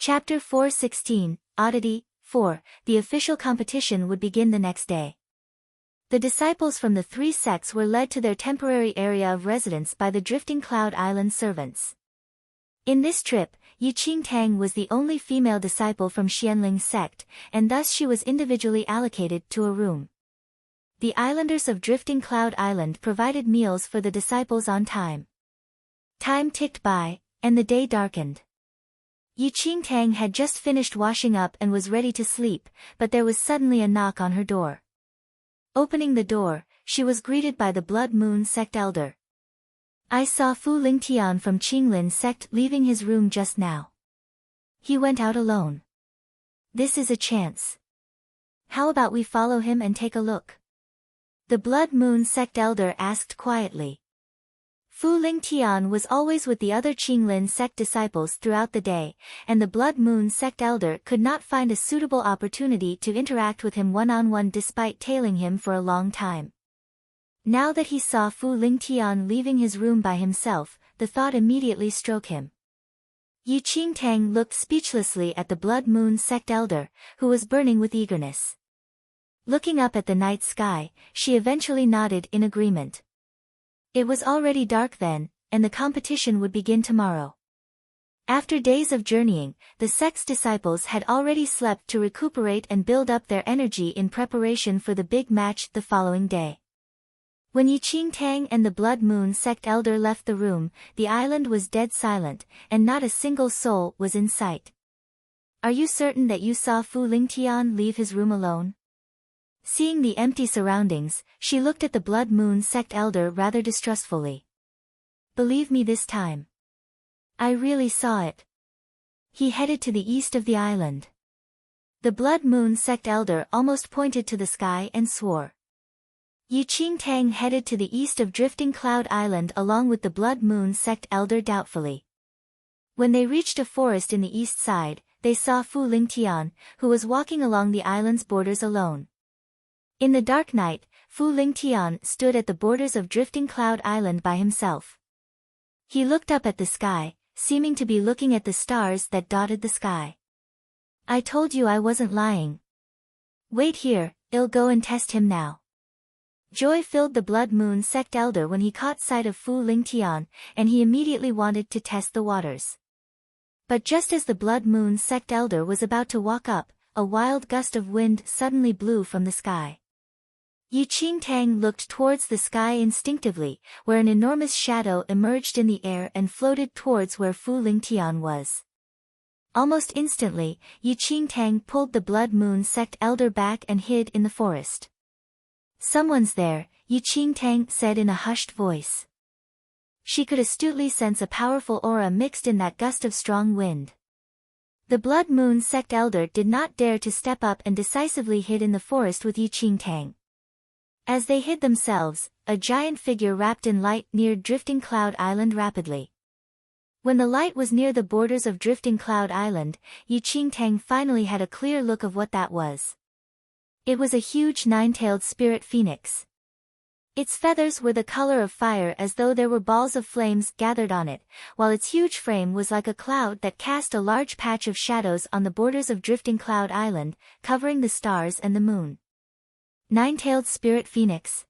Chapter 4:16, Oddity. 4. The official competition would begin the next day. The disciples from the three sects were led to their temporary area of residence by the Drifting Cloud Island servants. In this trip, Yi Qingtang was the only female disciple from Xianling's sect, and thus she was individually allocated to a room. The islanders of Drifting Cloud Island provided meals for the disciples on time. Time ticked by, and the day darkened. Yi Qingtang had just finished washing up and was ready to sleep, but there was suddenly a knock on her door. Opening the door, she was greeted by the Blood Moon sect elder. "I saw Fu Lingtian from Qinglin sect leaving his room just now. He went out alone. This is a chance. How about we follow him and take a look?" The Blood Moon sect elder asked quietly. Fu Lingtian was always with the other Qinglin sect disciples throughout the day, and the Blood Moon sect elder could not find a suitable opportunity to interact with him one-on-one despite tailing him for a long time. Now that he saw Fu Lingtian leaving his room by himself, the thought immediately struck him. Yi Qingtang looked speechlessly at the Blood Moon sect elder, who was burning with eagerness. Looking up at the night sky, she eventually nodded in agreement. It was already dark then, and the competition would begin tomorrow. After days of journeying, the sect's disciples had already slept to recuperate and build up their energy in preparation for the big match the following day. When Yi Qingtang and the Blood Moon sect elder left the room, the island was dead silent, and not a single soul was in sight. "Are you certain that you saw Fu Lingtian leave his room alone?" Seeing the empty surroundings, she looked at the Blood Moon sect elder rather distrustfully. "Believe me this time. I really saw it. He headed to the east of the island." The Blood Moon sect elder almost pointed to the sky and swore. Yi Qingtang headed to the east of Drifting Cloud Island along with the Blood Moon sect elder doubtfully. When they reached a forest in the east side, they saw Fu Lingtian, who was walking along the island's borders alone. In the dark night, Fu Lingtian stood at the borders of Drifting Cloud Island by himself. He looked up at the sky, seeming to be looking at the stars that dotted the sky. "I told you I wasn't lying. Wait here, I'll go and test him now." Joy filled the Blood Moon sect elder when he caught sight of Fu Lingtian, and he immediately wanted to test the waters. But just as the Blood Moon sect elder was about to walk up, a wild gust of wind suddenly blew from the sky. Yi Qingtang looked towards the sky instinctively, where an enormous shadow emerged in the air and floated towards where Fu Lingtian was. Almost instantly, Yi Qingtang pulled the Blood Moon sect elder back and hid in the forest. "Someone's there," Yi Qingtang said in a hushed voice. She could astutely sense a powerful aura mixed in that gust of strong wind. The Blood Moon sect elder did not dare to step up and decisively hid in the forest with Yi Qingtang. As they hid themselves, a giant figure wrapped in light neared Drifting Cloud Island rapidly. When the light was near the borders of Drifting Cloud Island, Yi Qingtang finally had a clear look of what that was. It was a huge nine-tailed spirit phoenix. Its feathers were the color of fire as though there were balls of flames gathered on it, while its huge frame was like a cloud that cast a large patch of shadows on the borders of Drifting Cloud Island, covering the stars and the moon. Nine-tailed spirit phoenix.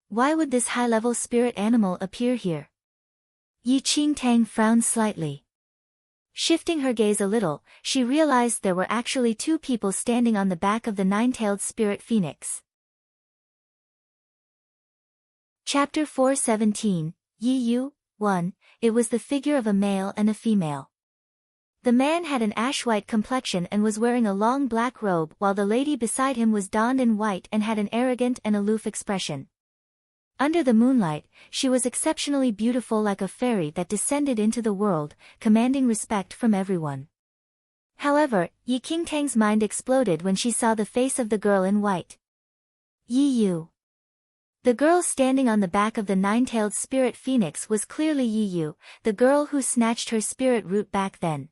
Why would this high-level spirit animal appear here? Yi Qingtang frowned slightly. Shifting her gaze a little, she realized there were actually two people standing on the back of the nine-tailed spirit phoenix. Chapter 4:17, Yi Yu. 1. It was the figure of a male and a female. The man had an ash-white complexion and was wearing a long black robe while the lady beside him was donned in white and had an arrogant and aloof expression. Under the moonlight, she was exceptionally beautiful like a fairy that descended into the world, commanding respect from everyone. However, Yi Qingtang's mind exploded when she saw the face of the girl in white. Yi Yu. The girl standing on the back of the nine-tailed spirit phoenix was clearly Yi Yu, the girl who snatched her spirit root back then.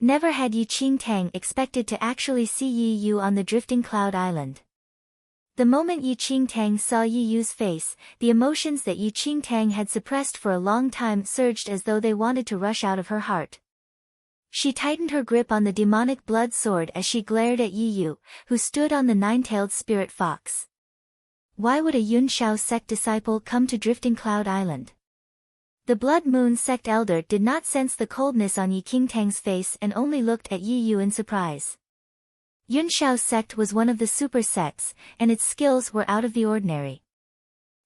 Never had Yi Qingtang expected to actually see Yi Yu on the Drifting Cloud Island. The moment Yi Qingtang saw Yi Yu's face, the emotions that Yi Qingtang had suppressed for a long time surged as though they wanted to rush out of her heart. She tightened her grip on the demonic blood sword as she glared at Yi Yu, who stood on the nine-tailed spirit fox. Why would a Yun Shao sect disciple come to Drifting Cloud Island? The Blood Moon sect elder did not sense the coldness on Yi Qingtang's face and only looked at Yi Yu in surprise. Yun Shao's sect was one of the super sects, and its skills were out of the ordinary.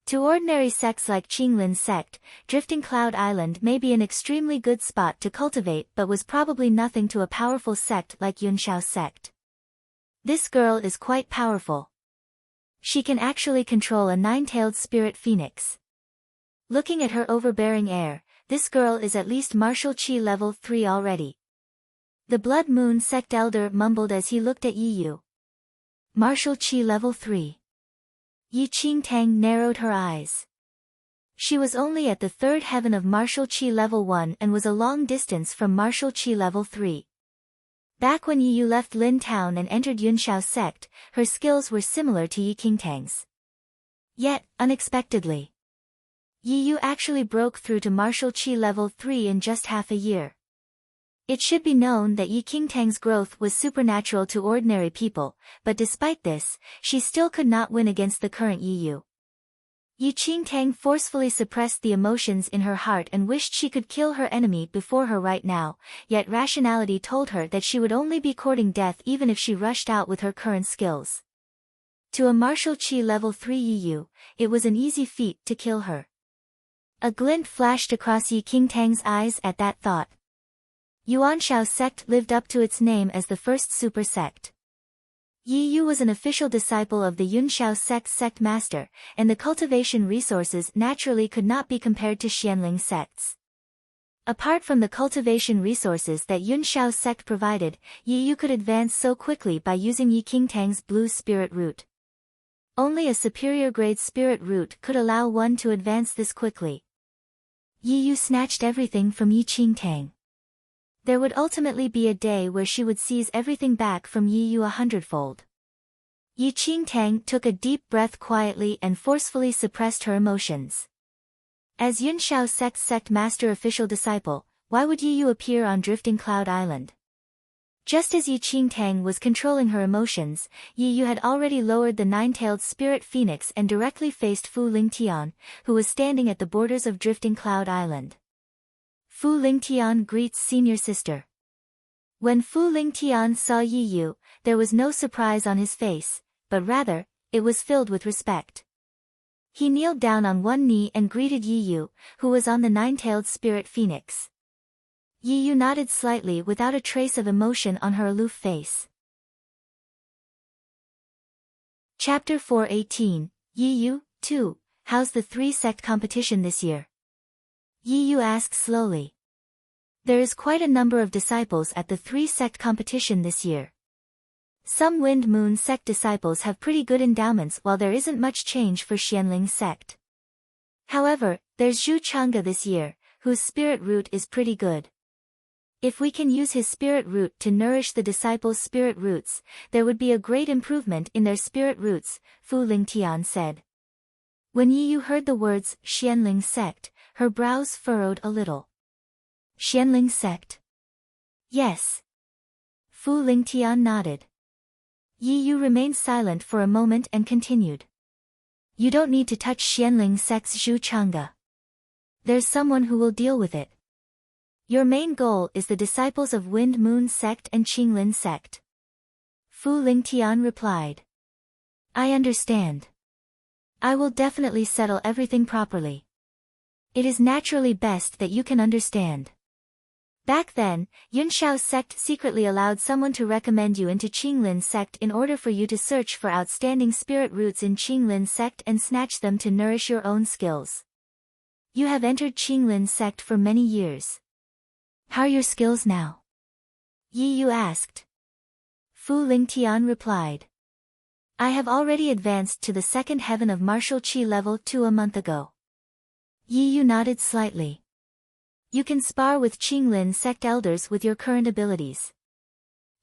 To ordinary sects like Qinglin's sect, Drifting Cloud Island may be an extremely good spot to cultivate but was probably nothing to a powerful sect like Yun Shao's sect. This girl is quite powerful. She can actually control a nine-tailed spirit phoenix. Looking at her overbearing air, this girl is at least martial chi level 3 already. The Blood Moon sect elder mumbled as he looked at Yi Yu. Martial chi level 3. Yi Qingtang narrowed her eyes. She was only at the third heaven of martial chi level 1 and was a long distance from martial chi level 3. Back when Yi Yu left Lin Town and entered Yun Shao's sect, her skills were similar to Yi Qingtang's. Yet, unexpectedly, Yi Yu actually broke through to martial chi level 3 in just half a year. It should be known that Yi Qingtang's growth was supernatural to ordinary people, but despite this, she still could not win against the current Yi Yu. Yi Qingtang forcefully suppressed the emotions in her heart and wished she could kill her enemy before her right now, yet rationality told her that she would only be courting death even if she rushed out with her current skills. To a martial chi level 3 Yi Yu, it was an easy feat to kill her. A glint flashed across Yi Qingtang's eyes at that thought. Yuan Shao's sect lived up to its name as the first super sect. Yi Yu was an official disciple of the Yun Shao sect's sect master, and the cultivation resources naturally could not be compared to Xianling sect's. Apart from the cultivation resources that Yun Shao's sect provided, Yi Yu could advance so quickly by using Yi Qingtang's blue spirit root. Only a superior grade spirit root could allow one to advance this quickly. Yi Yu snatched everything from Yi Qingtang. There would ultimately be a day where she would seize everything back from Yi Yu 100-fold. Yi Qingtang took a deep breath quietly and forcefully suppressed her emotions. As Yun Shao sect's sect master official disciple, why would Yi Yu appear on Drifting Cloud Island? Just as Yi Qingtang was controlling her emotions, Yi Yu had already lowered the nine-tailed spirit phoenix and directly faced Fu Lingtian, who was standing at the borders of Drifting Cloud Island. Fu Lingtian greets senior sister. When Fu Lingtian saw Yi Yu, there was no surprise on his face, but rather, it was filled with respect. He kneeled down on one knee and greeted Yi Yu, who was on the nine-tailed spirit phoenix. Yi Yu nodded slightly without a trace of emotion on her aloof face. Chapter 418, Yi Yu, 2, how's the three-sect competition this year? Yi Yu asked slowly. There is quite a number of disciples at the three-sect competition this year. Some Wind Moon sect disciples have pretty good endowments while there isn't much change for Xianling sect. However, there's Zhu Chang'e this year, whose spirit root is pretty good. If we can use his spirit root to nourish the disciples' spirit roots, there would be a great improvement in their spirit roots, Fu Lingtian said. When Yi Yu heard the words Xianling sect, her brows furrowed a little. Xianling sect? Yes. Fu Lingtian nodded. Yi Yu remained silent for a moment and continued. You don't need to touch Xianling sect's Zhu Chang'e. There's someone who will deal with it. Your main goal is the disciples of Wind Moon sect and Qinglin sect. Fu Lingtian replied. I understand. I will definitely settle everything properly. It is naturally best that you can understand. Back then, Yun Shao's sect secretly allowed someone to recommend you into Qinglin sect in order for you to search for outstanding spirit roots in Qinglin sect and snatch them to nourish your own skills. You have entered Qinglin sect for many years. How are your skills now? Yi Yu asked. Fu Lingtian replied. I have already advanced to the second heaven of martial chi level 2 a month ago. Yi Yu nodded slightly. You can spar with Qinglin sect elders with your current abilities.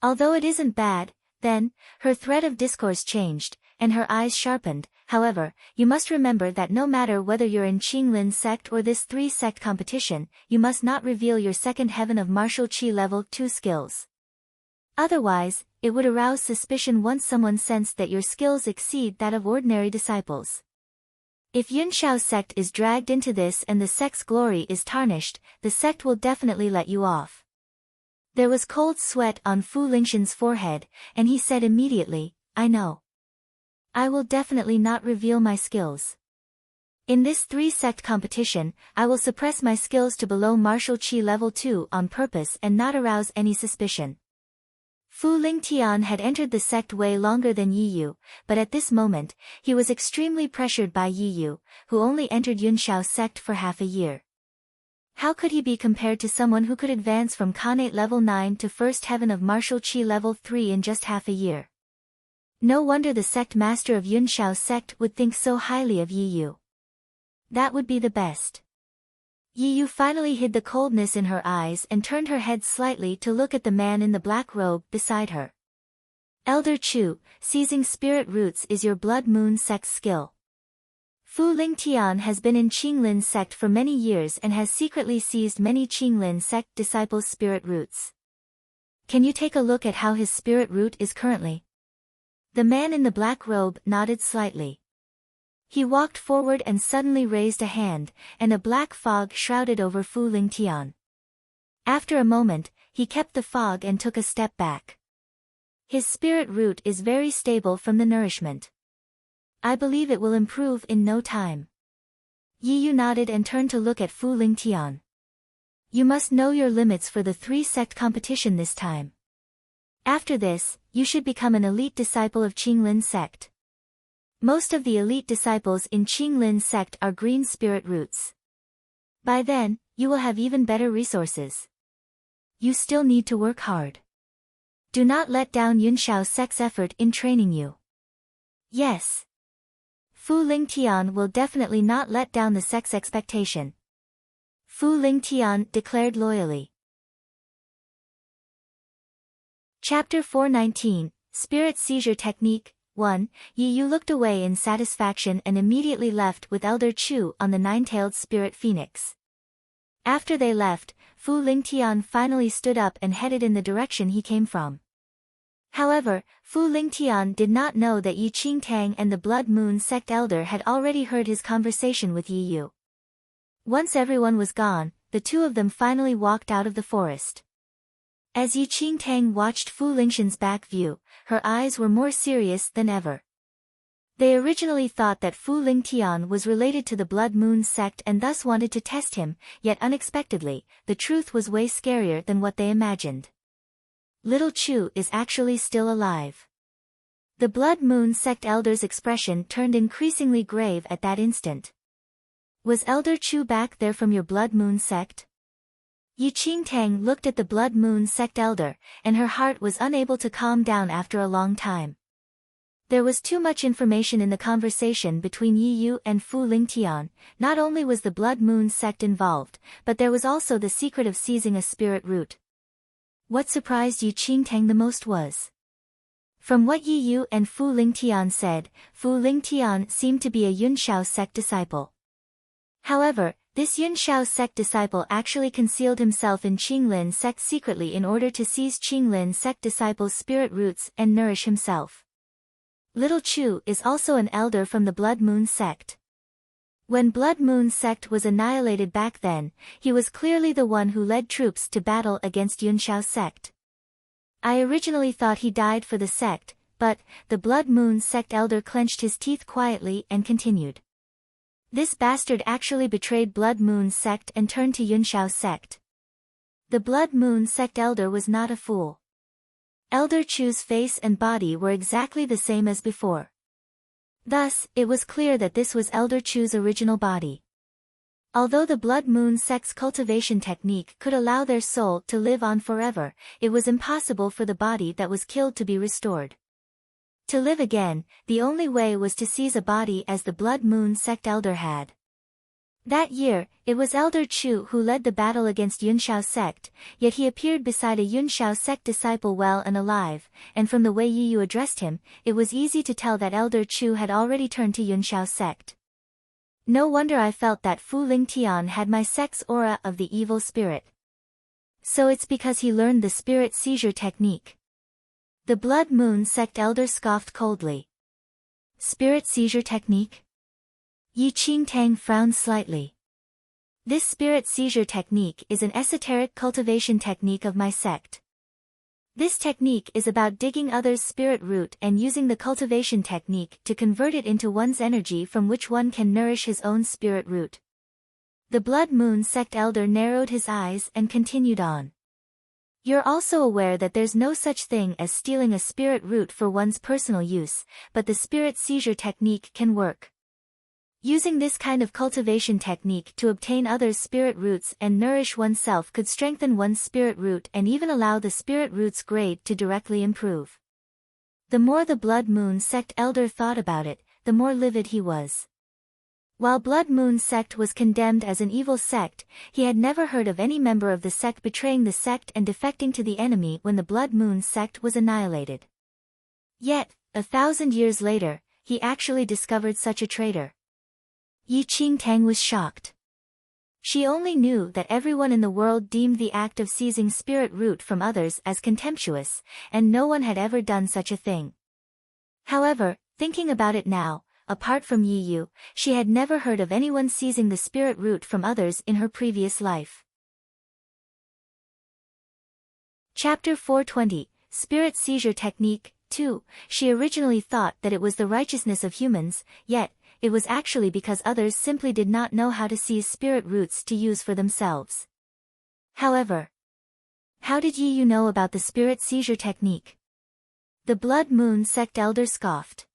Although it isn't bad, Then, her thread of discourse changed, and her eyes sharpened. However, you must remember that no matter whether you're in Qinglin sect or this 3-sect competition, you must not reveal your second heaven of martial qi level 2 skills. Otherwise, it would arouse suspicion once someone sensed that your skills exceed that of ordinary disciples. If Yunshao sect is dragged into this and the sect's glory is tarnished, the sect will definitely let you off. There was cold sweat on Fu Lingxian's forehead, and he said immediately, I know. I will definitely not reveal my skills. In this 3-sect competition, I will suppress my skills to below martial qi level 2 on purpose and not arouse any suspicion. Fu Lingtian had entered the sect way longer than Yi Yu, but at this moment, he was extremely pressured by Yi Yu, who only entered Yunshao's sect for half a year. How could he be compared to someone who could advance from Khanate level 9 to first heaven of martial qi level 3 in just half a year? No wonder the sect master of Yunshao's sect would think so highly of Yi Yu. That would be the best. Yi Yu finally hid the coldness in her eyes and turned her head slightly to look at the man in the black robe beside her. Elder Chu, seizing spirit roots is your blood moon sect skill. Fu Lingtian has been in Qinglin sect for many years and has secretly seized many Qinglin sect disciples' spirit roots. Can you take a look at how his spirit root is currently? The man in the black robe nodded slightly. He walked forward and suddenly raised a hand, and a black fog shrouded over Fu Lingtian. After a moment, he kept the fog and took a step back. His spirit root is very stable from the nourishment. I believe it will improve in no time. Yi Yu nodded and turned to look at Fu Lingtian. You must know your limits for the 3-sect competition this time. After this, you should become an elite disciple of Qinglin sect. Most of the elite disciples in Qinglin sect are green spirit roots. By then, you will have even better resources. You still need to work hard. Do not let down Yunshao sect's effort in training you. Yes. Fu Lingtian will definitely not let down the sect's expectation. Fu Lingtian declared loyally. Chapter 419, Spirit Seizure Technique. 1. Yi Yu looked away in satisfaction and immediately left with Elder Chu on the 9-tailed spirit phoenix. After they left, Fu Lingtian finally stood up and headed in the direction he came from. However, Fu Lingtian did not know that Yi Qingtang and the Blood Moon sect elder had already heard his conversation with Yi Yu. Once everyone was gone, the two of them finally walked out of the forest. As Yi Qingtang watched Fu Lingxian's back view, her eyes were more serious than ever. They originally thought that Fu Lingtian was related to the Blood Moon sect and thus wanted to test him, yet unexpectedly, the truth was way scarier than what they imagined. Little Chu is actually still alive. The Blood Moon sect elder's expression turned increasingly grave at that instant. Was Elder Chu back there from your Blood Moon sect? Yi Qingtang looked at the Blood Moon sect elder, and her heart was unable to calm down after a long time. There was too much information in the conversation between Yi Yu and Fu Lingtian. Not only was the Blood Moon sect involved, but there was also the secret of seizing a spirit root. What surprised Yi Qingtang the most was, from what Yi Yu and Fu Lingtian said, Fu Lingtian seemed to be a Yunshao sect disciple. However, this Yunshao sect disciple actually concealed himself in Qinglin sect secretly in order to seize Qinglin sect disciples' spirit roots and nourish himself. Little Chu is also an elder from the Blood Moon sect. When Blood Moon sect was annihilated back then, he was clearly the one who led troops to battle against Yunshao sect. I originally thought he died for the sect, but, the Blood Moon sect elder clenched his teeth quietly and continued. This bastard actually betrayed Blood Moon sect and turned to Yunshao sect. The Blood Moon sect elder was not a fool. Elder Chu's face and body were exactly the same as before. Thus, it was clear that this was Elder Chu's original body. Although the Blood Moon sect's cultivation technique could allow their soul to live on forever, it was impossible for the body that was killed to be restored. To live again, the only way was to seize a body as the Blood Moon sect elder had. That year, it was Elder Chu who led the battle against Yunshao sect, yet he appeared beside a Yunshao sect disciple well and alive, and from the way Yi Yu addressed him, it was easy to tell that Elder Chu had already turned to Yunshao sect. No wonder I felt that Fu Lingtian had my sect's aura of the evil spirit. So it's because he learned the spirit seizure technique. The Blood Moon sect elder scoffed coldly. Spirit seizure technique? Yi Qingtang frowned slightly. This spirit seizure technique is an esoteric cultivation technique of my sect. This technique is about digging others' spirit root and using the cultivation technique to convert it into one's energy from which one can nourish his own spirit root. The Blood Moon sect elder narrowed his eyes and continued on. You're also aware that there's no such thing as stealing a spirit root for one's personal use, but the spirit seizure technique can work. Using this kind of cultivation technique to obtain others' spirit roots and nourish oneself could strengthen one's spirit root and even allow the spirit root's grade to directly improve. The more the Blood Moon sect elder thought about it, the more livid he was. While Blood Moon sect was condemned as an evil sect, he had never heard of any member of the sect betraying the sect and defecting to the enemy when the Blood Moon sect was annihilated. Yet, 1,000 years later, he actually discovered such a traitor. Yi Qingtang was shocked. She only knew that everyone in the world deemed the act of seizing spirit root from others as contemptuous, and no one had ever done such a thing. However, thinking about it now, apart from Yi Yu, she had never heard of anyone seizing the spirit root from others in her previous life. Chapter 420, Spirit Seizure Technique, 2. She originally thought that it was the righteousness of humans, yet, it was actually because others simply did not know how to seize spirit roots to use for themselves. However, how did Yi Yu know about the spirit seizure technique? The Blood Moon sect elder scoffed.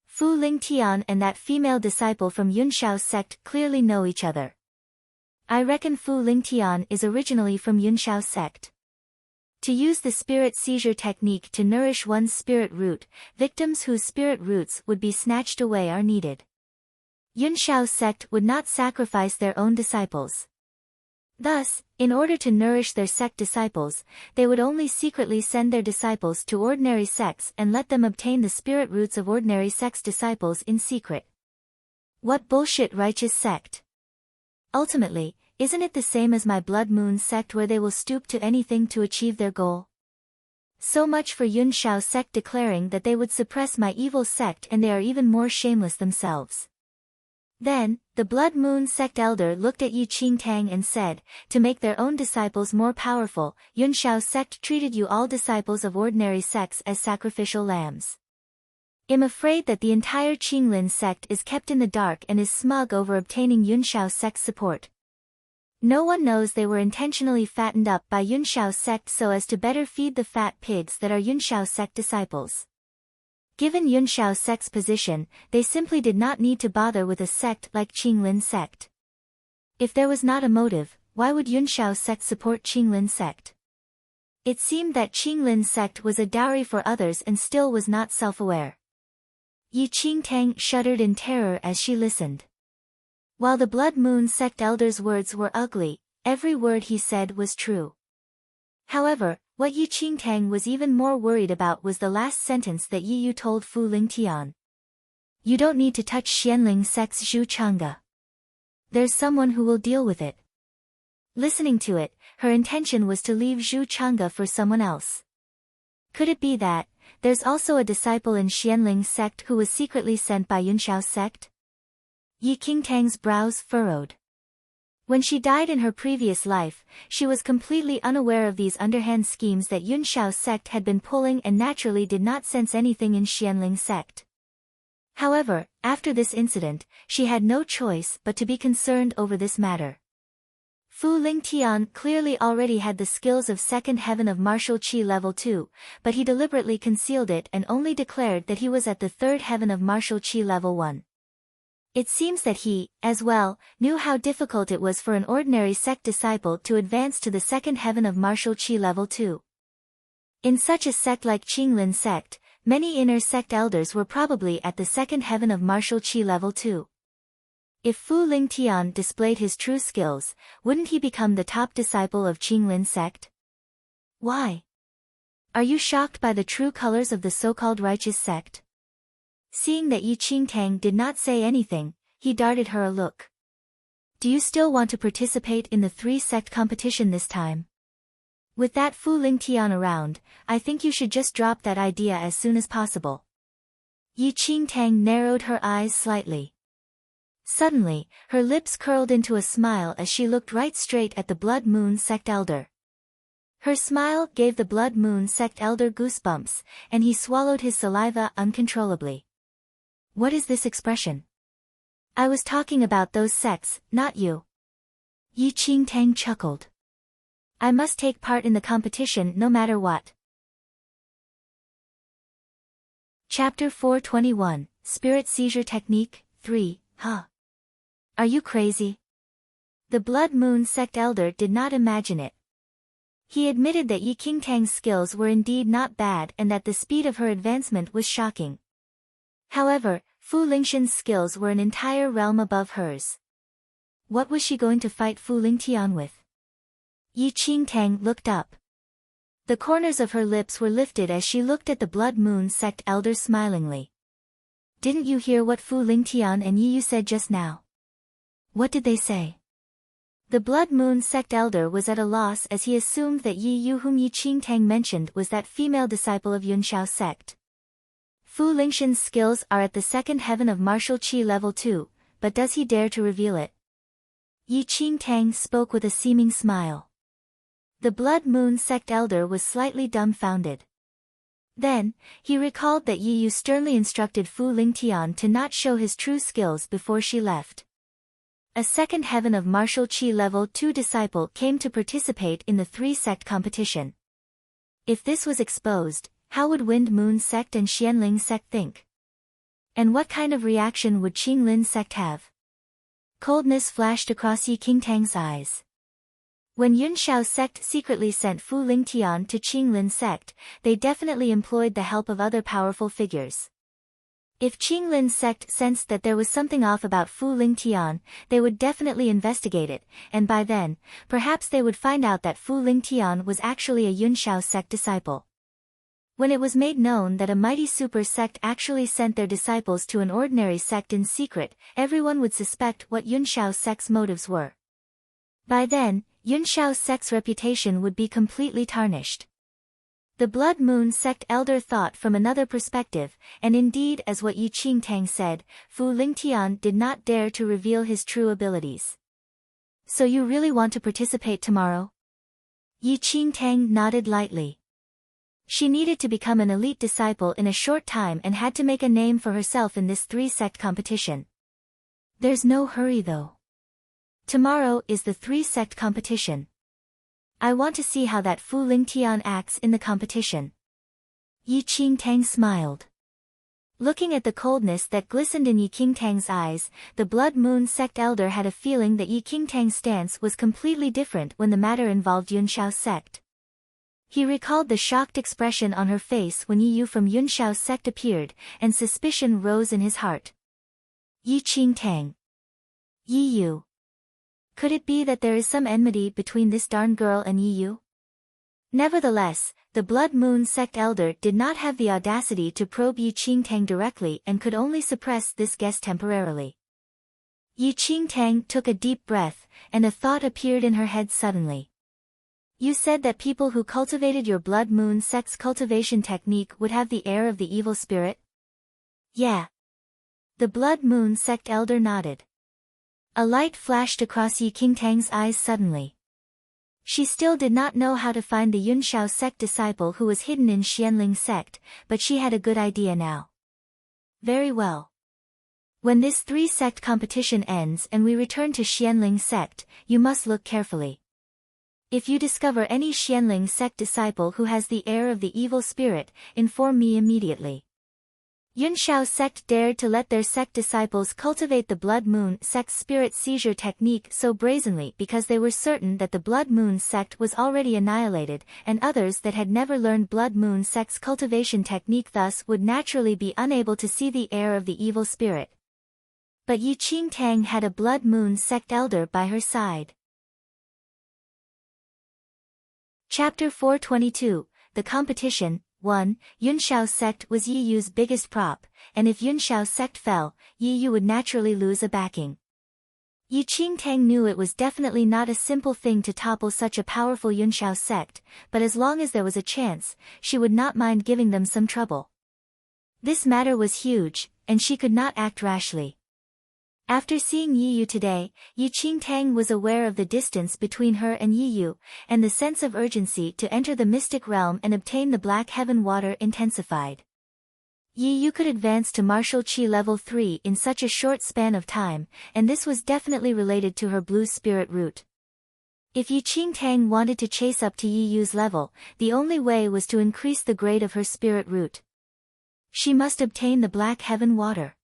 Fu Lingtian and that female disciple from Yunshao's sect clearly know each other. I reckon Fu Lingtian is originally from Yunshao's sect. To use the spirit seizure technique to nourish one's spirit root, victims whose spirit roots would be snatched away are needed. Yunshao's sect would not sacrifice their own disciples. Thus, in order to nourish their sect disciples, they would only secretly send their disciples to ordinary sects and let them obtain the spirit roots of ordinary sects disciples in secret. What bullshit righteous sect! Ultimately, isn't it the same as my Blood Moon sect where they will stoop to anything to achieve their goal? So much for Yunshao sect declaring that they would suppress my evil sect, and they are even more shameless themselves. Then, the Blood Moon sect elder looked at Yi Qingtang and said, to make their own disciples more powerful, Yunshao sect treated you all disciples of ordinary sects as sacrificial lambs. I'm afraid that the entire Qinglin sect is kept in the dark and is smug over obtaining Yunshao sect's support. No one knows they were intentionally fattened up by Yunshao sect so as to better feed the fat pigs that are Yunshao sect disciples. Given Yunshao sect's position, they simply did not need to bother with a sect like Qinglin sect. If there was not a motive, why would Yunshao sect support Qinglin sect? It seemed that Qinglin sect was a dowry for others and still was not self-aware. Yi Qingtang shuddered in terror as she listened. While the Blood Moon sect elder's words were ugly, every word he said was true. However, what Yi Qingtang was even more worried about was the last sentence that Yi Yu told Fu Lingtian. You don't need to touch Xianling sect's Zhu Chang'e. There's someone who will deal with it. Listening to it, her intention was to leave Zhu Chang'e for someone else. Could it be that there's also a disciple in Xianling sect who was secretly sent by Yunshao sect? Yi Qingtang's brows furrowed. When she died in her previous life, she was completely unaware of these underhand schemes that Yunshao sect had been pulling and naturally did not sense anything in Xianling sect. However, after this incident, she had no choice but to be concerned over this matter. Fu Lingtian clearly already had the skills of second heaven of martial qi level 2, but he deliberately concealed it and only declared that he was at the third heaven of martial qi level 1. It seems that he, as well, knew how difficult it was for an ordinary sect disciple to advance to the second heaven of martial qi level 2. In such a sect like Qinglin sect, many inner sect elders were probably at the second heaven of martial qi level 2. If Fu Lingtian displayed his true skills, wouldn't he become the top disciple of Qinglin sect? Why? Are you shocked by the true colors of the so-called righteous sect? Seeing that Yi Qingtang did not say anything, he darted her a look. Do you still want to participate in the three-sect competition this time? With that Fu Lingtian around, I think you should just drop that idea as soon as possible. Yi Qingtang narrowed her eyes slightly. Suddenly, her lips curled into a smile as she looked right straight at the Blood Moon sect elder. Her smile gave the Blood Moon sect elder goosebumps, and he swallowed his saliva uncontrollably. What is this expression? I was talking about those sects, not you. Yi Qingtang chuckled. I must take part in the competition no matter what. Chapter 421, Spirit Seizure Technique, 3, Huh? Are you crazy? The Blood Moon sect elder did not imagine it. He admitted that Yi Qingtang's skills were indeed not bad and that the speed of her advancement was shocking. However, Fu Lingxian's skills were an entire realm above hers. What was she going to fight Fu Lingtian with? Yi Qingtang looked up. The corners of her lips were lifted as she looked at the Blood Moon sect elder smilingly. Didn't you hear what Fu Lingtian and Yi Yu said just now? What did they say? The Blood Moon sect elder was at a loss as he assumed that Yi Yu whom Yi Qingtang mentioned was that female disciple of Yunshao sect. Fu Lingxian's skills are at the second heaven of martial qi level 2, but does he dare to reveal it? Yi Qingtang spoke with a seeming smile. The Blood Moon sect elder was slightly dumbfounded. Then, he recalled that Yi Yu sternly instructed Fu Lingtian to not show his true skills before she left. A second heaven of martial qi level 2 disciple came to participate in the three-sect competition. If this was exposed, how would Wind Moon sect and Xianling sect think? And what kind of reaction would Qinglin sect have? Coldness flashed across Yi Qingtang's eyes. When Yunshao sect secretly sent Fu Lingtian to Qinglin sect, they definitely employed the help of other powerful figures. If Qinglin sect sensed that there was something off about Fu Lingtian, they would definitely investigate it, and by then, perhaps they would find out that Fu Lingtian was actually a Yunshao sect disciple. When it was made known that a mighty super sect actually sent their disciples to an ordinary sect in secret, everyone would suspect what Yunshao sect's motives were. By then, Yunshao sect's reputation would be completely tarnished. The Blood Moon sect elder thought from another perspective, and indeed as what Yi Qingtang said, Fu Lingtian did not dare to reveal his true abilities. So you really want to participate tomorrow? Yi Qingtang nodded lightly. She needed to become an elite disciple in a short time and had to make a name for herself in this three-sect competition. There's no hurry though. Tomorrow is the three-sect competition. I want to see how that Fu Lingtian acts in the competition. Yi Qingtang smiled. Looking at the coldness that glistened in Yi Qingtang's eyes, the Blood Moon sect elder had a feeling that Yi Qingtang's stance was completely different when the matter involved Yunshao sect. He recalled the shocked expression on her face when Yi Yu from Yunshao sect appeared, and suspicion rose in his heart. Yi Qingtang. Yi Yu. Could it be that there is some enmity between this darn girl and Yi Yu? Nevertheless, the Blood Moon sect elder did not have the audacity to probe Yi Qingtang directly and could only suppress this guess temporarily. Yi Qingtang took a deep breath, and a thought appeared in her head suddenly. You said that people who cultivated your Blood Moon sect's cultivation technique would have the air of the evil spirit? Yeah. The Blood Moon sect elder nodded. A light flashed across Yi Qingtang's eyes suddenly. She still did not know how to find the Yunshao sect disciple who was hidden in Xianling sect, but she had a good idea now. Very well. When this three-sect competition ends and we return to Xianling sect, you must look carefully. If you discover any Xianling sect disciple who has the air of the evil spirit, inform me immediately. Yunshao sect dared to let their sect disciples cultivate the Blood Moon sect's spirit seizure technique so brazenly because they were certain that the Blood Moon sect was already annihilated, and others that had never learned Blood Moon sect's cultivation technique thus would naturally be unable to see the air of the evil spirit. But Yi Qingtang had a Blood Moon sect elder by her side. Chapter 422, The Competition. 1. Yunshao sect was Yi Yu's biggest prop, and if Yunshao sect fell, Yi Yu would naturally lose a backing. Yi Qingtang knew it was definitely not a simple thing to topple such a powerful Yunshao sect, but as long as there was a chance, she would not mind giving them some trouble. This matter was huge, and she could not act rashly. After seeing Yi Yu today, Yi Qingtang was aware of the distance between her and Yi Yu, and the sense of urgency to enter the mystic realm and obtain the Black Heaven water intensified. Yi Yu could advance to martial Qi level 3 in such a short span of time, and this was definitely related to her blue spirit root. If Yi Qingtang wanted to chase up to Yi Yu's level, the only way was to increase the grade of her spirit root. She must obtain the Black Heaven water.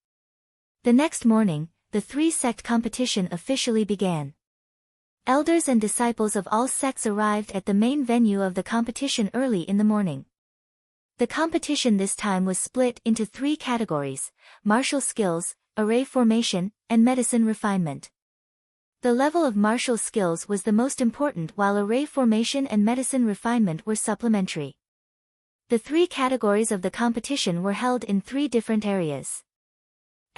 The next morning, the three-sect competition officially began. Elders and disciples of all sects arrived at the main venue of the competition early in the morning. The competition this time was split into 3 categories: martial skills, array formation, and medicine refinement. The level of martial skills was the most important, while array formation and medicine refinement were supplementary. The 3 categories of the competition were held in 3 different areas.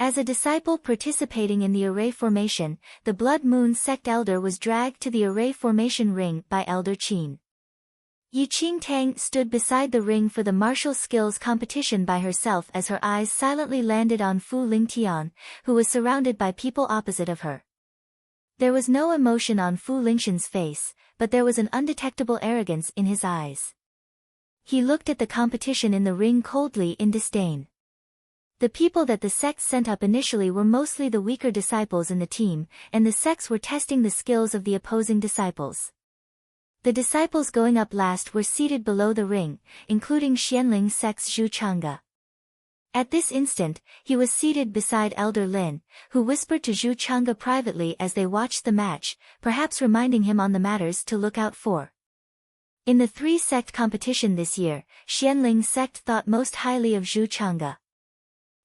As a disciple participating in the array formation, the Blood Moon sect elder was dragged to the array formation ring by Elder Qin. Yi Qingtang stood beside the ring for the martial skills competition by herself as her eyes silently landed on Fu Lingtian, who was surrounded by people opposite of her. There was no emotion on Fu Lingtian's face, but there was an undetectable arrogance in his eyes. He looked at the competition in the ring coldly in disdain. The people that the sects sent up initially were mostly the weaker disciples in the team, and the sects were testing the skills of the opposing disciples. The disciples going up last were seated below the ring, including Xianling sect's Zhu Changge. At this instant, he was seated beside Elder Lin, who whispered to Zhu Changge privately as they watched the match, perhaps reminding him on the matters to look out for. In the 3-sect competition this year, Xianling sect thought most highly of Zhu Changge.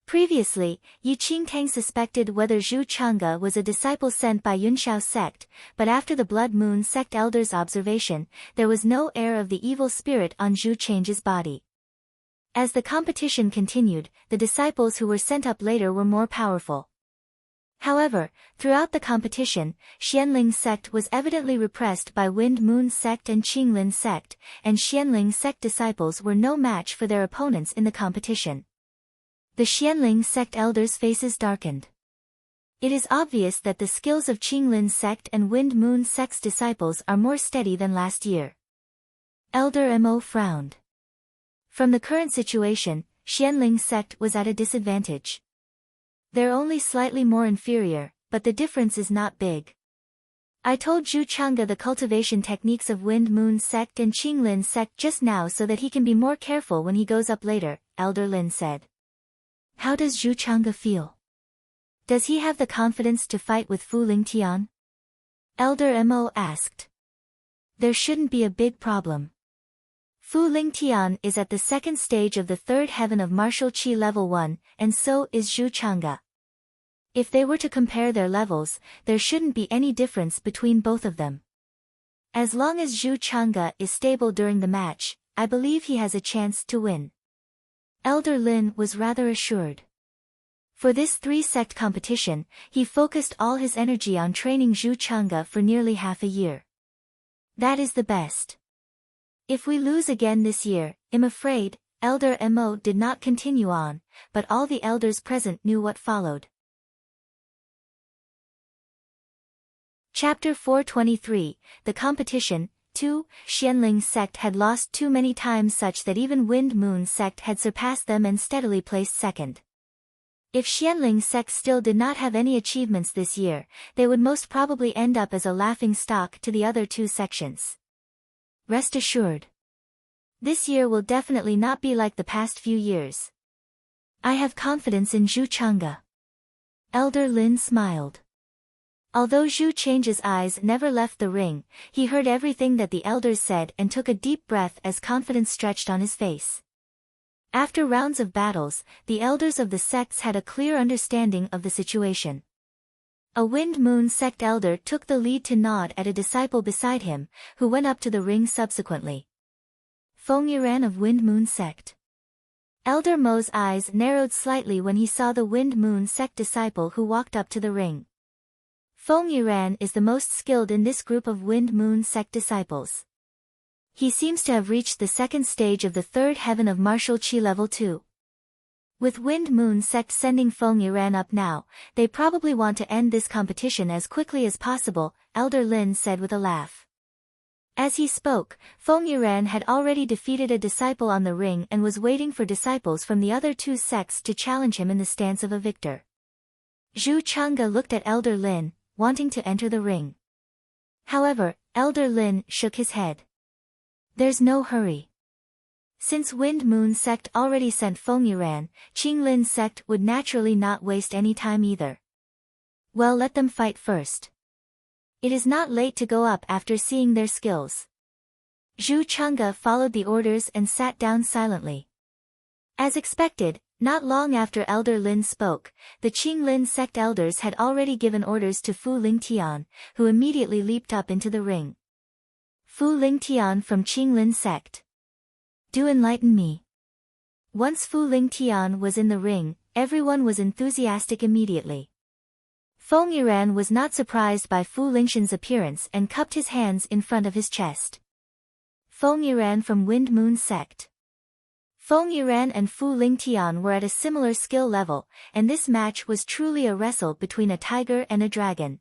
Previously, Yi Qingtang suspected whether Zhu Changge was a disciple sent by Yunshao sect, but after the Blood Moon sect elder's observation, there was no air of the evil spirit on Zhu Changge's body. As the competition continued, the disciples who were sent up later were more powerful. However, throughout the competition, Xianling sect was evidently repressed by Wind Moon sect and Qinglin sect, and Xianling sect disciples were no match for their opponents in the competition. The Xianling sect elders' faces darkened. It is obvious that the skills of Qinglin sect and Wind Moon sect's disciples are more steady than last year. Elder Mo frowned. From the current situation, Xianling sect was at a disadvantage. They're only slightly more inferior, but the difference is not big. I told Zhu Changge the cultivation techniques of Wind Moon sect and Qinglin sect just now so that he can be more careful when he goes up later, Elder Lin said. How does Zhu Changge feel? Does he have the confidence to fight with Fu Lingtian? Elder Mo asked. There shouldn't be a big problem. Fu Lingtian is at the 2nd stage of the 3rd heaven of martial Qi level 1, and so is Zhu Changge. If they were to compare their levels, there shouldn't be any difference between both of them. As long as Zhu Changge is stable during the match, I believe he has a chance to win. Elder Lin was rather assured. For this 3-sect competition, he focused all his energy on training Zhu Changge for nearly half a year. That is the best. If we lose again this year, I'm afraid, Elder Mo did not continue on, but all the elders present knew what followed. Chapter 423, The Competition. 2. Xianling sect had lost too many times such that even Wind Moon sect had surpassed them and steadily placed second. If Xianling sect still did not have any achievements this year, they would most probably end up as a laughing stock to the other 2 sections. Rest assured. This year will definitely not be like the past few years. I have confidence in Zhu Changge. Elder Lin smiled. Although Zhu Changge's eyes never left the ring, he heard everything that the elders said and took a deep breath as confidence stretched on his face. After rounds of battles, the elders of the sects had a clear understanding of the situation. A Wind Moon sect elder took the lead to nod at a disciple beside him, who went up to the ring subsequently. Feng Yiran of Wind Moon sect. Elder Mo's eyes narrowed slightly when he saw the Wind Moon sect disciple who walked up to the ring. Feng Yiran is the most skilled in this group of Wind Moon sect disciples. He seems to have reached the second stage of the third heaven of martial chi level 2. With Wind Moon sect sending Feng Yiran up now, they probably want to end this competition as quickly as possible, Elder Lin said with a laugh. As he spoke, Feng Yiran had already defeated a disciple on the ring and was waiting for disciples from the other two sects to challenge him in the stance of a victor. Zhu Changge looked at Elder Lin, wanting to enter the ring. However, Elder Lin shook his head. There's no hurry. Since Wind Moon sect already sent Feng Yiran, Qinglin sect would naturally not waste any time either. Well, let them fight first. It is not late to go up after seeing their skills. Zhu Changge followed the orders and sat down silently. As expected, not long after Elder Lin spoke, the Qinglin sect elders had already given orders to Fu Lingtian, who immediately leaped up into the ring. Fu Lingtian from Qinglin sect. Do enlighten me. Once Fu Lingtian was in the ring, everyone was enthusiastic immediately. Feng Yiran was not surprised by Fu Lingshan's appearance and cupped his hands in front of his chest. Feng Yiran from Wind Moon sect. Feng Yiran and Fu Lingtian were at a similar skill level, and this match was truly a wrestle between a tiger and a dragon.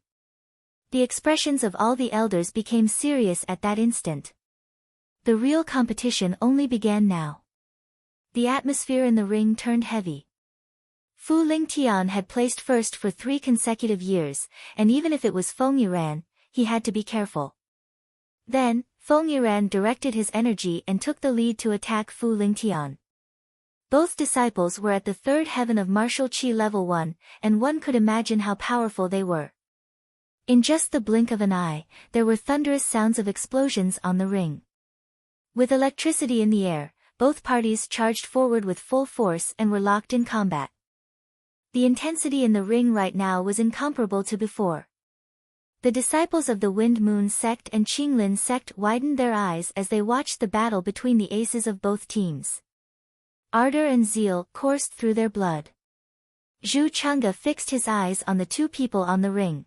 The expressions of all the elders became serious at that instant. The real competition only began now. The atmosphere in the ring turned heavy. Fu Lingtian had placed first for 3 consecutive years, and even if it was Feng Yiran, he had to be careful. Then, Feng Yiran directed his energy and took the lead to attack Fu Lingtian. Both disciples were at the third heaven of martial chi level 1, and one could imagine how powerful they were. In just the blink of an eye, there were thunderous sounds of explosions on the ring. With electricity in the air, both parties charged forward with full force and were locked in combat. The intensity in the ring right now was incomparable to before. The disciples of the Wind Moon sect and Qinglin sect widened their eyes as they watched the battle between the aces of both teams. Ardor and zeal coursed through their blood. Zhu Changge fixed his eyes on the two people on the ring.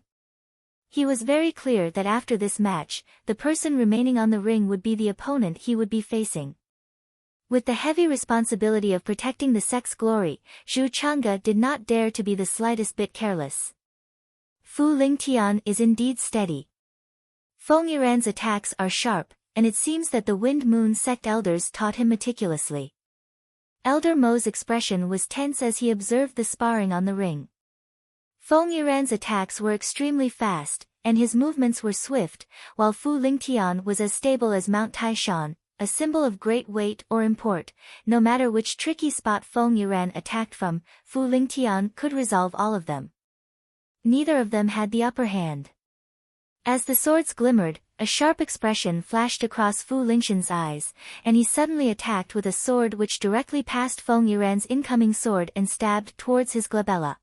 He was very clear that after this match, the person remaining on the ring would be the opponent he would be facing. With the heavy responsibility of protecting the sect's glory, Zhu Changge did not dare to be the slightest bit careless. Fu Lingtian is indeed steady. Feng Yiran's attacks are sharp, and it seems that the Wind Moon sect elders taught him meticulously. Elder Mo's expression was tense as he observed the sparring on the ring. Feng Yiran's attacks were extremely fast, and his movements were swift, while Fu Lingtian was as stable as Mount Taishan, a symbol of great weight or import. No matter which tricky spot Feng Yiran attacked from, Fu Lingtian could resolve all of them. Neither of them had the upper hand. As the swords glimmered, a sharp expression flashed across Fu Lingshan's eyes, and he suddenly attacked with a sword which directly passed Feng Yiran's incoming sword and stabbed towards his glabella.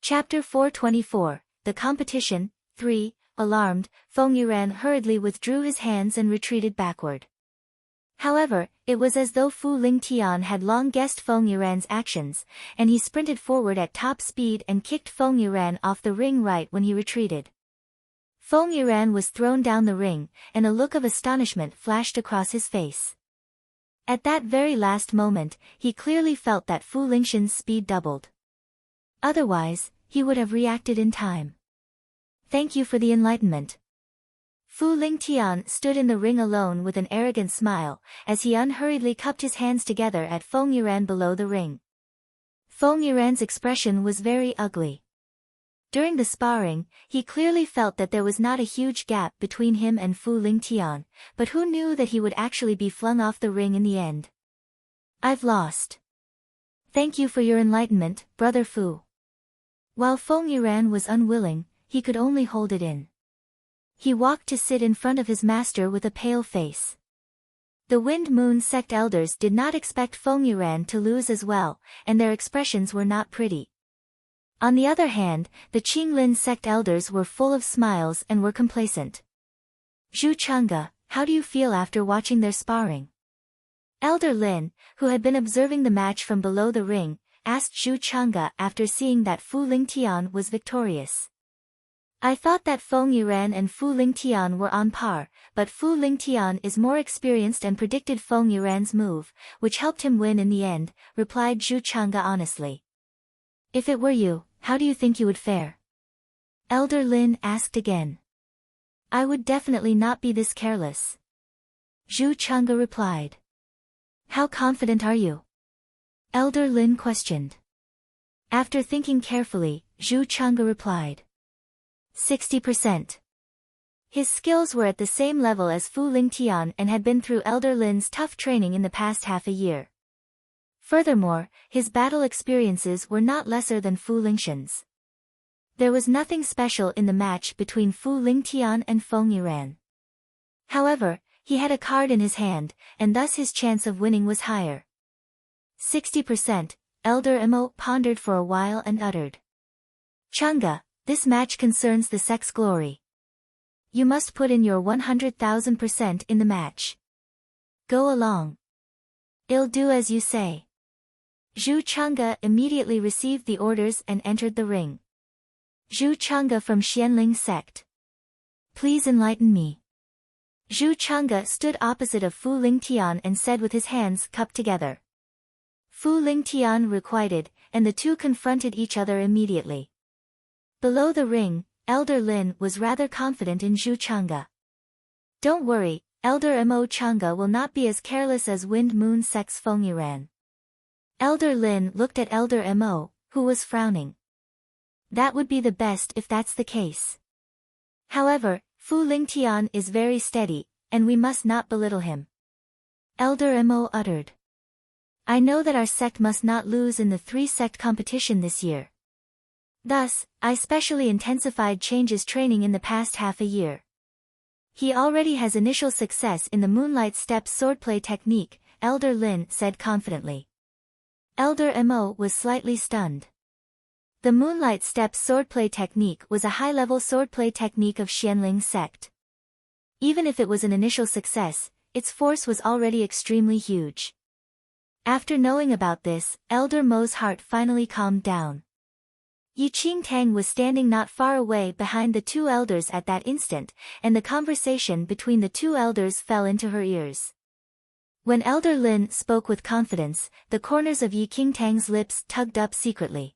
Chapter 424, The Competition, 3, Alarmed, Feng Yiran hurriedly withdrew his hands and retreated backward. However, it was as though Fu Lingtian had long guessed Feng Yiran's actions, and he sprinted forward at top speed and kicked Feng Yiran off the ring right when he retreated. Feng Yiran was thrown down the ring, and a look of astonishment flashed across his face. At that very last moment, he clearly felt that Fu Lingshan's speed doubled. Otherwise, he would have reacted in time. Thank you for the enlightenment. Fu Lingtian stood in the ring alone with an arrogant smile, as he unhurriedly cupped his hands together at Feng Yiran below the ring. Feng Yiran's expression was very ugly. During the sparring, he clearly felt that there was not a huge gap between him and Fu Lingtian, but who knew that he would actually be flung off the ring in the end? I've lost. Thank you for your enlightenment, Brother Fu. While Feng Yiran was unwilling, he could only hold it in. He walked to sit in front of his master with a pale face. The Wind Moon sect elders did not expect Feng Yiran to lose as well, and their expressions were not pretty. On the other hand, the Qinglin sect elders were full of smiles and were complacent. Zhu Chang'e, how do you feel after watching their sparring? Elder Lin, who had been observing the match from below the ring, asked Zhu Chang'e after seeing that Fu Lingtian was victorious. I thought that Feng Yiran and Fu Lingtian were on par, but Fu Lingtian is more experienced and predicted Feng Yiran's move, which helped him win in the end, replied Zhu Chang'e honestly. If it were you, how do you think you would fare? Elder Lin asked again. I would definitely not be this careless. Zhu Chang'e replied. How confident are you? Elder Lin questioned. After thinking carefully, Zhu Chang'e replied. 60%. His skills were at the same level as Fu Lingtian and had been through Elder Lin's tough training in the past half a year. Furthermore, his battle experiences were not lesser than Fu Lingxian's. There was nothing special in the match between Fu Lingtian and Feng Yiran. However, he had a card in his hand, and thus his chance of winning was higher. 60%, Elder Mo pondered for a while and uttered. Chang'e, this match concerns the sect's glory. You must put in your 100,000% in the match. Go along. I'll do as you say. Zhu Chang'e immediately received the orders and entered the ring. Zhu Chang'e from Xianling sect. Please enlighten me. Zhu Chang'e stood opposite of Fu Lingtian and said with his hands cupped together. Fu Lingtian requited, and the two confronted each other immediately. Below the ring, Elder Lin was rather confident in Zhu Chang'e. Don't worry, Elder Mo Chang'e will not be as careless as Wind Moon sect's Feng Yiran. Elder Lin looked at Elder Mo, who was frowning. That would be the best if that's the case. However, Fu Lingtian is very steady, and we must not belittle him. Elder Mo uttered. I know that our sect must not lose in the three-sect competition this year. Thus, I specially intensified Change's training in the past half a year. He already has initial success in the Moonlight Steps swordplay technique, Elder Lin said confidently. Elder Mo was slightly stunned. The Moonlight Steps swordplay technique was a high-level swordplay technique of Xianling sect. Even if it was an initial success, its force was already extremely huge. After knowing about this, Elder Mo's heart finally calmed down. Yi Qingtang was standing not far away behind the two elders at that instant, and the conversation between the two elders fell into her ears. When Elder Lin spoke with confidence, the corners of Yi Qingtang's lips tugged up secretly.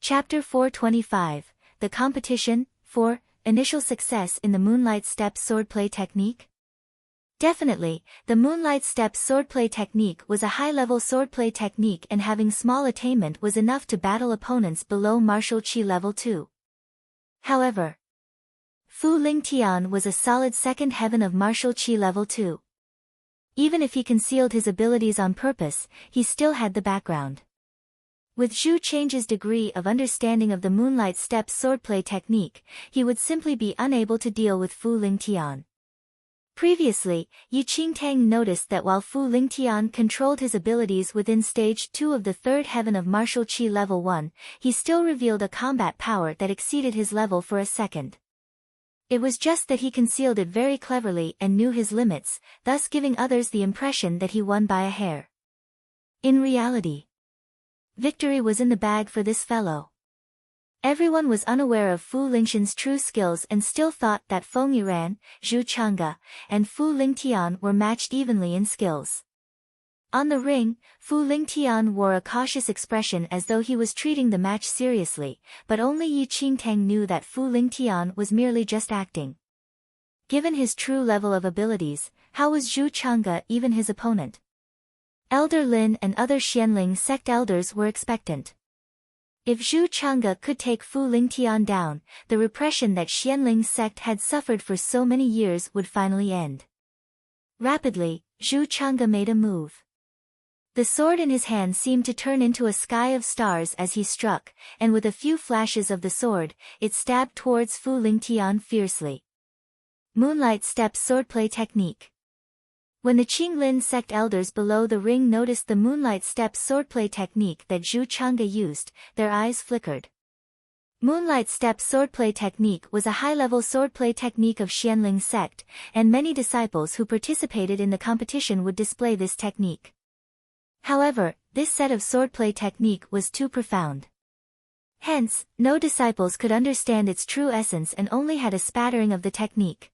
Chapter 425, The Competition, 4, Initial Success in the Moonlight Steps Swordplay Technique? Definitely, the Moonlight Steps swordplay technique was a high-level swordplay technique, and having small attainment was enough to battle opponents below martial chi level 2. However, Fu Lingtian was a solid second heaven of martial chi level 2. Even if he concealed his abilities on purpose, he still had the background. With Zhu Change's degree of understanding of the Moonlight Steps swordplay technique, he would simply be unable to deal with Fu Lingtian. Previously, Yi Qingtang noticed that while Fu Lingtian controlled his abilities within Stage 2 of the third heaven of martial chi level 1, he still revealed a combat power that exceeded his level for a second. It was just that he concealed it very cleverly and knew his limits, thus giving others the impression that he won by a hair. In reality, victory was in the bag for this fellow. Everyone was unaware of Fu Lingxian's true skills and still thought that Feng Yiran, Zhu Chang'e, and Fu Lingtian were matched evenly in skills. On the ring, Fu Lingtian wore a cautious expression as though he was treating the match seriously, but only Yi Qingtang knew that Fu Lingtian was merely just acting. Given his true level of abilities, how was Zhu Chang'e even his opponent? Elder Lin and other Xianling sect elders were expectant. If Zhu Chang'e could take Fu Lingtian down, the repression that Xianling sect had suffered for so many years would finally end. Rapidly, Zhu Chang'e made a move. The sword in his hand seemed to turn into a sky of stars as he struck, and with a few flashes of the sword, it stabbed towards Fu Lingtian fiercely. Moonlight Steps swordplay technique. When the Qinglin sect elders below the ring noticed the moonlight step swordplay technique that Zhu Chang'e used, their eyes flickered. Moonlight step swordplay technique was a high-level swordplay technique of Xianling sect, and many disciples who participated in the competition would display this technique. However, this set of swordplay technique was too profound. Hence, no disciples could understand its true essence and only had a spattering of the technique.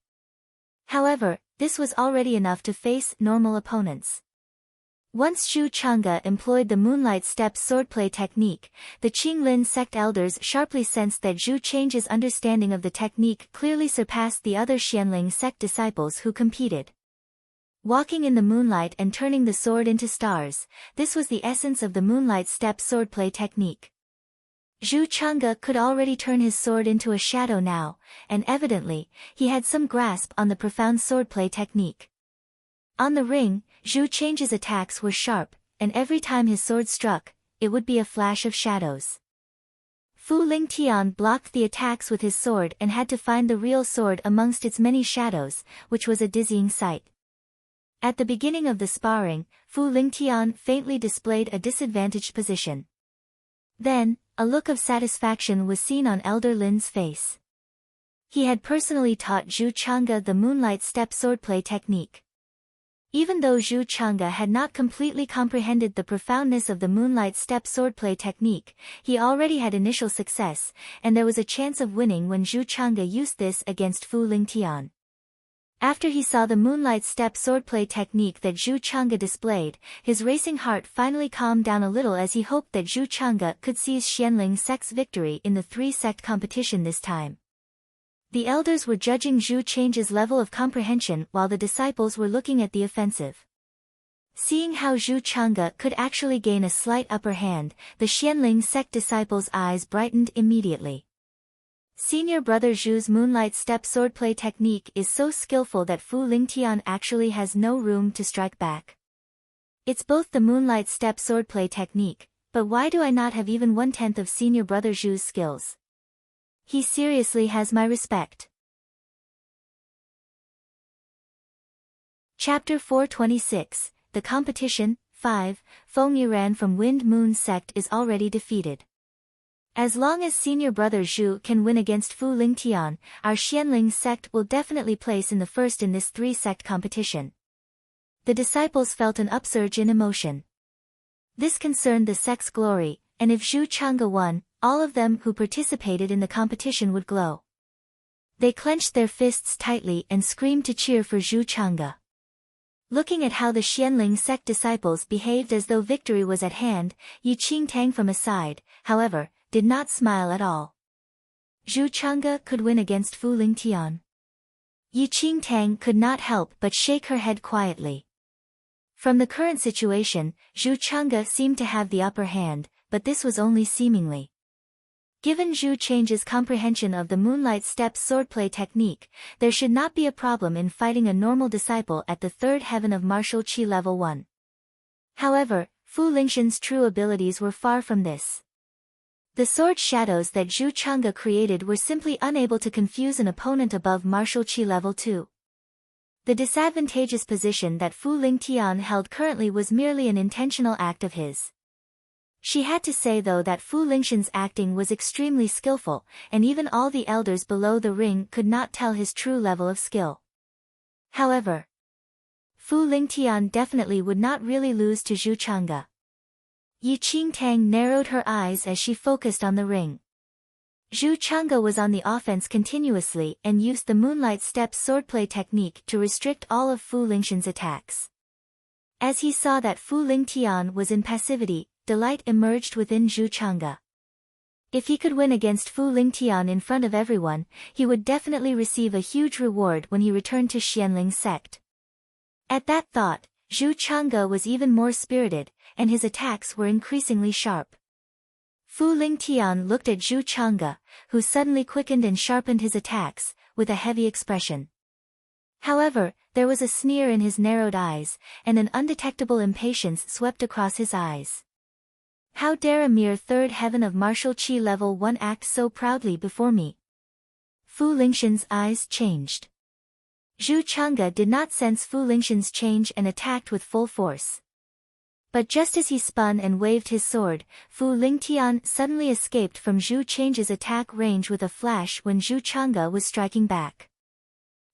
However, this was already enough to face normal opponents. Once Zhu Chang'e employed the moonlight step swordplay technique, the Qinglin sect elders sharply sensed that Zhu Chang'e's understanding of the technique clearly surpassed the other Xianling sect disciples who competed. Walking in the moonlight and turning the sword into stars, this was the essence of the moonlight step swordplay technique. Zhu Chang'e could already turn his sword into a shadow now, and evidently, he had some grasp on the profound swordplay technique. On the ring, Zhu Chang'e's attacks were sharp, and every time his sword struck, it would be a flash of shadows. Fu Lingtian blocked the attacks with his sword and had to find the real sword amongst its many shadows, which was a dizzying sight. At the beginning of the sparring, Fu Lingtian faintly displayed a disadvantaged position. Then, a look of satisfaction was seen on Elder Lin's face. He had personally taught Zhu Chang'e the moonlight step swordplay technique. Even though Zhu Chang'e had not completely comprehended the profoundness of the moonlight step swordplay technique, he already had initial success, and there was a chance of winning when Zhu Chang'e used this against Fu Lingtian. After he saw the moonlight step swordplay technique that Zhu Chang'e displayed, his racing heart finally calmed down a little as he hoped that Zhu Chang'e could seize Xianling sect's victory in the three-sect competition this time. The elders were judging Zhu Chang'e's level of comprehension while the disciples were looking at the offensive. Seeing how Zhu Chang'e could actually gain a slight upper hand, the Xianling sect disciples' eyes brightened immediately. Senior brother Zhu's moonlight step swordplay technique is so skillful that Fu Lingtian actually has no room to strike back. It's both the moonlight step swordplay technique, but why do I not have even 1/10 of senior brother Zhu's skills? He seriously has my respect. Chapter 426, The Competition, 5, Feng Yiran from Wind Moon Sect is already defeated. As long as senior brother Zhu can win against Fu Lingtian, our Xianling sect will definitely place in the first in this three-sect competition. The disciples felt an upsurge in emotion. This concerned the sect's glory, and if Zhu Chang'e won, all of them who participated in the competition would glow. They clenched their fists tightly and screamed to cheer for Zhu Chang'e. Looking at how the Xianling sect disciples behaved as though victory was at hand, Yi Qingtang from aside, however, did not smile at all. Zhu Chang'e could win against Fu Lingtian. Yi Qingtang could not help but shake her head quietly. From the current situation, Zhu Chang'e seemed to have the upper hand, but this was only seemingly. Given Zhu Chang'e's comprehension of the moonlight step swordplay technique, there should not be a problem in fighting a normal disciple at the third heaven of martial qi level 1. However, Fu Lingtian's true abilities were far from this. The sword shadows that Zhu Chang'e created were simply unable to confuse an opponent above martial qi level 2. The disadvantageous position that Fu Lingtian held currently was merely an intentional act of his. She had to say though that Fu Lingtian's acting was extremely skillful, and even all the elders below the ring could not tell his true level of skill. However, Fu Lingtian definitely would not really lose to Zhu Chang'e. Yi Qingtang narrowed her eyes as she focused on the ring. Zhu Chang'e was on the offense continuously and used the moonlight step swordplay technique to restrict all of Fu Lingtian's attacks. As he saw that Fu Lingtian was in passivity, delight emerged within Zhu Chang'e. If he could win against Fu Lingtian in front of everyone, he would definitely receive a huge reward when he returned to Xianling sect. At that thought, Zhu Chang'e was even more spirited, and his attacks were increasingly sharp. Fu Lingtian looked at Zhu Chang'e, who suddenly quickened and sharpened his attacks, with a heavy expression. However, there was a sneer in his narrowed eyes, and an undetectable impatience swept across his eyes. How dare a mere third heaven of martial qi level 1 act so proudly before me? Fu Lingtian's eyes changed. Zhu Chang'e did not sense Fu Lingxian's change and attacked with full force. But just as he spun and waved his sword, Fu Lingtian suddenly escaped from Zhu Chang'e's attack range with a flash when Zhu Chang'e was striking back.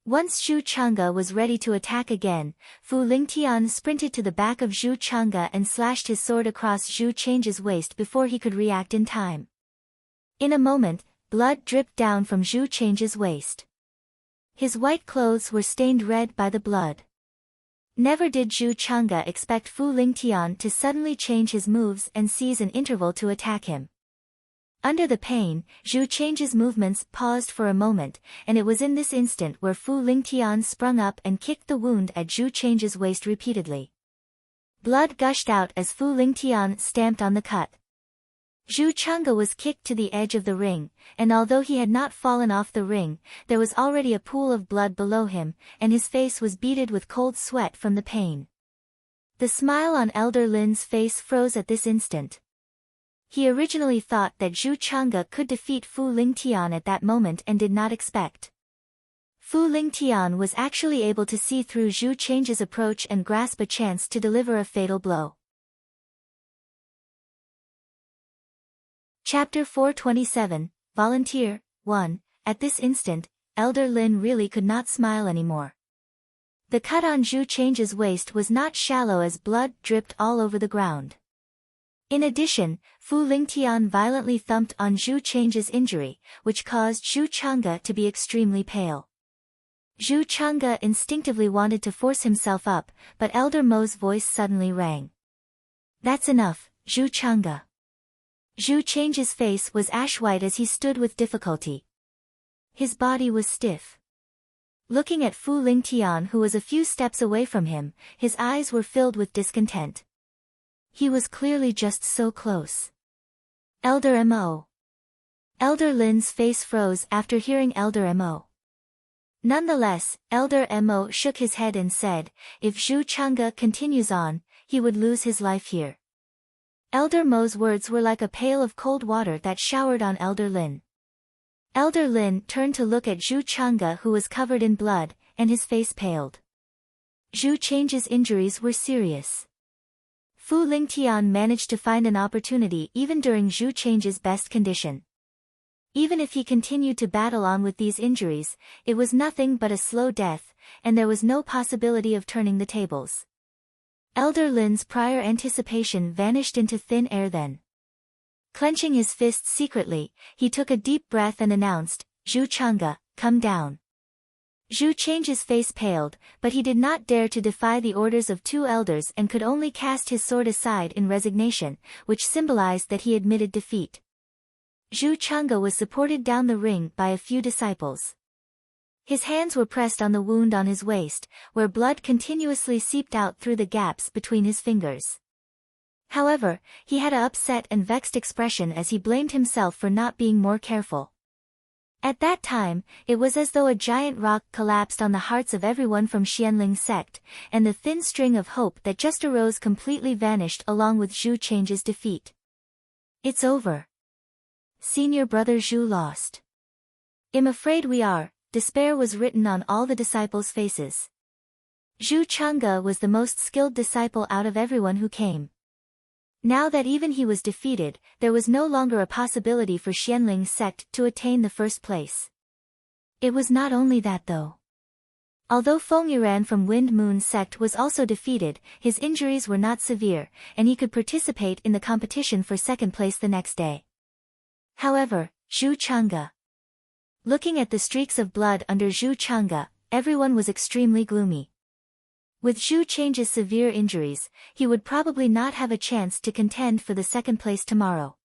Once Zhu Chang'e was ready to attack again, Fu Lingtian sprinted to the back of Zhu Chang'e and slashed his sword across Zhu Chang'e's waist before he could react in time. In a moment, blood dripped down from Zhu Chang'e's waist. His white clothes were stained red by the blood. Never did Zhu Chang'e expect Fu Lingtian to suddenly change his moves and seize an interval to attack him. Under the pain, Zhu Chang'e's movements paused for a moment, and it was in this instant where Fu Lingtian sprung up and kicked the wound at Zhu Chang'e's waist repeatedly. Blood gushed out as Fu Lingtian stamped on the cut. Zhu Chang'e was kicked to the edge of the ring, and although he had not fallen off the ring, there was already a pool of blood below him, and his face was beaded with cold sweat from the pain. The smile on Elder Lin's face froze at this instant. He originally thought that Zhu Chang'e could defeat Fu Lingtian at that moment and did not expect. Fu Lingtian was actually able to see through Zhu Chang'e's approach and grasp a chance to deliver a fatal blow. Chapter 427, Volunteer, 1. At this instant, Elder Lin really could not smile anymore. The cut on Zhu Chang'e's waist was not shallow as blood dripped all over the ground. In addition, Fu Lingtian violently thumped on Zhu Chang'e's injury, which caused Zhu Chang'e to be extremely pale. Zhu Chang'e instinctively wanted to force himself up, but Elder Mo's voice suddenly rang. "That's enough, Zhu Chang'e." Zhu Chang'e's face was ash-white as he stood with difficulty. His body was stiff. Looking at Fu Lingtian, who was a few steps away from him, his eyes were filled with discontent. He was clearly just so close. Elder Mo. Elder Lin's face froze after hearing Elder Mo. Nonetheless, Elder Mo shook his head and said, if Zhu Chang'e continues on, he would lose his life here. Elder Mo's words were like a pail of cold water that showered on Elder Lin. Elder Lin turned to look at Zhu Chang'e, who was covered in blood, and his face paled. Zhu Chang'e's injuries were serious. Fu Lingtian managed to find an opportunity even during Zhu Chang'e's best condition. Even if he continued to battle on with these injuries, it was nothing but a slow death, and there was no possibility of turning the tables. Elder Lin's prior anticipation vanished into thin air then. Clenching his fists secretly, he took a deep breath and announced, "Zhu Chang'e, come down." Zhu Chang'e's face paled, but he did not dare to defy the orders of two elders and could only cast his sword aside in resignation, which symbolized that he admitted defeat. Zhu Chang'e was supported down the ring by a few disciples. His hands were pressed on the wound on his waist, where blood continuously seeped out through the gaps between his fingers. However, he had an upset and vexed expression as he blamed himself for not being more careful. At that time, it was as though a giant rock collapsed on the hearts of everyone from Xianling's sect, and the thin string of hope that just arose completely vanished along with Zhu Chang'e's defeat. It's over. Senior brother Zhu lost. I'm afraid we are. Despair was written on all the disciples' faces. Zhu Chang'e was the most skilled disciple out of everyone who came. Now that even he was defeated, there was no longer a possibility for Xianling's sect to attain the first place. It was not only that though. Although Feng Yiran from Wind Moon's sect was also defeated, his injuries were not severe, and he could participate in the competition for second place the next day. However, Zhu Chang'e. Looking at the streaks of blood under Zhu Chang'e, everyone was extremely gloomy. With Zhu Chang'e's severe injuries, he would probably not have a chance to contend for the second place tomorrow.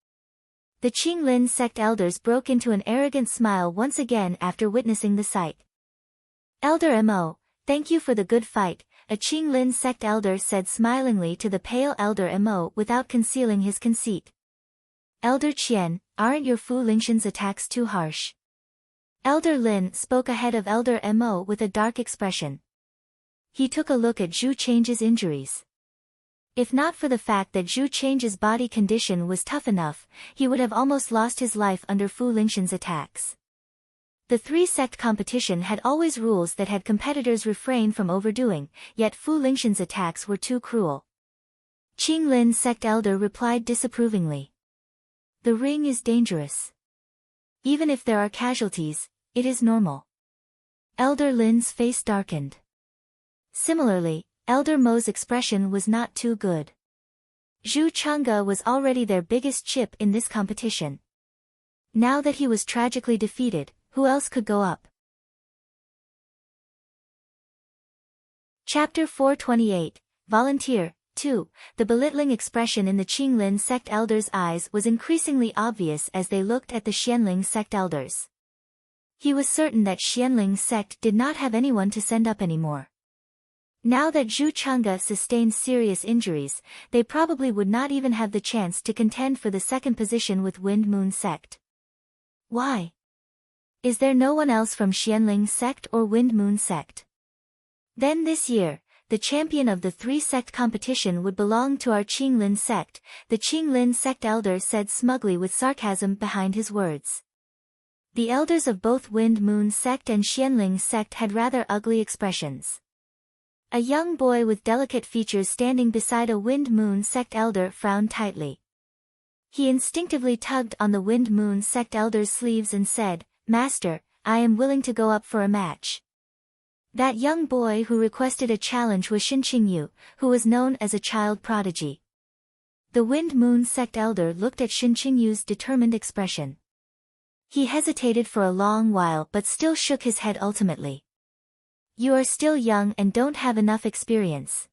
The Qinglin sect elders broke into an arrogant smile once again after witnessing the sight. Elder Mo, thank you for the good fight, a Qinglin sect elder said smilingly to the pale Elder Mo without concealing his conceit. Elder Qian, aren't your Fu Lingxian's attacks too harsh? Elder Lin spoke ahead of Elder Mo with a dark expression. He took a look at Zhu Chang'e's injuries. If not for the fact that Zhu Chang'e's body condition was tough enough, he would have almost lost his life under Fu Lingxian's attacks. The three-sect competition had always rules that had competitors refrain from overdoing, yet Fu Lingxian's attacks were too cruel. Qinglin's sect elder replied disapprovingly. The ring is dangerous. Even if there are casualties, it is normal. Elder Lin's face darkened. Similarly, Elder Mo's expression was not too good. Zhu Chang'e was already their biggest chip in this competition. Now that he was tragically defeated, who else could go up? Chapter 428, Volunteer, 2. The belittling expression in the Qinglin sect elders' eyes was increasingly obvious as they looked at the Xianling sect elders. He was certain that Xianling's sect did not have anyone to send up anymore. Now that Zhu Chang'e sustained serious injuries, they probably would not even have the chance to contend for the second position with Wind Moon sect. Why? Is there no one else from Xianling sect or Wind Moon sect? Then this year, the champion of the three-sect competition would belong to our Qinglin sect, the Qinglin sect elder said smugly with sarcasm behind his words. The elders of both Wind Moon sect and Xianling sect had rather ugly expressions. A young boy with delicate features standing beside a Wind Moon sect elder frowned tightly. He instinctively tugged on the Wind Moon sect elder's sleeves and said, "Master, I am willing to go up for a match." That young boy who requested a challenge was Shin Qingyu, who was known as a child prodigy. The Wind Moon sect elder looked at Shin Qingyu's determined expression. He hesitated for a long while but still shook his head ultimately. "You are still young and don't have enough experience.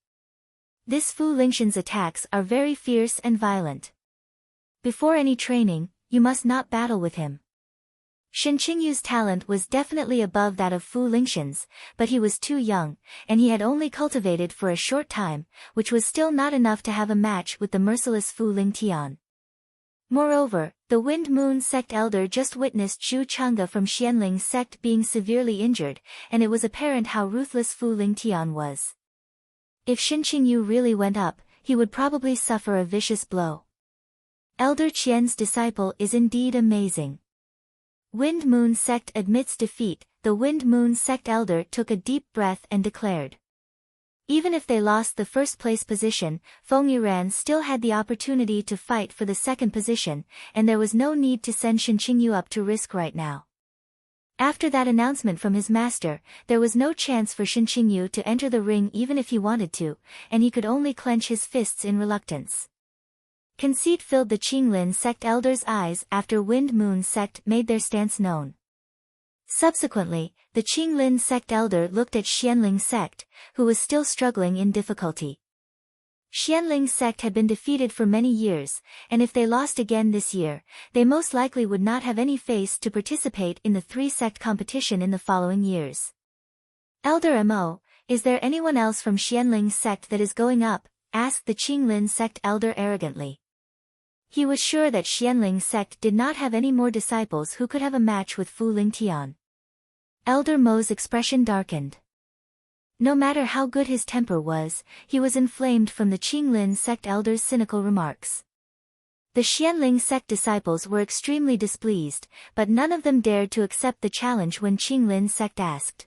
This Fu Lingxian's attacks are very fierce and violent. Before any training, you must not battle with him." Shin Qingyu's talent was definitely above that of Fu Lingxian's, but he was too young, and he had only cultivated for a short time, which was still not enough to have a match with the merciless Fu Lingtian. Moreover, the Wind Moon sect elder just witnessed Zhu Chang'e from Xianling sect being severely injured, and it was apparent how ruthless Fu Lingtian was. If Shin Qingyu really went up, he would probably suffer a vicious blow. Elder Qian's disciple is indeed amazing. Wind Moon sect admits defeat. The Wind Moon sect elder took a deep breath and declared. Even if they lost the first-place position, Feng Yuran still had the opportunity to fight for the second position, and there was no need to send Shin Qingyu up to risk right now. After that announcement from his master, there was no chance for Shin Qingyu to enter the ring even if he wanted to, and he could only clench his fists in reluctance. Conceit filled the Qinglin sect elders' eyes after Wind Moon sect made their stance known. Subsequently, the Qinglin sect elder looked at Xianling sect, who was still struggling in difficulty. Xianling sect had been defeated for many years, and if they lost again this year, they most likely would not have any face to participate in the three-sect competition in the following years. "Elder Mo, is there anyone else from Xianling sect that is going up?" asked the Qinglin sect elder arrogantly. He was sure that Xianling sect did not have any more disciples who could have a match with Fu Lingtian. Elder Mo's expression darkened. No matter how good his temper was, he was inflamed from the Qinglin sect elder's cynical remarks. The Xianling sect disciples were extremely displeased, but none of them dared to accept the challenge when Qinglin sect asked.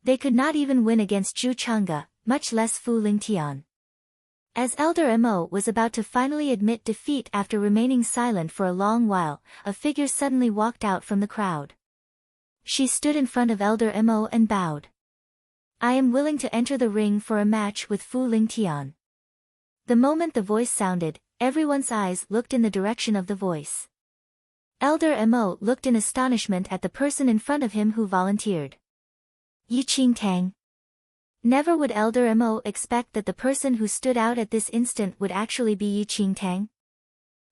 They could not even win against Zhu Chang'e, much less Fu Lingtian. As Elder Mo was about to finally admit defeat after remaining silent for a long while, a figure suddenly walked out from the crowd. She stood in front of Elder Mo and bowed. "I am willing to enter the ring for a match with Fu Lingtian." The moment the voice sounded, everyone's eyes looked in the direction of the voice. Elder Mo looked in astonishment at the person in front of him who volunteered. Yi Qingtang. Never would Elder Mo expect that the person who stood out at this instant would actually be Yi Qingtang.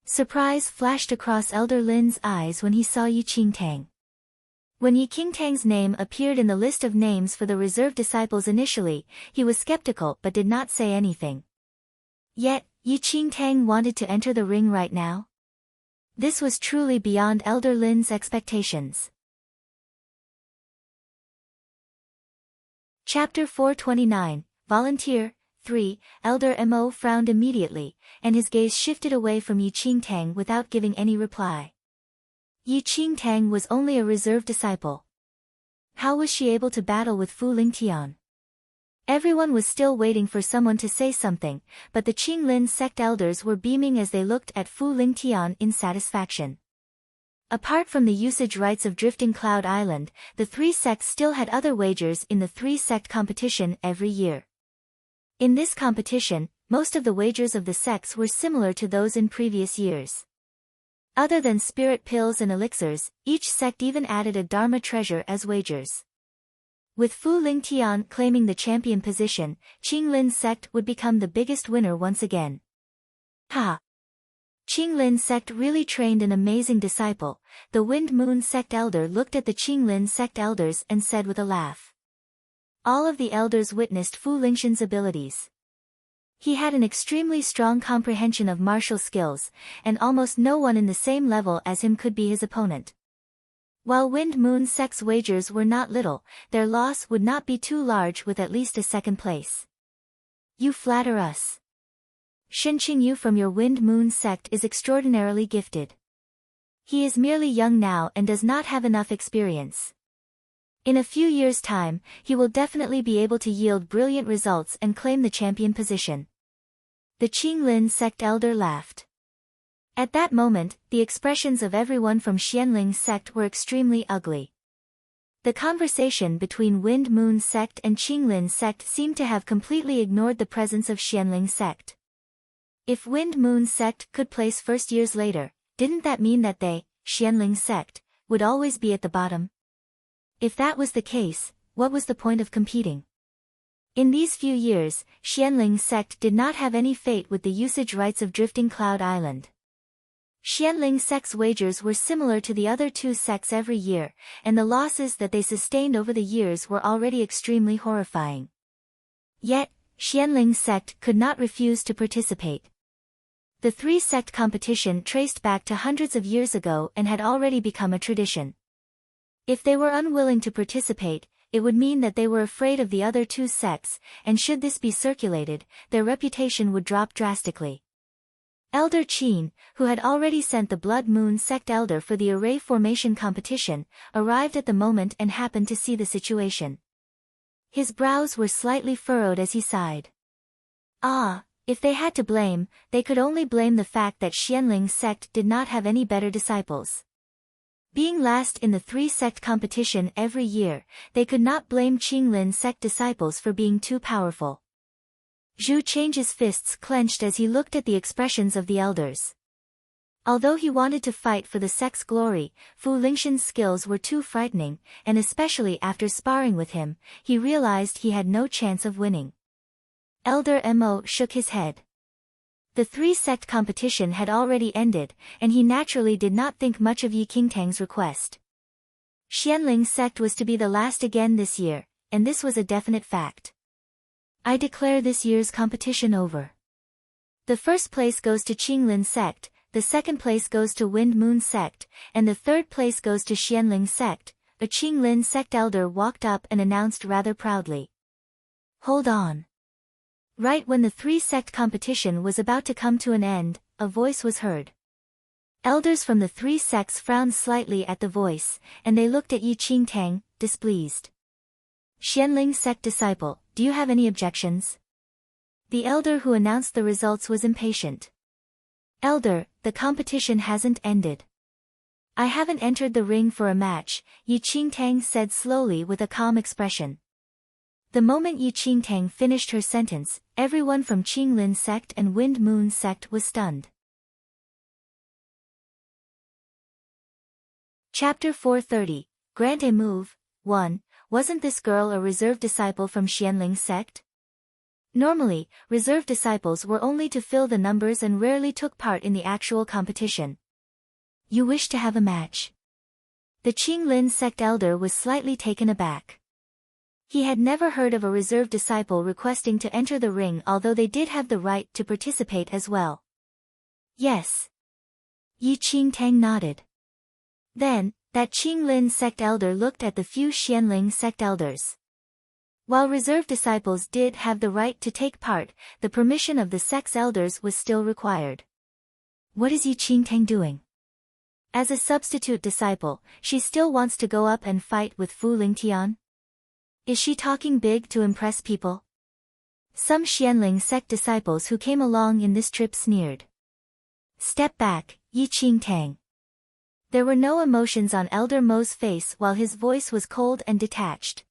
Surprise flashed across Elder Lin's eyes when he saw Yi Qingtang. When Yi Qingtang's name appeared in the list of names for the reserved disciples initially, he was skeptical but did not say anything. Yet, Yi Qingtang wanted to enter the ring right now? This was truly beyond Elder Lin's expectations. Chapter 429, Volunteer, 3. Elder Mo frowned immediately, and his gaze shifted away from Yi Qingtang without giving any reply. Yi Qingtang was only a reserve disciple. How was she able to battle with Fu Lingtian? Everyone was still waiting for someone to say something, but the Qinglin sect elders were beaming as they looked at Fu Lingtian in satisfaction. Apart from the usage rights of Drifting Cloud Island, the three sects still had other wagers in the three-sect competition every year. In this competition, most of the wagers of the sects were similar to those in previous years. Other than spirit pills and elixirs, each sect even added a Dharma treasure as wagers. With Fu Lingtian claiming the champion position, Qinglin's sect would become the biggest winner once again. Ha! Qinglin's sect really trained an amazing disciple. The Wind Moon sect elder looked at the Qinglin sect elders and said with a laugh. All of the elders witnessed Fu Lingtian's abilities. He had an extremely strong comprehension of martial skills, and almost no one in the same level as him could be his opponent. While Wind Moon sect's wagers were not little, their loss would not be too large with at least a second place. You flatter us. Shen Qingyu from your Wind Moon sect is extraordinarily gifted. He is merely young now and does not have enough experience. In a few years' time, he will definitely be able to yield brilliant results and claim the champion position. The Qinglin sect elder laughed. At that moment, the expressions of everyone from Xianling's sect were extremely ugly. The conversation between Wind Moon sect and Qinglin's sect seemed to have completely ignored the presence of Xianling's sect. If Wind Moon sect could place first years later, didn't that mean that they, Xianling's sect, would always be at the bottom? If that was the case, what was the point of competing? In these few years, Xianling's sect did not have any fate with the usage rights of Drifting Cloud Island. Xianling's sect's wagers were similar to the other two sects every year, and the losses that they sustained over the years were already extremely horrifying. Yet, Xianling's sect could not refuse to participate. The three-sect competition traced back to hundreds of years ago and had already become a tradition. If they were unwilling to participate, it would mean that they were afraid of the other two sects, and should this be circulated, their reputation would drop drastically. Elder Qin, who had already sent the Blood Moon sect elder for the array formation competition, arrived at the moment and happened to see the situation. His brows were slightly furrowed as he sighed. Ah, if they had to blame, they could only blame the fact that Xianling's sect did not have any better disciples. Being last in the three-sect competition every year, they could not blame Qinglin's sect disciples for being too powerful. Zhu Chang's fists clenched as he looked at the expressions of the elders. Although he wanted to fight for the sect's glory, Fu Lingtian's skills were too frightening, and especially after sparring with him, he realized he had no chance of winning. Elder Mo shook his head. The three-sect competition had already ended, and he naturally did not think much of Yi Qingtang's request. Xianling's sect was to be the last again this year, and this was a definite fact. I declare this year's competition over. The first place goes to Qinglin's sect, the second place goes to Wind Moon sect, and the third place goes to Xianling's sect. A Qinglin sect elder walked up and announced rather proudly. Hold on. Right when the three-sect competition was about to come to an end, a voice was heard. Elders from the three sects frowned slightly at the voice, and they looked at Yi Qingtang, displeased. Xianling sect disciple, do you have any objections? The elder who announced the results was impatient. Elder, the competition hasn't ended. I haven't entered the ring for a match, Yi Qingtang said slowly with a calm expression. The moment Yi Qingtang finished her sentence, everyone from Qinglin sect and Wind Moon sect was stunned. Chapter 430, Grant a Move, 1. Wasn't this girl a reserve disciple from Xianling's sect? Normally, reserve disciples were only to fill the numbers and rarely took part in the actual competition. You wish to have a match? The Qinglin sect elder was slightly taken aback. He had never heard of a reserve disciple requesting to enter the ring, although they did have the right to participate as well. Yes. Yi Qingtang nodded. Then, that Qinglin sect elder looked at the few Xianling sect elders. While reserve disciples did have the right to take part, the permission of the sect's elders was still required. What is Yi Qingtang doing? As a substitute disciple, she still wants to go up and fight with Fu Lingtian? Is she talking big to impress people? Some Xianling sect disciples who came along in this trip sneered. Step back, Yi Qingtang. There were no emotions on Elder Mo's face while his voice was cold and detached.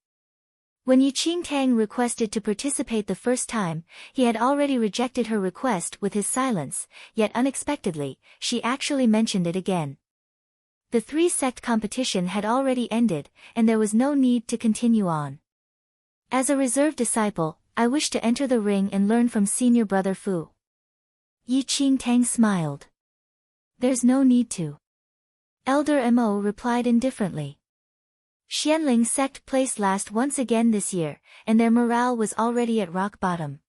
When Yi Qingtang requested to participate the first time, he had already rejected her request with his silence, yet unexpectedly, she actually mentioned it again. The three-sect competition had already ended, and there was no need to continue on. As a reserve disciple, I wish to enter the ring and learn from senior brother Fu. Yi Qingtang smiled. There's no need to. Elder Mo replied indifferently. Xianling sect placed last once again this year, and their morale was already at rock bottom.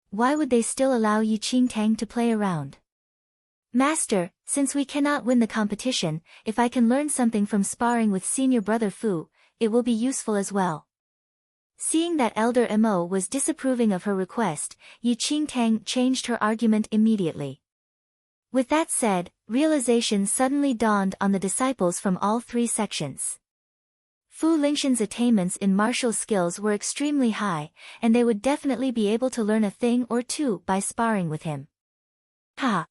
Why would they still allow Yi Qingtang to play around? Master, since we cannot win the competition, if I can learn something from sparring with senior brother Fu, it will be useful as well. Seeing that Elder Mo was disapproving of her request, Yi Qingtang changed her argument immediately. With that said, realization suddenly dawned on the disciples from all three sections. Fu Lingtian's attainments in martial skills were extremely high, and they would definitely be able to learn a thing or two by sparring with him. Ha!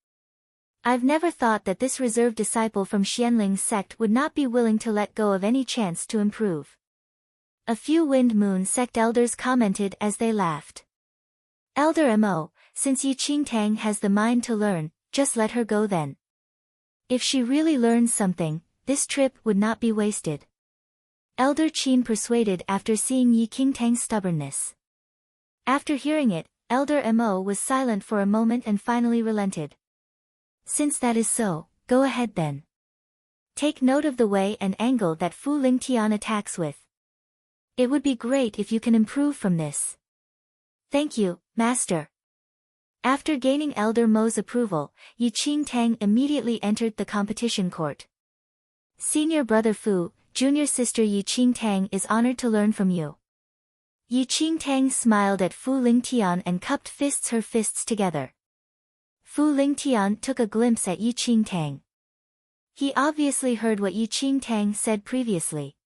I've never thought that this reserved disciple from Xianling's sect would not be willing to let go of any chance to improve. A few Wind Moon sect elders commented as they laughed. Elder Mo, since Yi Qingtang has the mind to learn, just let her go then. If she really learns something, this trip would not be wasted. Elder Qin persuaded after seeing Yi Qingtang's stubbornness. After hearing it, Elder Mo was silent for a moment and finally relented. Since that is so, go ahead then. Take note of the way and angle that Fu Lingtian attacks with. It would be great if you can improve from this. Thank you, Master. After gaining Elder Mo's approval, Yi Qingtang immediately entered the competition court. Senior brother Fu, junior sister Yi Qingtang is honored to learn from you. Yi Qingtang smiled at Fu Lingtian and cupped her fists together. Fu Lingtian took a glimpse at Yi Qingtang. He obviously heard what Yi Qingtang said previously.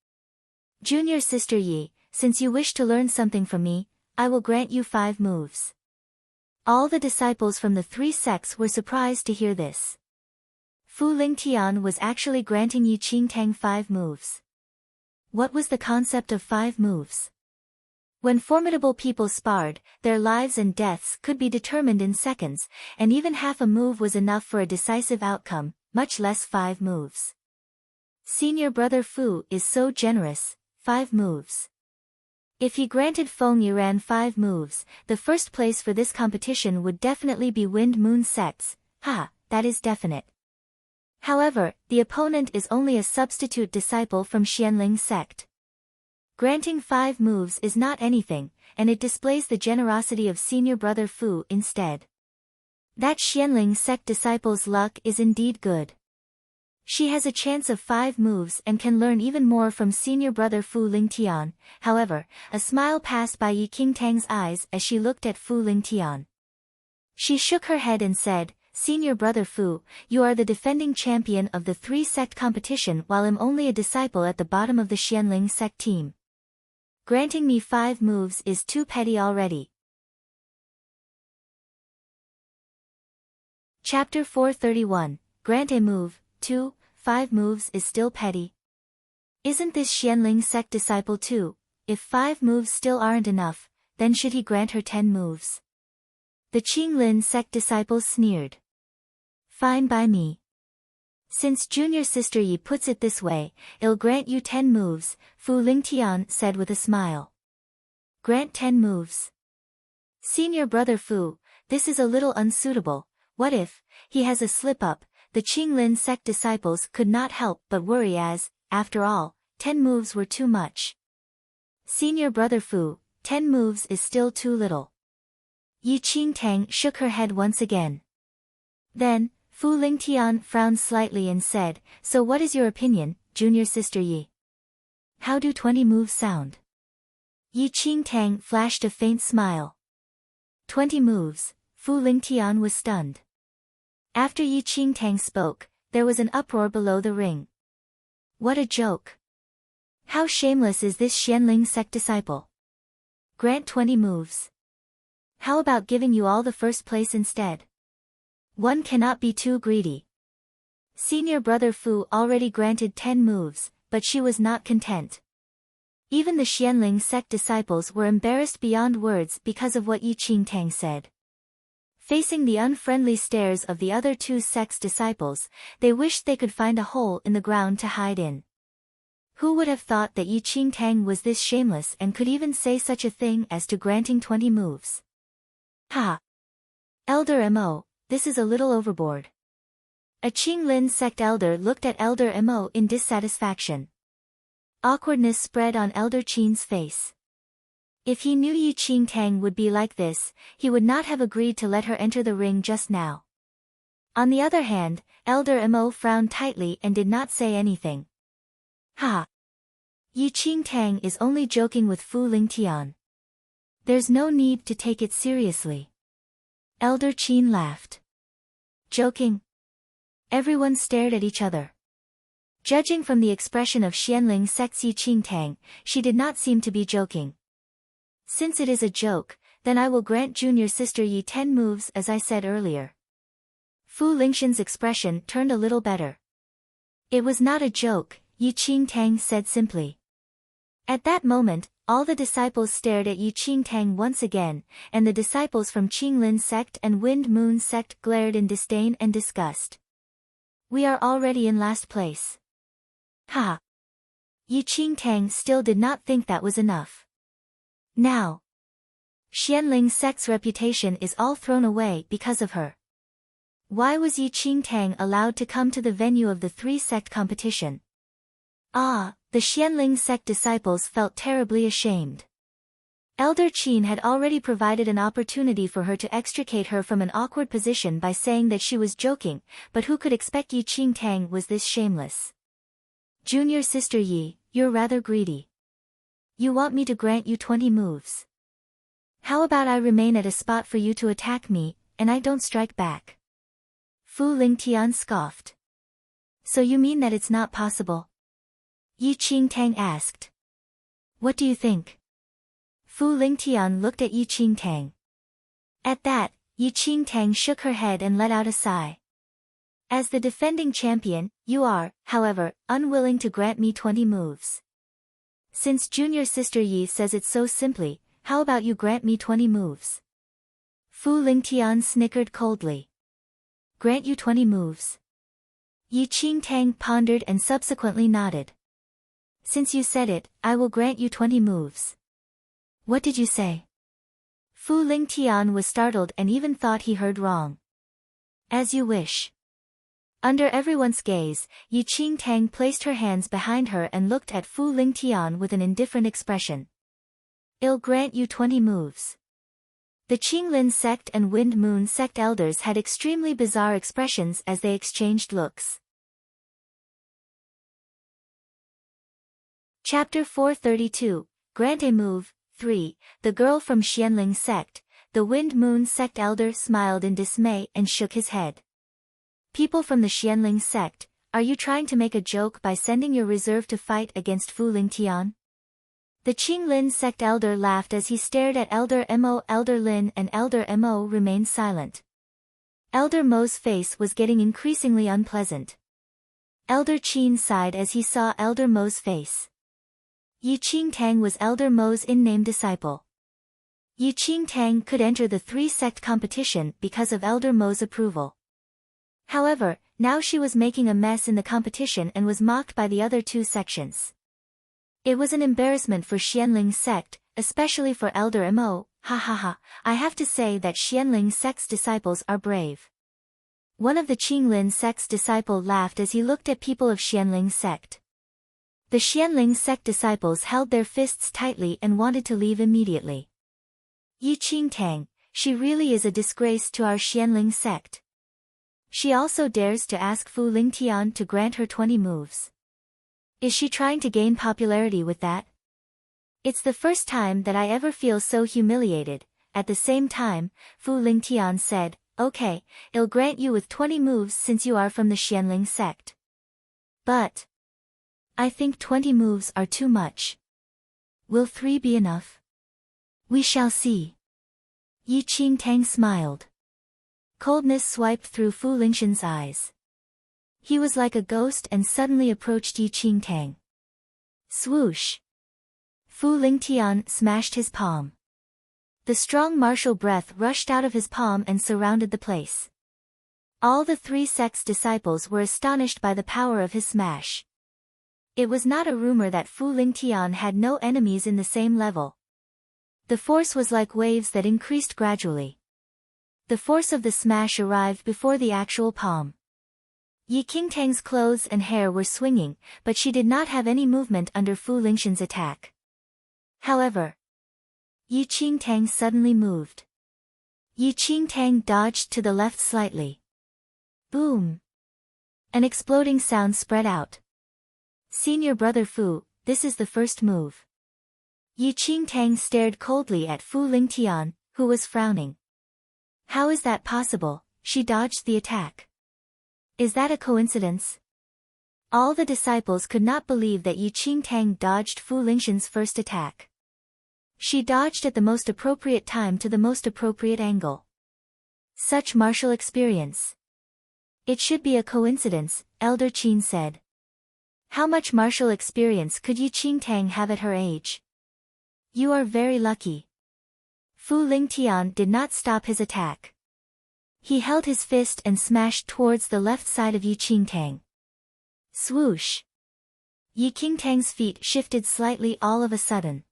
Junior sister Yi, since you wish to learn something from me, I will grant you 5 moves. All the disciples from the three sects were surprised to hear this. Fu Lingtian was actually granting Yi Qingtang 5 moves. What was the concept of 5 moves? When formidable people sparred, their lives and deaths could be determined in seconds, and even half a move was enough for a decisive outcome, much less 5 moves. Senior brother Fu is so generous, 5 moves. If he granted Feng Yiran 5 moves, the first place for this competition would definitely be Wind Moon sects, that is definite. However, the opponent is only a substitute disciple from Xianling sect. Granting 5 moves is not anything, and it displays the generosity of senior brother Fu instead. That Xianling sect disciple's luck is indeed good. She has a chance of 5 moves and can learn even more from senior brother Fu Lingtian. However, a smile passed by Yi Qingtang's eyes as she looked at Fu Lingtian. She shook her head and said, Senior brother Fu, you are the defending champion of the 3-sect competition while I'm only a disciple at the bottom of the Xianling sect team. Granting me 5 moves is too petty already. Chapter 431, Grant a move. 2, 5 moves is still petty. Isn't this Xianling sect disciple too? If 5 moves still aren't enough, then should he grant her 10 moves? The Qinglin sect disciples sneered. Fine by me. Since junior sister Yi puts it this way, I'll grant you 10 moves, Fu Lingtian said with a smile. Grant 10 moves. Senior brother Fu, this is a little unsuitable. What if he has a slip-up? The Qinglin sect disciples could not help but worry as, after all, 10 moves were too much. Senior brother Fu, 10 moves is still too little. Yi Qingtang shook her head once again. Then, Fu Lingtian frowned slightly and said, So what is your opinion, junior sister Yi? How do 20 moves sound? Yi Qingtang flashed a faint smile. 20 moves, Fu Lingtian was stunned. After Yi Qingtang spoke, there was an uproar below the ring. What a joke! How shameless is this Xianling sect disciple? Grant 20 moves. How about giving you all the first place instead? One cannot be too greedy. Senior brother Fu already granted 10 moves, but she was not content. Even the Xianling sect disciples were embarrassed beyond words because of what Yi Qingtang said. Facing the unfriendly stares of the other two sects' disciples, they wished they could find a hole in the ground to hide in. Who would have thought that Yi Qingtang was this shameless and could even say such a thing as to granting 20 moves? Ha! Elder Mo, this is a little overboard. A Qinglin sect elder looked at Elder Mo in dissatisfaction. Awkwardness spread on Elder Qin's face. If he knew Yi Qingtang would be like this, he would not have agreed to let her enter the ring just now. On the other hand, Elder Mo frowned tightly and did not say anything. Ha! Yi Qingtang is only joking with Fu Lingtian. There's no need to take it seriously. Elder Qin laughed. Joking? Everyone stared at each other. Judging from the expression of Xianling sect's Yi Qingtang, she did not seem to be joking. Since it is a joke, then I will grant junior sister Yi 10 moves as I said earlier. Fu Lingxian's expression turned a little better. It was not a joke, Yi Qingtang said simply. At that moment, all the disciples stared at Yi Qingtang once again, and the disciples from Qinglin sect and Wind Moon sect glared in disdain and disgust. We are already in last place. Ha! Yi Qingtang still did not think that was enough. Now, Xianling sect's reputation is all thrown away because of her. Why was Yi Qingtang allowed to come to the venue of the 3-sect competition? Ah, the Xianling sect disciples felt terribly ashamed. Elder Qin had already provided an opportunity for her to extricate her from an awkward position by saying that she was joking, but who could expect Yi Qingtang was this shameless? Junior sister Yi, you're rather greedy. You want me to grant you 20 moves. How about I remain at a spot for you to attack me, and I don't strike back? Fu Lingtian scoffed. So you mean that it's not possible? Yi Qingtang asked. What do you think? Fu Lingtian looked at Yi Qingtang. At that, Yi Qingtang shook her head and let out a sigh. As the defending champion, you are, however, unwilling to grant me 20 moves. Since junior sister Yi says it so simply, how about you grant me 20 moves? Fu Lingtian snickered coldly. Grant you 20 moves? Yi Qingtang pondered and subsequently nodded. Since you said it, I will grant you 20 moves. What did you say? Fu Lingtian was startled and even thought he heard wrong. As you wish. Under everyone's gaze, Yi Qingtang placed her hands behind her and looked at Fu Lingtian with an indifferent expression. I'll grant you 20 moves. The Qinglin sect and Wind Moon sect elders had extremely bizarre expressions as they exchanged looks. Chapter 432, Grant a Move, 3, The girl from Xianling sect. The Wind Moon sect elder smiled in dismay and shook his head. People from the Xianling sect, are you trying to make a joke by sending your reserve to fight against Fu Lingtian? The Qinglin sect elder laughed as he stared at Elder Mo. Elder Lin and Elder Mo remained silent. Elder Mo's face was getting increasingly unpleasant. Elder Qin sighed as he saw Elder Mo's face. Yi Qingtang was Elder Mo's in-name disciple. Yi Qingtang could enter the 3-sect competition because of Elder Mo's approval. However, now she was making a mess in the competition and was mocked by the other 2 sections. It was an embarrassment for Xianling sect, especially for Elder Mo. Ha ha ha, I have to say that Xianling sect's disciples are brave. One of the Qinglin sect's disciple laughed as he looked at people of Xianling sect. The Xianling sect disciples held their fists tightly and wanted to leave immediately. Yi Qingtang, she really is a disgrace to our Xianling sect. She also dares to ask Fu Lingtian to grant her 20 moves. Is she trying to gain popularity with that? It's the first time that I ever feel so humiliated. At the same time, Fu Lingtian said, okay, I'll grant you with 20 moves since you are from the Xianling sect. But I think 20 moves are too much. Will 3 be enough? We shall see. Yi Qingtang smiled. Coldness swiped through Fu Lingxian's eyes. He was like a ghost and suddenly approached Yi Qingtang. Swoosh! Fu Lingtian smashed his palm. The strong martial breath rushed out of his palm and surrounded the place. All the 3 sect's disciples were astonished by the power of his smash. It was not a rumor that Fu Lingtian had no enemies in the same level. The force was like waves that increased gradually. The force of the smash arrived before the actual palm. Yi Qingtang's clothes and hair were swinging, but she did not have any movement under Fu Lingxian's attack. However, Yi Qingtang suddenly moved. Yi Qingtang dodged to the left slightly. Boom! An exploding sound spread out. Senior brother Fu, this is the first move. Yi Qingtang stared coldly at Fu Lingtian, who was frowning. How is that possible? She dodged the attack. Is that a coincidence? All the disciples could not believe that Yi Qingtang dodged Fu Lingxian's first attack. She dodged at the most appropriate time to the most appropriate angle. Such martial experience. It should be a coincidence, Elder Qin said. How much martial experience could Yi Qingtang have at her age? You are very lucky. Fu Lingtian did not stop his attack. He held his fist and smashed towards the left side of Yi Qingtang. Swoosh! Yi Qingtang's feet shifted slightly all of a sudden.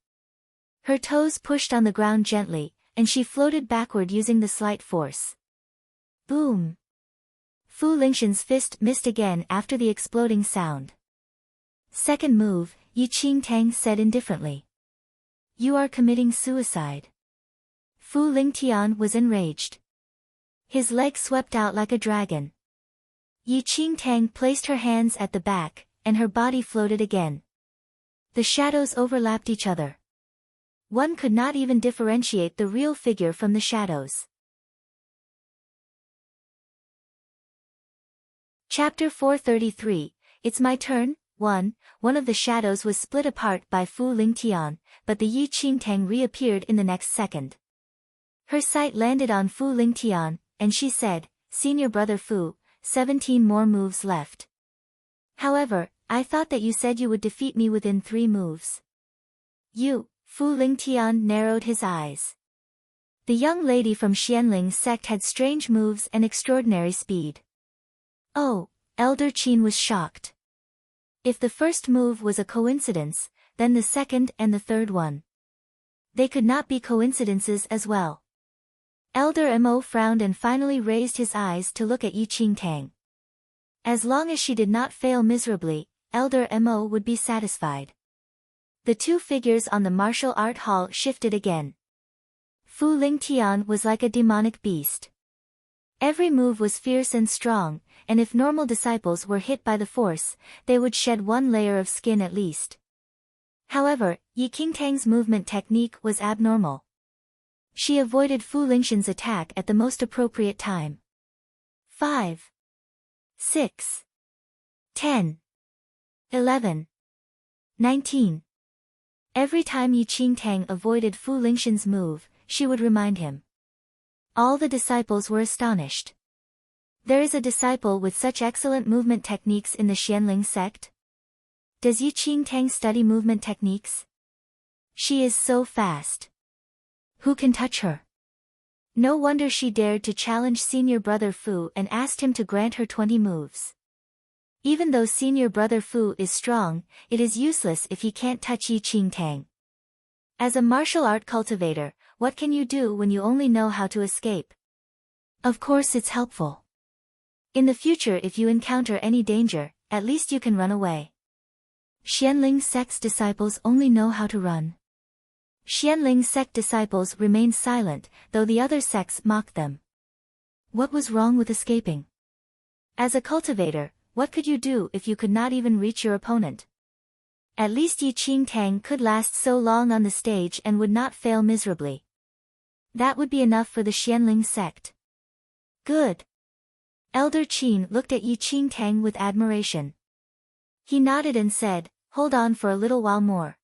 Her toes pushed on the ground gently, and she floated backward using the slight force. Boom! Fu Lingxian's fist missed again after the exploding sound. Second move, Yi Qingtang said indifferently. You are committing suicide. Fu Lingtian was enraged. His leg swept out like a dragon. Yi Qingtang placed her hands at the back, and her body floated again. The shadows overlapped each other. One could not even differentiate the real figure from the shadows. Chapter 433, It's My Turn, 1. One of the shadows was split apart by Fu Lingtian, but the Yi Qingtang reappeared in the next second. Her sight landed on Fu Lingtian, and she said, Senior brother Fu, 17 more moves left. However, I thought that you said you would defeat me within 3 moves. You, Fu Lingtian narrowed his eyes. The young lady from Xianling sect had strange moves and extraordinary speed. Oh, Elder Qin was shocked. If the first move was a coincidence, then the second and the third one. They could not be coincidences as well. Elder Mo frowned and finally raised his eyes to look at Yi Qingtang. As long as she did not fail miserably, Elder Mo would be satisfied. The 2 figures on the martial art hall shifted again. Fu Lingtian was like a demonic beast. Every move was fierce and strong, and if normal disciples were hit by the force, they would shed 1 layer of skin at least. However, Yi Qingtang's movement technique was abnormal. She avoided Fu Lingxian's attack at the most appropriate time. 5, 6, 10, 11, 19. Every time Yi Qingtang avoided Fu Lingxian's move, she would remind him. All the disciples were astonished. There is a disciple with such excellent movement techniques in the Xianling sect? Does Yi Qingtang study movement techniques? She is so fast. Who can touch her? No wonder she dared to challenge senior brother Fu and asked him to grant her 20 moves. Even though senior brother Fu is strong, it is useless if he can't touch Yi Qingtang. As a martial art cultivator, what can you do when you only know how to escape? Of course it's helpful. In the future if you encounter any danger, at least you can run away. Xianling sect's disciples only know how to run. Xianling sect disciples remained silent, though the other sects mocked them. What was wrong with escaping? As a cultivator, what could you do if you could not even reach your opponent? At least Yi Qingtang could last so long on the stage and would not fail miserably. That would be enough for the Xianling sect. Good. Elder Qin looked at Yi Qingtang with admiration. He nodded and said, hold on for a little while more.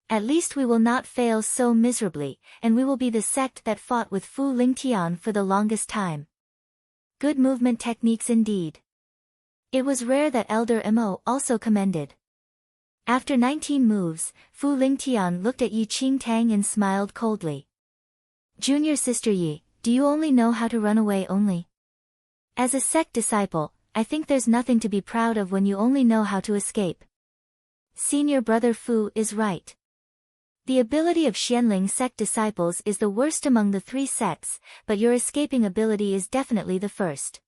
At least we will not fail so miserably, and we will be the sect that fought with Fu Lingtian for the longest time. Good movement techniques indeed. It was rare that Elder Mo also commended. After 19 moves, Fu Lingtian looked at Yi Qingtang and smiled coldly. Junior Sister Yi, do you only know how to run away only? As a sect disciple, I think there's nothing to be proud of when you only know how to escape. Senior brother Fu is right. The ability of Xianling sect disciples is the worst among the 3 sects, but your escaping ability is definitely the first.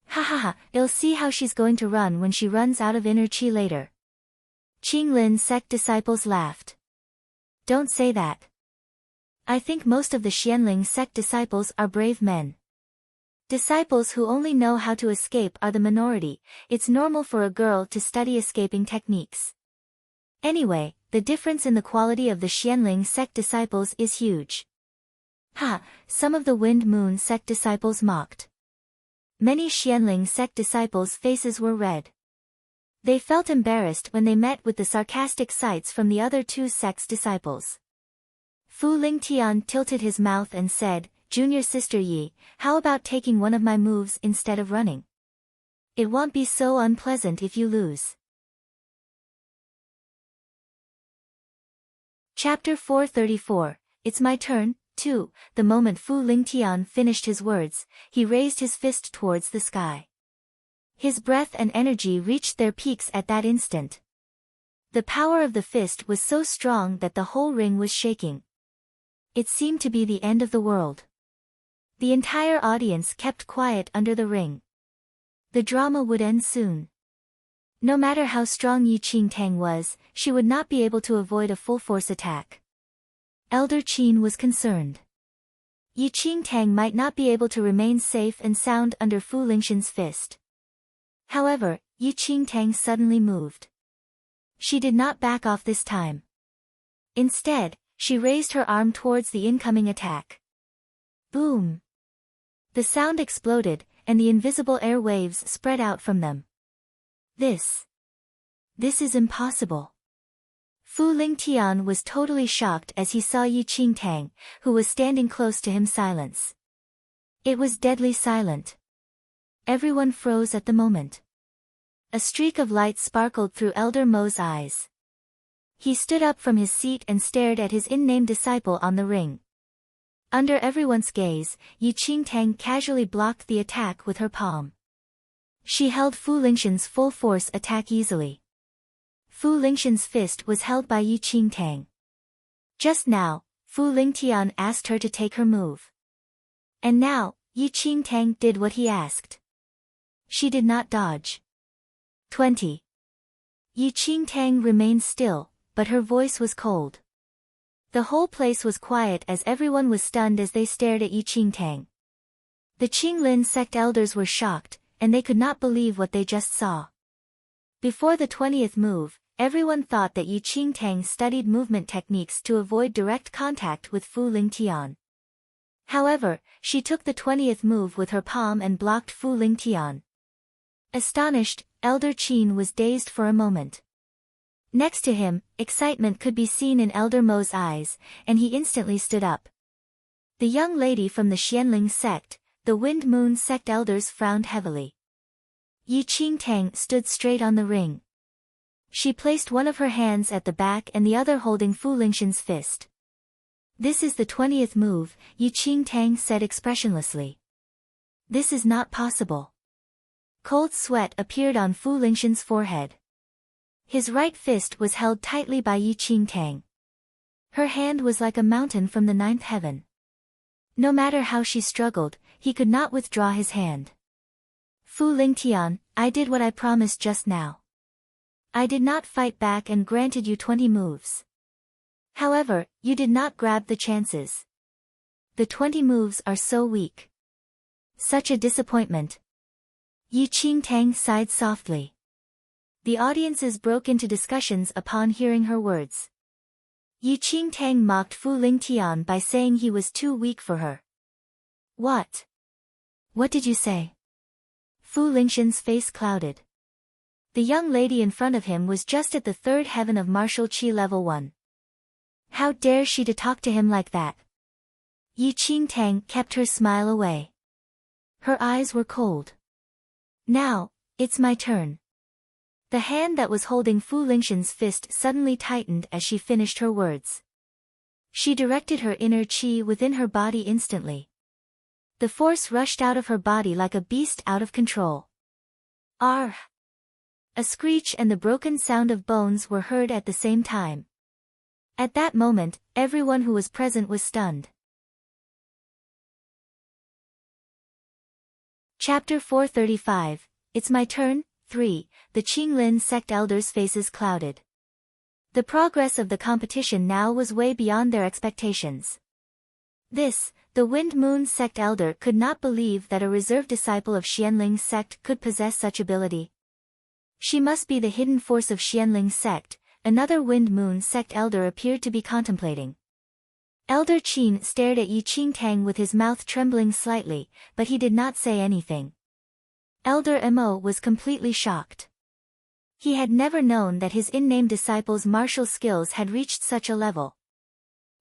Ha ha ha, you'll see how she's going to run when she runs out of inner qi later. Qinglin sect disciples laughed. Don't say that. I think most of the Xianling sect disciples are brave men. Disciples who only know how to escape are the minority. It's normal for a girl to study escaping techniques. Anyway, the difference in the quality of the Xianling sect disciples is huge. Ha, some of the Wind Moon sect disciples mocked. Many Xianling sect disciples' faces were red. They felt embarrassed when they met with the sarcastic sights from the other 2 sects' disciples. Fu Lingtian tilted his mouth and said, Junior Sister Yi, how about taking one of my moves instead of running? It won't be so unpleasant if you lose. Chapter 434, It's my turn, too. The moment Fu Lingtian finished his words, he raised his fist towards the sky. His breath and energy reached their peaks at that instant. The power of the fist was so strong that the whole ring was shaking. It seemed to be the end of the world. The entire audience kept quiet under the ring. The drama would end soon. No matter how strong Yi Qingtang was, she would not be able to avoid a full-force attack. Elder Qin was concerned. Yi Qingtang might not be able to remain safe and sound under Fu Lingxian's fist. However, Yi Qingtang suddenly moved. She did not back off this time. Instead, she raised her arm towards the incoming attack. Boom! The sound exploded, and the invisible air waves spread out from them. This is impossible. Fu Lingtian was totally shocked as he saw Yi Qingtang, who was standing close to him, silence. It was deadly silent. Everyone froze at the moment. A streak of light sparkled through Elder Mo's eyes. He stood up from his seat and stared at his unnamed disciple on the ring. Under everyone's gaze, Yi Qingtang casually blocked the attack with her palm. She held Fu Lingxian's full-force attack easily. Fu Lingxian's fist was held by Yi Qingtang. Just now, Fu Lingtian asked her to take her move. And now, Yi Qingtang did what he asked. She did not dodge. 20. Yi Qingtang remained still, but her voice was cold. The whole place was quiet as everyone was stunned as they stared at Yi Qingtang. The Qinglin sect elders were shocked, and they could not believe what they just saw. Before the 20th move, everyone thought that Yi Qingtang studied movement techniques to avoid direct contact with Fu Lingtian. However, she took the 20th move with her palm and blocked Fu Lingtian. Astonished, Elder Qin was dazed for a moment. Next to him, excitement could be seen in Elder Mo's eyes, and he instantly stood up. The young lady from the Xianling sect, the Wind Moon sect elders frowned heavily. Yi Qingtang stood straight on the ring. She placed one of her hands at the back and the other holding Fu Lingxian's fist. This is the 20th move, Yi Qingtang said expressionlessly. This is not possible. Cold sweat appeared on Fu Lingxian's forehead. His right fist was held tightly by Yi Qingtang. Her hand was like a mountain from the 9th heaven. No matter how she struggled, he could not withdraw his hand. Fu Lingtian, I did what I promised just now. I did not fight back and granted you 20 moves. However, you did not grab the chances. The 20 moves are so weak. Such a disappointment. Yi Qingtang sighed softly. The audiences broke into discussions upon hearing her words. Yi Qingtang mocked Fu Lingtian by saying he was too weak for her. What? What did you say? Fu Lingshan's face clouded. The young lady in front of him was just at the third heaven of martial qi level 1. How dare she to talk to him like that? Yi Qingtang kept her smile away. Her eyes were cold. Now, it's my turn. The hand that was holding Fu Lingshan's fist suddenly tightened as she finished her words. She directed her inner qi within her body instantly. The force rushed out of her body like a beast out of control. Argh! A screech and the broken sound of bones were heard at the same time. At that moment, everyone who was present was stunned. Chapter 435, It's My Turn, 3, The Qinglin sect elders' faces clouded. The progress of the competition now was way beyond their expectations. The Wind Moon sect elder could not believe that a reserved disciple of Xianling's sect could possess such ability. She must be the hidden force of Xianling's sect, another Wind Moon sect elder appeared to be contemplating. Elder Qin stared at Yi Qingtang with his mouth trembling slightly, but he did not say anything. Elder Mo was completely shocked. He had never known that his in-name disciple's martial skills had reached such a level.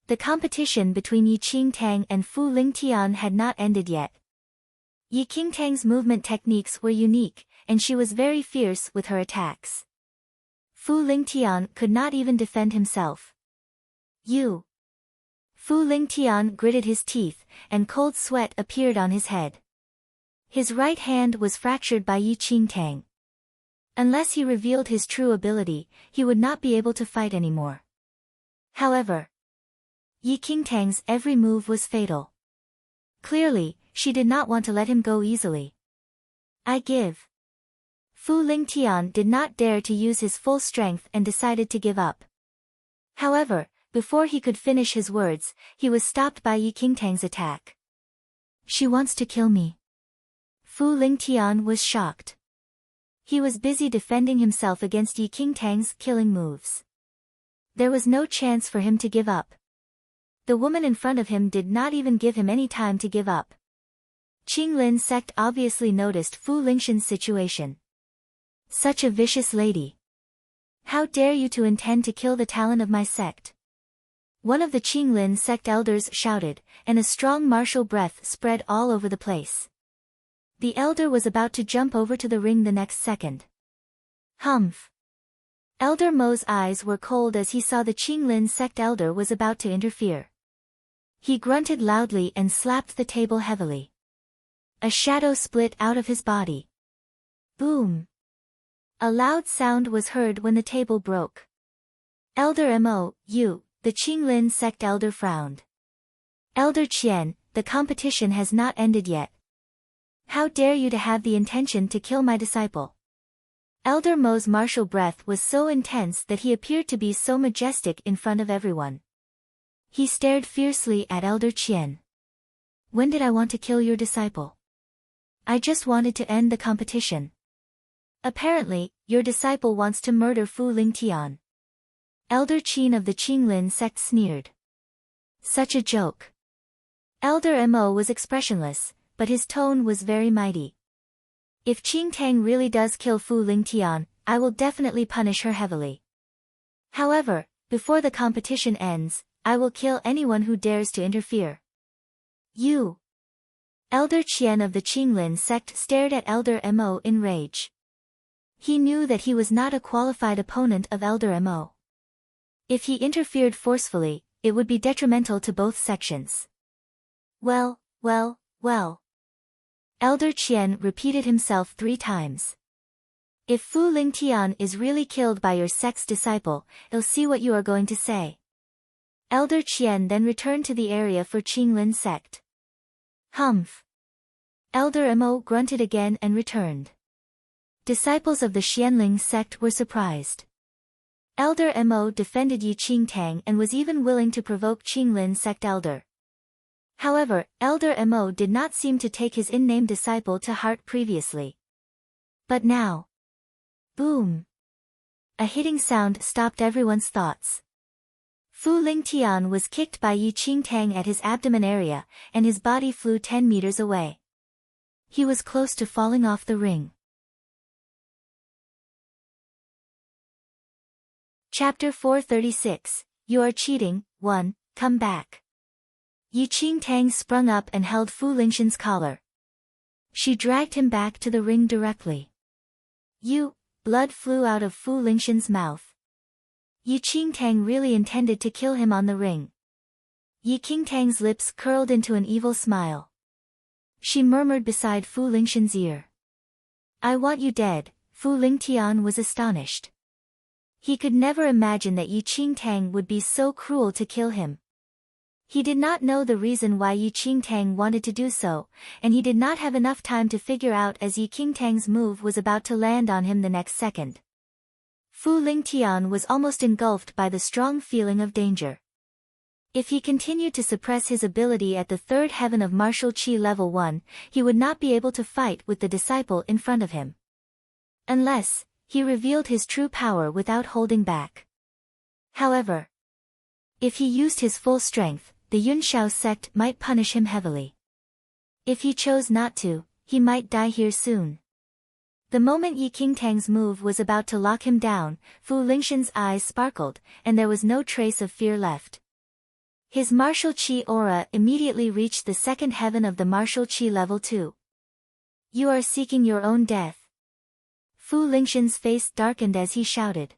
The competition between Yi Qingtang and Fu Lingtian had not ended yet. Yi Qingtang's movement techniques were unique, and she was very fierce with her attacks. Fu Lingtian could not even defend himself. You! Fu Lingtian gritted his teeth, and cold sweat appeared on his head. His right hand was fractured by Yi Qingtang. Unless he revealed his true ability, he would not be able to fight anymore. However, Yi Qingtang's every move was fatal. Clearly, she did not want to let him go easily. I give. Fu Lingtian did not dare to use his full strength and decided to give up. However, before he could finish his words, he was stopped by Yi Qingtang's attack. She wants to kill me. Fu Lingtian was shocked. He was busy defending himself against Yi Qingtang's killing moves. There was no chance for him to give up. The woman in front of him did not even give him any time to give up. Qinglin sect obviously noticed Fu Lingshan's situation. Such a vicious lady. How dare you to intend to kill the talent of my sect? One of the Qinglin sect elders shouted, and a strong martial breath spread all over the place. The elder was about to jump over to the ring the next second. Humph! Elder Mo's eyes were cold as he saw the Qinglin sect elder was about to interfere. He grunted loudly and slapped the table heavily. A shadow split out of his body. Boom! A loud sound was heard when the table broke. Elder Mo, you, the Qinglin sect elder frowned. Elder Qian, the competition has not ended yet. How dare you to have the intention to kill my disciple? Elder Mo's martial breath was so intense that he appeared to be so majestic in front of everyone. He stared fiercely at Elder Qian. When did I want to kill your disciple? I just wanted to end the competition. Apparently, your disciple wants to murder Fu Lingtian. Elder Qin of the Qinglin sect sneered. Such a joke. Elder Mo was expressionless, but his tone was very mighty. If Qingtang really does kill Fu Lingtian, I will definitely punish her heavily. However, before the competition ends, I will kill anyone who dares to interfere. You! Elder Qian of the Qinglin sect stared at Elder Mo in rage. He knew that he was not a qualified opponent of Elder Mo. If he interfered forcefully, it would be detrimental to both sections. Well. Elder Qian repeated himself 3 times. If Fu Lingtian is really killed by your sect's disciple, I'll see what you are going to say. Elder Qian then returned to the area for Qinglin sect. Humph! Elder Mo grunted again and returned. Disciples of the Xianling sect were surprised. Elder Mo defended Yi Qingtang and was even willing to provoke Qinglin sect elder. However, Elder Mo did not seem to take his in-name disciple to heart previously. But now... Boom! A hitting sound stopped everyone's thoughts. Fu Lingtian was kicked by Yi Qingtang at his abdomen area, and his body flew 10 meters away. He was close to falling off the ring. Chapter 436, You Are Cheating, 1, Come Back. Yi Qingtang sprung up and held Fu Lingshan's collar. She dragged him back to the ring directly. Blood flew out of Fu Lingshan's mouth. Yi Qingtang really intended to kill him on the ring. Yi Qingtang's lips curled into an evil smile. She murmured beside Fu Lingshan's ear. I want you dead. Fu Lingtian was astonished. He could never imagine that Yi Qingtang would be so cruel to kill him. He did not know the reason why Yi Qingtang wanted to do so, and he did not have enough time to figure out as Yi Qingtang's move was about to land on him the next second. Fu Lingtian was almost engulfed by the strong feeling of danger. If he continued to suppress his ability at the third heaven of martial qi level 1, he would not be able to fight with the disciple in front of him. Unless he revealed his true power without holding back. However, if he used his full strength, the Yunshao sect might punish him heavily. If he chose not to, he might die here soon. The moment Yi Qingtang's move was about to lock him down, Fu Lingshan's eyes sparkled, and there was no trace of fear left. His martial qi aura immediately reached the second heaven of the martial qi level 2. You are seeking your own death. Fu Lingshan's face darkened as he shouted.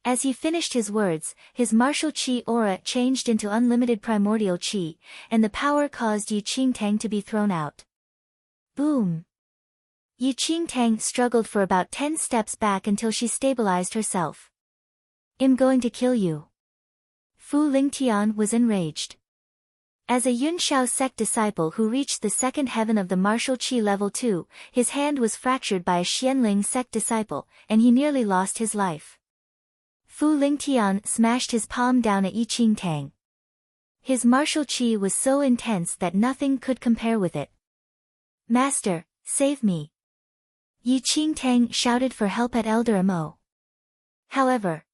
As he finished his words, his martial qi aura changed into unlimited primordial qi, and the power caused Yi Qingtang to be thrown out. Boom! Yi Qingtang struggled for about 10 steps back until she stabilized herself. I'm going to kill you. Fu Lingtian was enraged. As a Yunshao sect disciple who reached the second heaven of the martial qi level 2, his hand was fractured by a Xianling sect disciple, and he nearly lost his life. Fu Lingtian smashed his palm down at Yi Qingtang. His martial qi was so intense that nothing could compare with it. Master, save me! Yi Qingtang shouted for help at Elder Mo. However,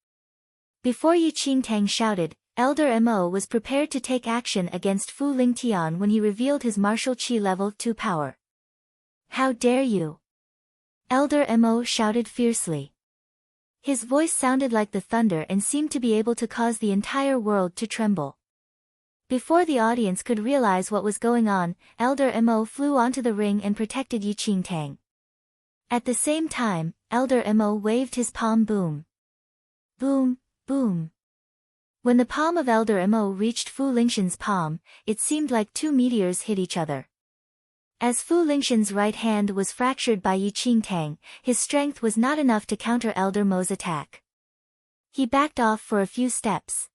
before Yi Qingtang shouted, Elder Mo was prepared to take action against Fu Lingtian when he revealed his martial qi level 2 power. How dare you! Elder Mo shouted fiercely. His voice sounded like the thunder and seemed to be able to cause the entire world to tremble. Before the audience could realize what was going on, Elder Mo flew onto the ring and protected Yi Qingtang. At the same time, Elder Mo waved his palm boom. Boom, boom. When the palm of Elder Mo reached Fu Lingshan's palm, it seemed like two meteors hit each other. As Fu Lingshan's right hand was fractured by Yi Qingtang, his strength was not enough to counter Elder Mo's attack. He backed off for a few steps.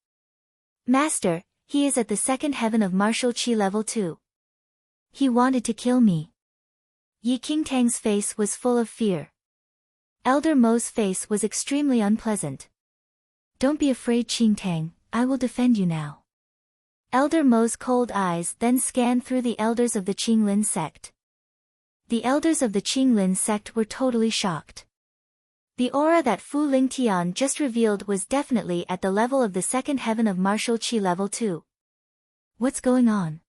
Master, he is at the second heaven of martial qi level 2. He wanted to kill me. Yi Qingtang's face was full of fear. Elder Mo's face was extremely unpleasant. Don't be afraid, Qingtang, I will defend you now. Elder Mo's cold eyes then scanned through the elders of the Qinglin sect. The elders of the Qinglin sect were totally shocked. The aura that Fu Lingtian just revealed was definitely at the level of the second heaven of martial qi level 2. What's going on?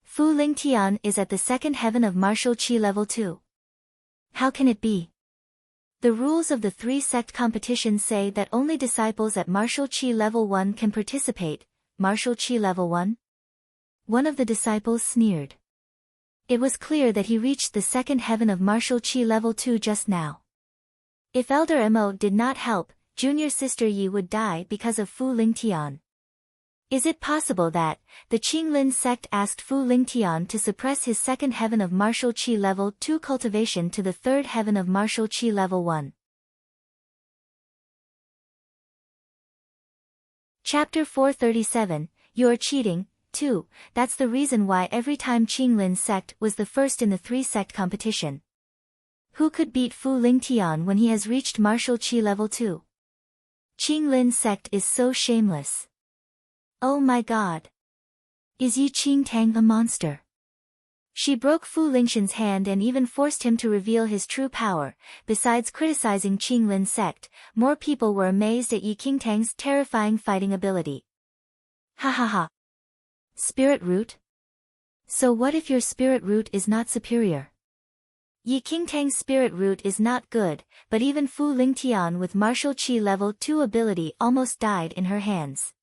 Fu Lingtian is at the second heaven of martial qi level 2. How can it be? The rules of the three-sect competition say that only disciples at martial qi level 1 can participate. Martial qi level 1? One of the disciples sneered. It was clear that he reached the second heaven of martial qi level 2 just now. If Elder Mo did not help, junior sister Yi would die because of Fu Lingtian. Is it possible that the Qinglin sect asked Fu Lingtian to suppress his second heaven of martial qi level 2 cultivation to the third heaven of martial qi level 1? Chapter 437, You're Cheating, 2. That's the reason why every time Qinglin sect was the first in the three-sect competition. Who could beat Fu Lingtian when he has reached martial qi level 2? Qinglin sect is so shameless. Oh my god. Is Yi Qingtang a monster? She broke Fu Lingshan's hand and even forced him to reveal his true power. Besides criticizing Qinglin sect, more people were amazed at Yi Qingtang's terrifying fighting ability. Ha ha ha. Spirit root? So what if your spirit root is not superior? Yi Qingtang's spirit root is not good, but even Fu Lingtian with martial qi level 2 ability almost died in her hands.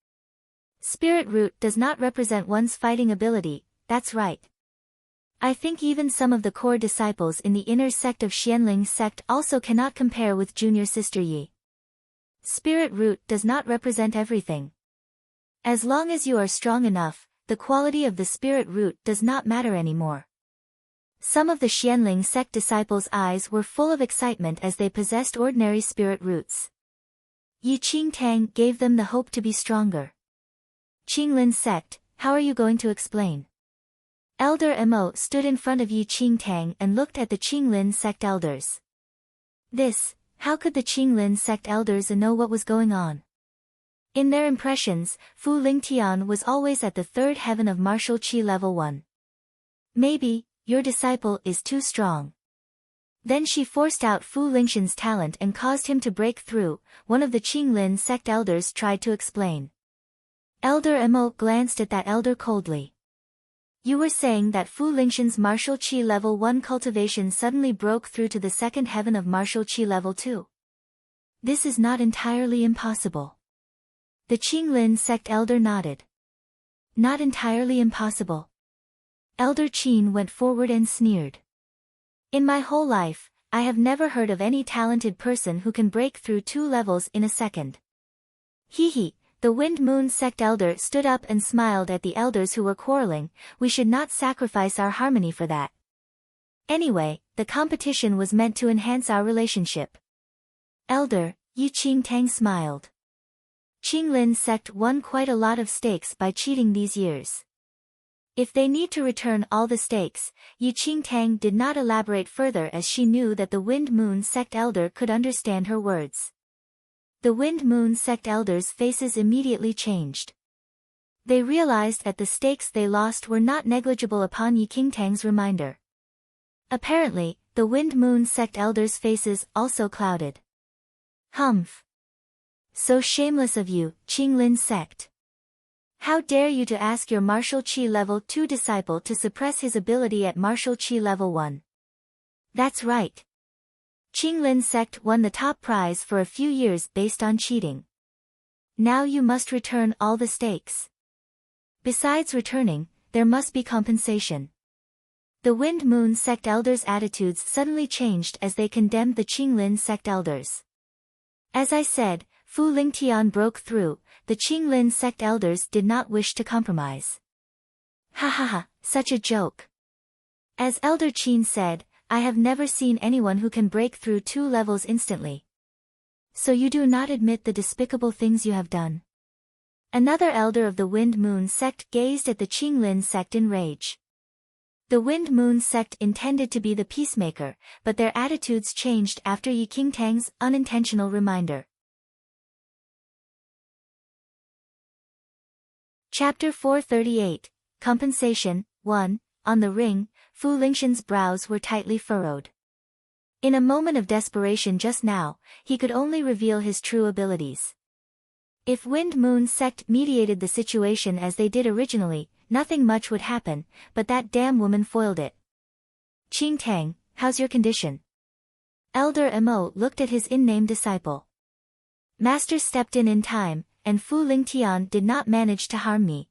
Spirit root does not represent one's fighting ability, that's right. I think even some of the core disciples in the inner sect of Xianling sect also cannot compare with junior sister Yi. Spirit root does not represent everything. As long as you are strong enough, the quality of the spirit root does not matter anymore. Some of the Xianling sect disciples' eyes were full of excitement as they possessed ordinary spirit roots. Yi Qingtang gave them the hope to be stronger. Qinglin sect, how are you going to explain? Elder Mo stood in front of Yi Qingtang and looked at the Qinglin sect elders. How could the Qinglin sect elders know what was going on? In their impressions, Fu Lingtian was always at the third heaven of martial qi level 1. Maybe, your disciple is too strong. Then she forced out Fu Lingtian's talent and caused him to break through, one of the Qinglin sect elders tried to explain. Elder Mo glanced at that elder coldly. You were saying that Fu Lingtian's martial qi level 1 cultivation suddenly broke through to the second heaven of martial qi level 2. This is not entirely impossible. The Qinglin sect elder nodded. Not entirely impossible. Elder Qin went forward and sneered. In my whole life, I have never heard of any talented person who can break through 2 levels in a second. Hee. The Wind Moon sect elder stood up and smiled at the elders who were quarreling. We should not sacrifice our harmony for that. Anyway, the competition was meant to enhance our relationship. Elder, Yi Qingtang smiled. Qinglin sect won quite a lot of stakes by cheating these years. If they need to return all the stakes, Yi Qingtang did not elaborate further as she knew that the Wind Moon sect elder could understand her words. The Wind Moon sect elders' faces immediately changed. They realized that the stakes they lost were not negligible upon Yi Qingtang's reminder. Apparently, the Wind Moon sect elders' faces also clouded. Humph. So shameless of you, Qinglin sect. How dare you to ask your martial qi level 2 disciple to suppress his ability at martial qi level 1. That's right. Qinglin sect won the top prize for a few years based on cheating. Now you must return all the stakes. Besides returning, there must be compensation. The Wind Moon sect elders' attitudes suddenly changed as they condemned the Qinglin sect elders. As I said, Fu Lingtian broke through, the Qinglin sect elders did not wish to compromise. Ha ha ha, such a joke. As Elder Qin said, I have never seen anyone who can break through 2 levels instantly. So you do not admit the despicable things you have done? Another elder of the Wind Moon sect gazed at the Qinglin sect in rage. The Wind Moon sect intended to be the peacemaker, but their attitudes changed after Yi Qingtang's unintentional reminder. Chapter 438, Compensation, 1, On the ring, Fu Lingtian's brows were tightly furrowed. In a moment of desperation just now, he could only reveal his true abilities. If Wind Moon sect mediated the situation as they did originally, nothing much would happen, but that damn woman foiled it. Qingtang, how's your condition? Elder Mo looked at his in-name disciple. Master stepped in time, and Fu Lingtian did not manage to harm me.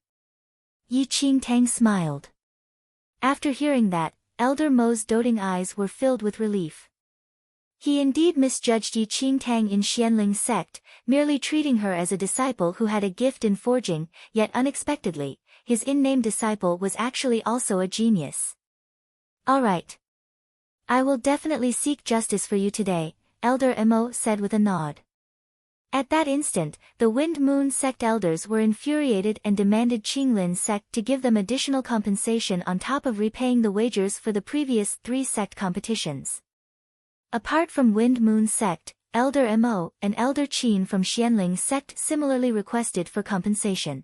Yi Qingtang smiled. After hearing that, Elder Mo's doting eyes were filled with relief. He indeed misjudged Yi Qingtang in Xianling sect, merely treating her as a disciple who had a gift in forging, yet unexpectedly, his in-name disciple was actually also a genius. All right. I will definitely seek justice for you today, Elder Mo said with a nod. At that instant, the Wind Moon sect elders were infuriated and demanded Qinglin sect to give them additional compensation on top of repaying the wagers for the previous 3 sect competitions. Apart from Wind Moon sect, Elder Mo and Elder Qin from Xianling sect similarly requested for compensation.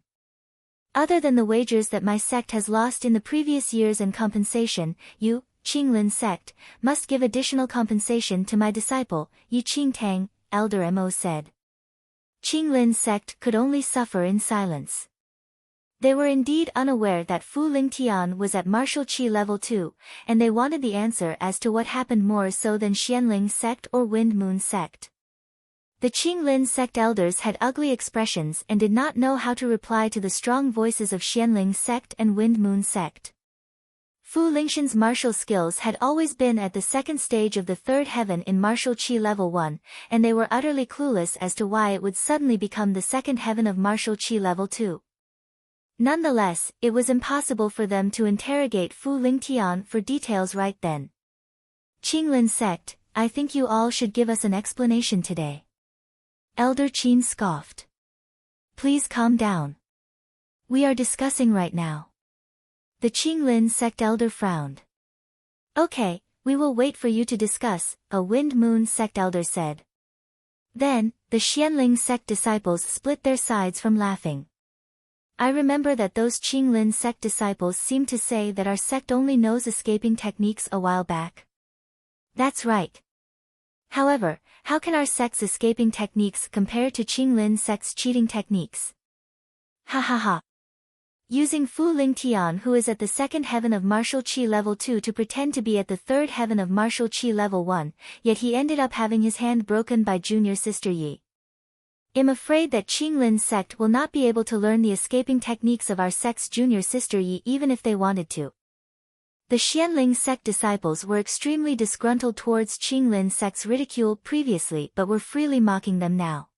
Other than the wagers that my sect has lost in the previous years and compensation, you, Qinglin sect, must give additional compensation to my disciple, Yi Qingtang, Elder Mo said. Qinglin sect could only suffer in silence. They were indeed unaware that Fu Lingtian was at martial qi level 2, and they wanted the answer as to what happened more so than Xianling sect or Wind Moon sect. The Qinglin sect elders had ugly expressions and did not know how to reply to the strong voices of Xianling sect and Wind Moon sect. Fu Lingxian's martial skills had always been at the second stage of the third heaven in martial qi level 1, and they were utterly clueless as to why it would suddenly become the second heaven of martial qi level 2. Nonetheless, it was impossible for them to interrogate Fu Lingtian for details right then. Qinglin sect, I think you all should give us an explanation today. Elder Qin scoffed. Please calm down. We are discussing right now. The Qinglin sect elder frowned. Okay, we will wait for you to discuss, a Wind Moon sect elder said. Then, the Xianling sect disciples split their sides from laughing. I remember that those Qinglin sect disciples seemed to say that our sect only knows escaping techniques a while back. That's right. However, how can our sect's escaping techniques compare to Qinglin sect's cheating techniques? Ha ha ha. Using Fu Lingtian, who is at the second heaven of martial qi level 2 to pretend to be at the third heaven of martial qi level 1, yet he ended up having his hand broken by junior sister Yi. I'm afraid that Qinglin sect will not be able to learn the escaping techniques of our sect's junior sister Yi even if they wanted to. The Xianling sect disciples were extremely disgruntled towards Qinglin sect's ridicule previously but were freely mocking them now.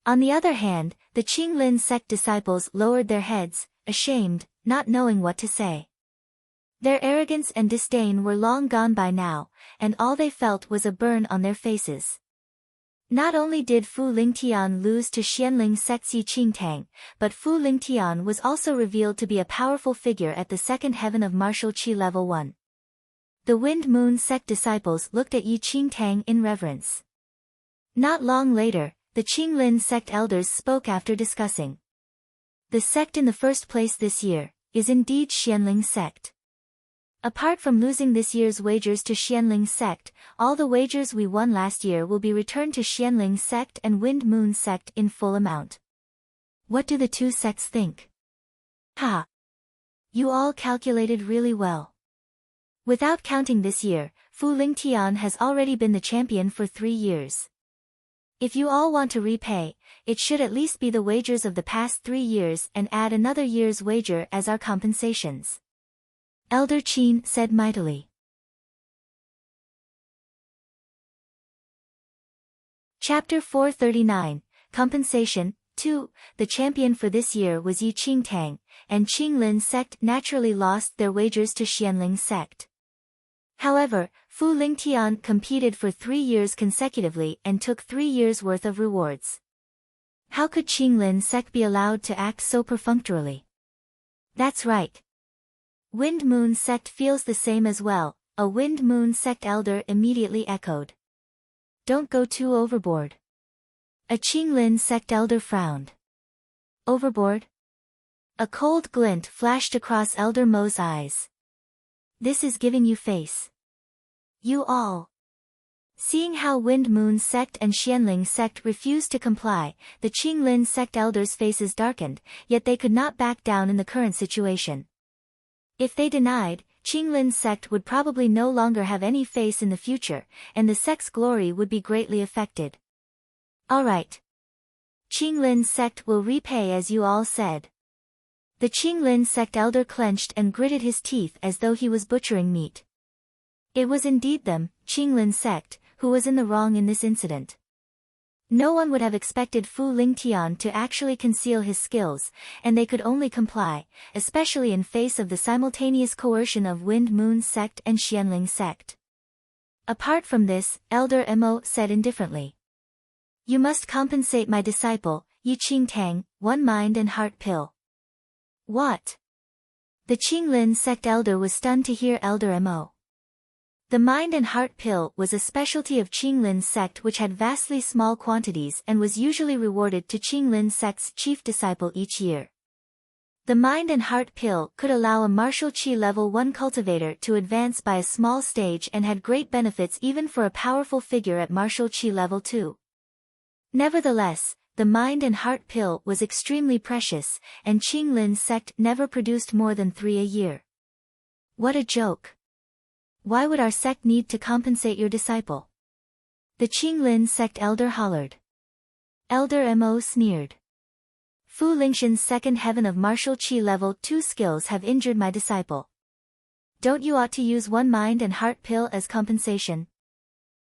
On the other hand, the Qinglin sect disciples lowered their heads, ashamed, not knowing what to say. Their arrogance and disdain were long gone by now, and all they felt was a burn on their faces. Not only did Fu Lingtian lose to Xianling sect's Yi Qingtang, but Fu Lingtian was also revealed to be a powerful figure at the second heaven of martial qi level 1. The Wind Moon sect disciples looked at Yi Qingtang in reverence. Not long later, the Qinglin sect elders spoke after discussing. The sect in the first place this year is indeed Xianling sect. Apart from losing this year's wagers to Xianling sect, all the wagers we won last year will be returned to Xianling sect and Wind Moon sect in full amount. What do the two sects think? Ha! You all calculated really well. Without counting this year, Fu Lingtian has already been the champion for 3 years. If you all want to repay, it should at least be the wagers of the past 3 years and add another year's wager as our compensations. Elder Qin said mightily. Chapter 439, Compensation, 2. The champion for this year was Yi Qingtang, and Qinglin sect naturally lost their wagers to Xianling sect. However, Fu Lingtian competed for 3 years consecutively and took 3 years' worth of rewards. How could Qinglin sect be allowed to act so perfunctorily? That's right. Wind Moon sect feels the same as well, a Wind Moon sect elder immediately echoed. Don't go too overboard. A Qinglin sect elder frowned. Overboard? A cold glint flashed across Elder Mo's eyes. This is giving you face. You all. Seeing how Wind Moon sect and Xianling sect refused to comply, the Qinglin sect elders' faces darkened, yet they could not back down in the current situation. If they denied, Qinglin sect would probably no longer have any face in the future, and the sect's glory would be greatly affected. Alright. Qinglin sect will repay as you all said. The Qinglin sect elder clenched and gritted his teeth as though he was butchering meat. It was indeed them, Qinglin sect, who was in the wrong in this incident. No one would have expected Fu Lingtian to actually conceal his skills, and they could only comply, especially in face of the simultaneous coercion of Wind Moon sect and Xianling sect. Apart from this, Elder Mo said indifferently. You must compensate my disciple, Yi Qingtang, 1 mind and heart pill. What? The Qinglin sect elder was stunned to hear Elder Mo. The mind and heart pill was a specialty of Qinglin sect which had vastly small quantities and was usually rewarded to Qinglin sect's chief disciple each year. The mind and heart pill could allow a martial qi level 1 cultivator to advance by a small stage and had great benefits even for a powerful figure at martial qi level 2. Nevertheless, the mind and heart pill was extremely precious, and Qinglin's sect never produced more than 3 a year. What a joke. Why would our sect need to compensate your disciple? The Qinglin sect elder hollered. Elder Mo sneered. Fu Lingxian's second heaven of martial qi level 2 skills have injured my disciple. Don't you ought to use one mind and heart pill as compensation?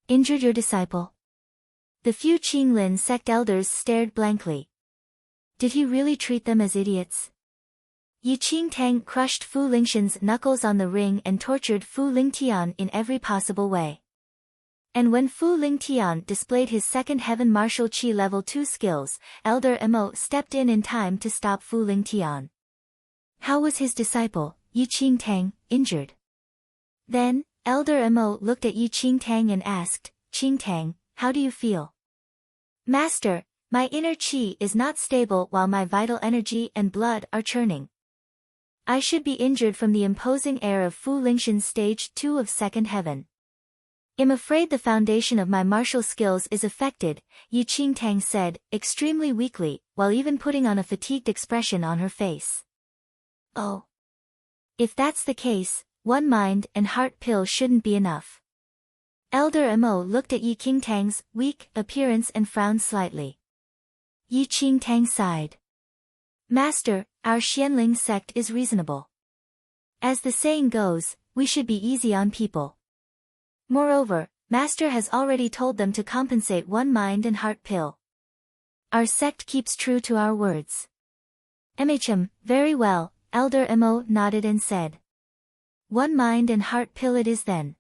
Injured your disciple? The few Qinglin sect elders stared blankly. Did he really treat them as idiots? Yi Qingtang crushed Fu Lingxian's knuckles on the ring and tortured Fu Lingtian in every possible way. And when Fu Lingtian displayed his second heaven martial qi level 2 skills, Elder Mo stepped in time to stop Fu Lingtian. How was his disciple, Yi Qingtang, injured? Then, Elder Mo looked at Yi Qingtang and asked, Qingtang, how do you feel? Master, my inner qi is not stable while my vital energy and blood are churning. I should be injured from the imposing air of Fu Lingxian's stage 2 of second heaven. I'm afraid the foundation of my martial skills is affected, Yi Qingtang said, extremely weakly, while even putting on a fatigued expression on her face. Oh. If that's the case, one mind and heart pill shouldn't be enough. Elder Mo looked at Yi Qingtang's weak appearance and frowned slightly. Yi Qingtang sighed. Master, our Xianling sect is reasonable. As the saying goes, we should be easy on people. Moreover, Master has already told them to compensate one mind and heart pill. Our sect keeps true to our words. Very well, Elder Mo nodded and said. One mind and heart pill it is then.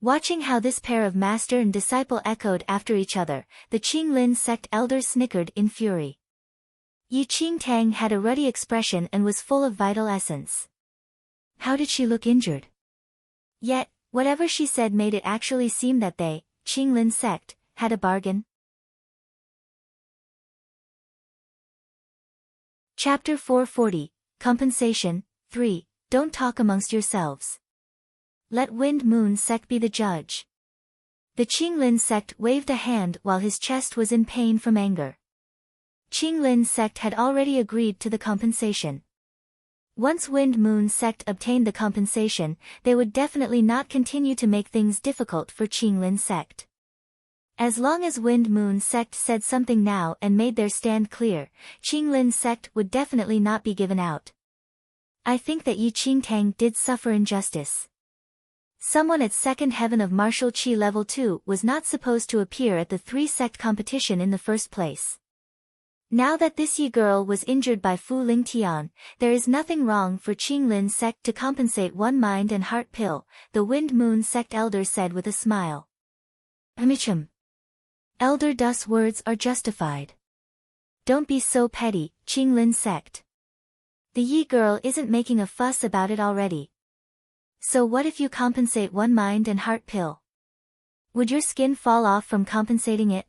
Watching how this pair of master and disciple echoed after each other, the Qinglin sect elders snickered in fury. Yi Qingtang had a ruddy expression and was full of vital essence. How did she look injured? Yet, whatever she said made it actually seem that they, Qinglin sect, had a bargain. Chapter 440, Compensation, 3, Don't talk amongst yourselves. Let Wind Moon sect be the judge. The Qinglin sect waved a hand while his chest was in pain from anger. Qinglin sect had already agreed to the compensation. Once Wind Moon sect obtained the compensation, they would definitely not continue to make things difficult for Qinglin sect. As long as Wind Moon sect said something now and made their stand clear, Qinglin sect would definitely not be given out. I think that Yi Qingtang did suffer injustice. Someone at second heaven of martial qi level 2 was not supposed to appear at the 3-sect competition in the first place. Now that this Yi girl was injured by Fu Lingtian, there is nothing wrong for Qinglin sect to compensate one mind and heart pill, the Wind Moon sect elder said with a smile. Elder Dus' words are justified. Don't be so petty, Qinglin sect. The Yi girl isn't making a fuss about it already. So what if you compensate one mind and heart pill? Would your skin fall off from compensating it?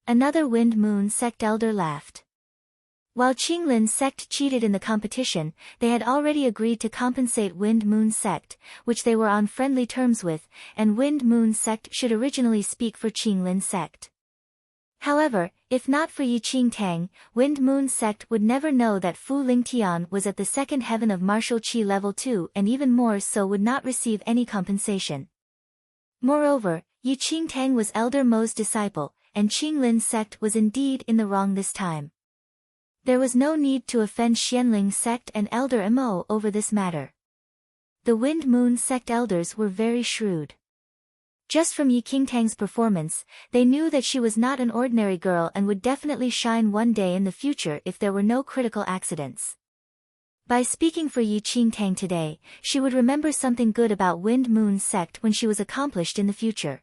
Another Wind Moon sect elder laughed. While Qinglin sect cheated in the competition, they had already agreed to compensate Wind Moon sect, which they were on friendly terms with, and Wind Moon sect should originally speak for Qinglin sect. However, if not for Yi Qingtang, Wind Moon sect would never know that Fu Lingtian was at the second heaven of martial qi level 2 and even more so would not receive any compensation. Moreover, Yi Qingtang was Elder Mo's disciple, and Qinglin sect was indeed in the wrong this time. There was no need to offend Xianling sect and Elder Mo over this matter. The Wind Moon sect elders were very shrewd. Just from Yi Qingtang's performance, they knew that she was not an ordinary girl and would definitely shine one day in the future if there were no critical accidents. By speaking for Yi Qingtang today, she would remember something good about Wind Moon sect when she was accomplished in the future.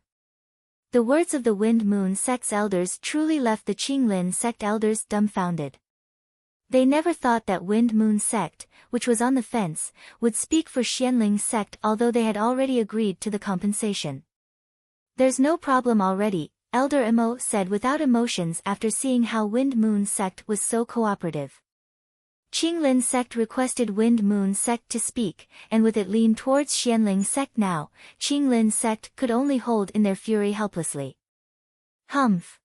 The words of the Wind Moon sect's elders truly left the Qinglin sect elders dumbfounded. They never thought that Wind Moon sect, which was on the fence, would speak for Xianling sect although they had already agreed to the compensation. There's no problem already, Elder Mo said without emotions after seeing how Wind Moon sect was so cooperative. Qinglin sect requested Wind Moon sect to speak, and with it leaned towards Xianling sect now, Qinglin sect could only hold in their fury helplessly. Humph.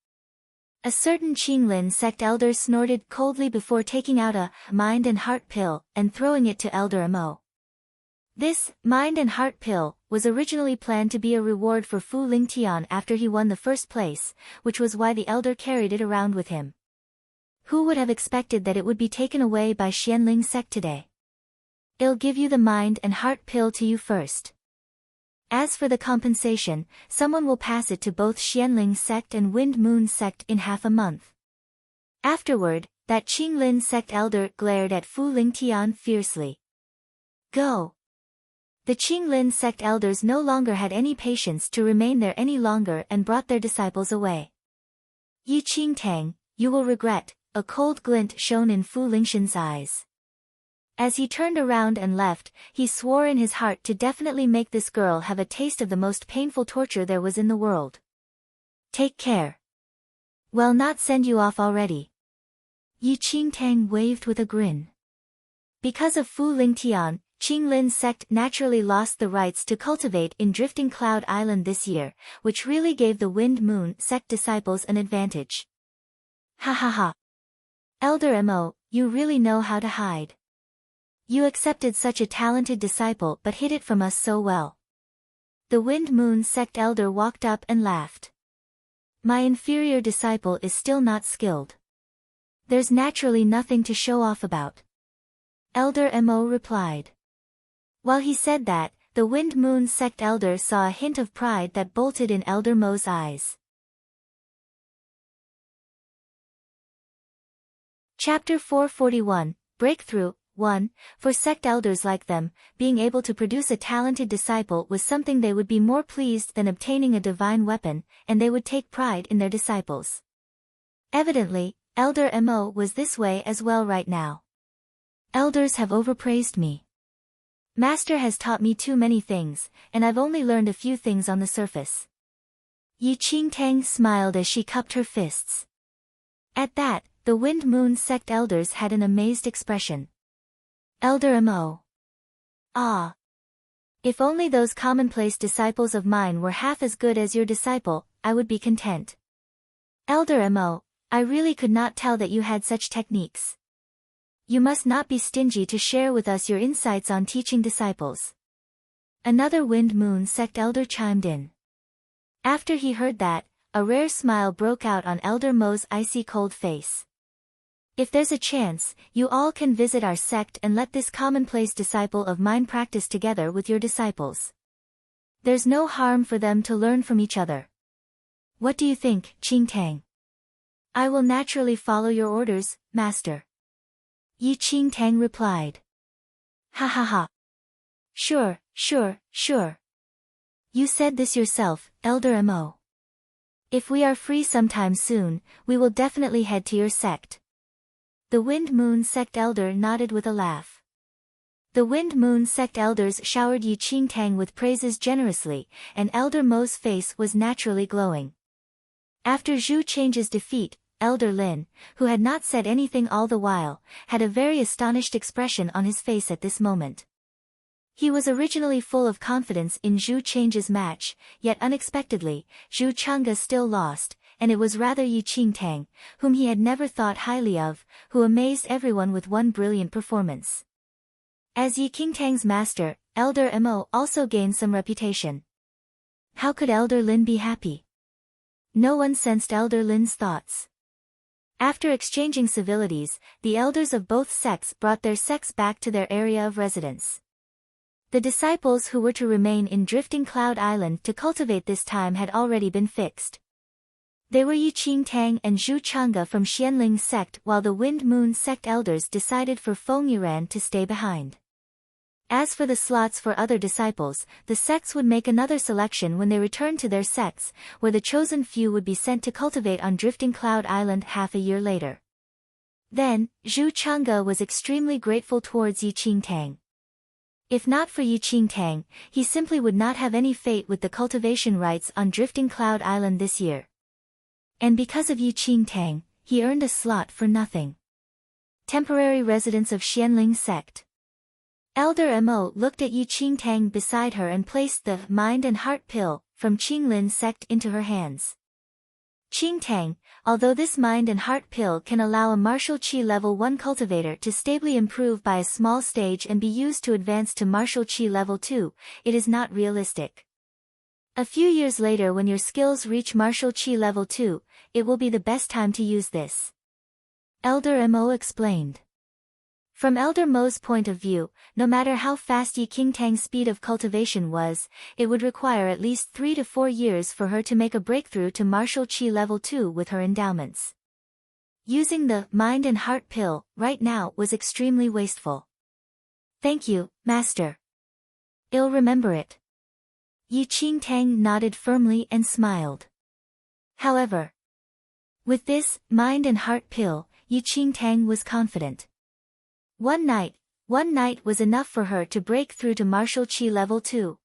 A certain Qinglin sect elder snorted coldly before taking out a mind and heart pill and throwing it to Elder Mo. This mind and heart pill was originally planned to be a reward for Fu Lingtian after he won the first place, which was why the elder carried it around with him. Who would have expected that it would be taken away by Xianling sect today? I'll give you the mind and heart pill to you first. As for the compensation, someone will pass it to both Xianling sect and Wind Moon sect in half a month. Afterward, that Qinglin sect elder glared at Fu Lingtian fiercely. Go! The Qinglin sect elders no longer had any patience to remain there any longer and brought their disciples away. Yi Qingtang, you will regret, a cold glint shone in Fu Lingxian's eyes. As he turned around and left, he swore in his heart to definitely make this girl have a taste of the most painful torture there was in the world. Take care. Well, not send you off already. Yi Qingtang waved with a grin. Because of Fu Lingtian, Qinglin sect naturally lost the rights to cultivate in Drifting Cloud Island this year, which really gave the Wind Moon sect disciples an advantage. Ha ha ha. Elder Mo, you really know how to hide. You accepted such a talented disciple but hid it from us so well. The Wind Moon sect elder walked up and laughed. My inferior disciple is still not skilled. There's naturally nothing to show off about. Elder Mo replied. While he said that, the Wind Moon sect elder saw a hint of pride that bolted in Elder Mo's eyes. Chapter 441, Breakthrough. 1. For sect elders like them, being able to produce a talented disciple was something they would be more pleased than obtaining a divine weapon, and they would take pride in their disciples. Evidently, Elder Mo was this way as well right now. Elders have overpraised me. Master has taught me too many things, and I've only learned a few things on the surface. Yi Qingtang smiled as she cupped her fists. At that, the Wind Moon sect elders had an amazed expression. Elder Mo. Ah. If only those commonplace disciples of mine were half as good as your disciple, I would be content. Elder Mo, I really could not tell that you had such techniques. You must not be stingy to share with us your insights on teaching disciples. Another Wind Moon sect elder chimed in. After he heard that, a rare smile broke out on Elder Mo's icy cold face. If there's a chance, you all can visit our sect and let this commonplace disciple of mine practice together with your disciples. There's no harm for them to learn from each other. What do you think, Qingtang? I will naturally follow your orders, Master. Yi Qingtang replied. Ha ha ha. Sure. You said this yourself, Elder Mo. If we are free sometime soon, we will definitely head to your sect. The Wind Moon sect elder nodded with a laugh. The Wind Moon sect elders showered Yi Qingtang with praises generously, and Elder Mo's face was naturally glowing. After Zhu Change's defeat, Elder Lin, who had not said anything all the while, had a very astonished expression on his face at this moment. He was originally full of confidence in Zhu Change's match, yet unexpectedly, Zhu Chang'e still lost, and it was rather Yi Qingtang, whom he had never thought highly of, who amazed everyone with one brilliant performance. As Yi Qingtang's master, Elder Mo also gained some reputation. How could Elder Lin be happy? No one sensed Elder Lin's thoughts. After exchanging civilities, the elders of both sects brought their sects back to their area of residence. The disciples who were to remain in Drifting Cloud Island to cultivate this time had already been fixed. They were Yi Qingtang and Zhu Chang'e from Xianling sect, while the Wind Moon sect elders decided for Feng Yiran to stay behind. As for the slots for other disciples, the sects would make another selection when they returned to their sects, where the chosen few would be sent to cultivate on Drifting Cloud Island half a year later. Then, Zhu Chang'e was extremely grateful towards Yi Qingtang. If not for Yi Qingtang, he simply would not have any fate with the cultivation rights on Drifting Cloud Island this year. And because of Yi Qingtang, he earned a slot for nothing. Temporary residence of Xianling sect. Elder Mo looked at Yi Qingtang beside her and placed the mind and heart pill from Qinglin sect into her hands. Qingtang, Although this mind and heart pill can allow a martial chi level 1 cultivator to stably improve by a small stage and be used to advance to martial chi level 2, it is not realistic. A few years later, when your skills reach martial chi level 2, it will be the best time to use this. Elder Mo explained. From Elder Mo's point of view, no matter how fast Yi Qingtang's speed of cultivation was, it would require at least 3 to 4 years for her to make a breakthrough to martial chi level 2 with her endowments. Using the mind and heart pill right now was extremely wasteful. Thank you, Master. I'll remember it. Yi Qingtang nodded firmly and smiled. However, with this mind and heart pill, Yi Qingtang was confident. One night was enough for her to break through to martial chi level 2.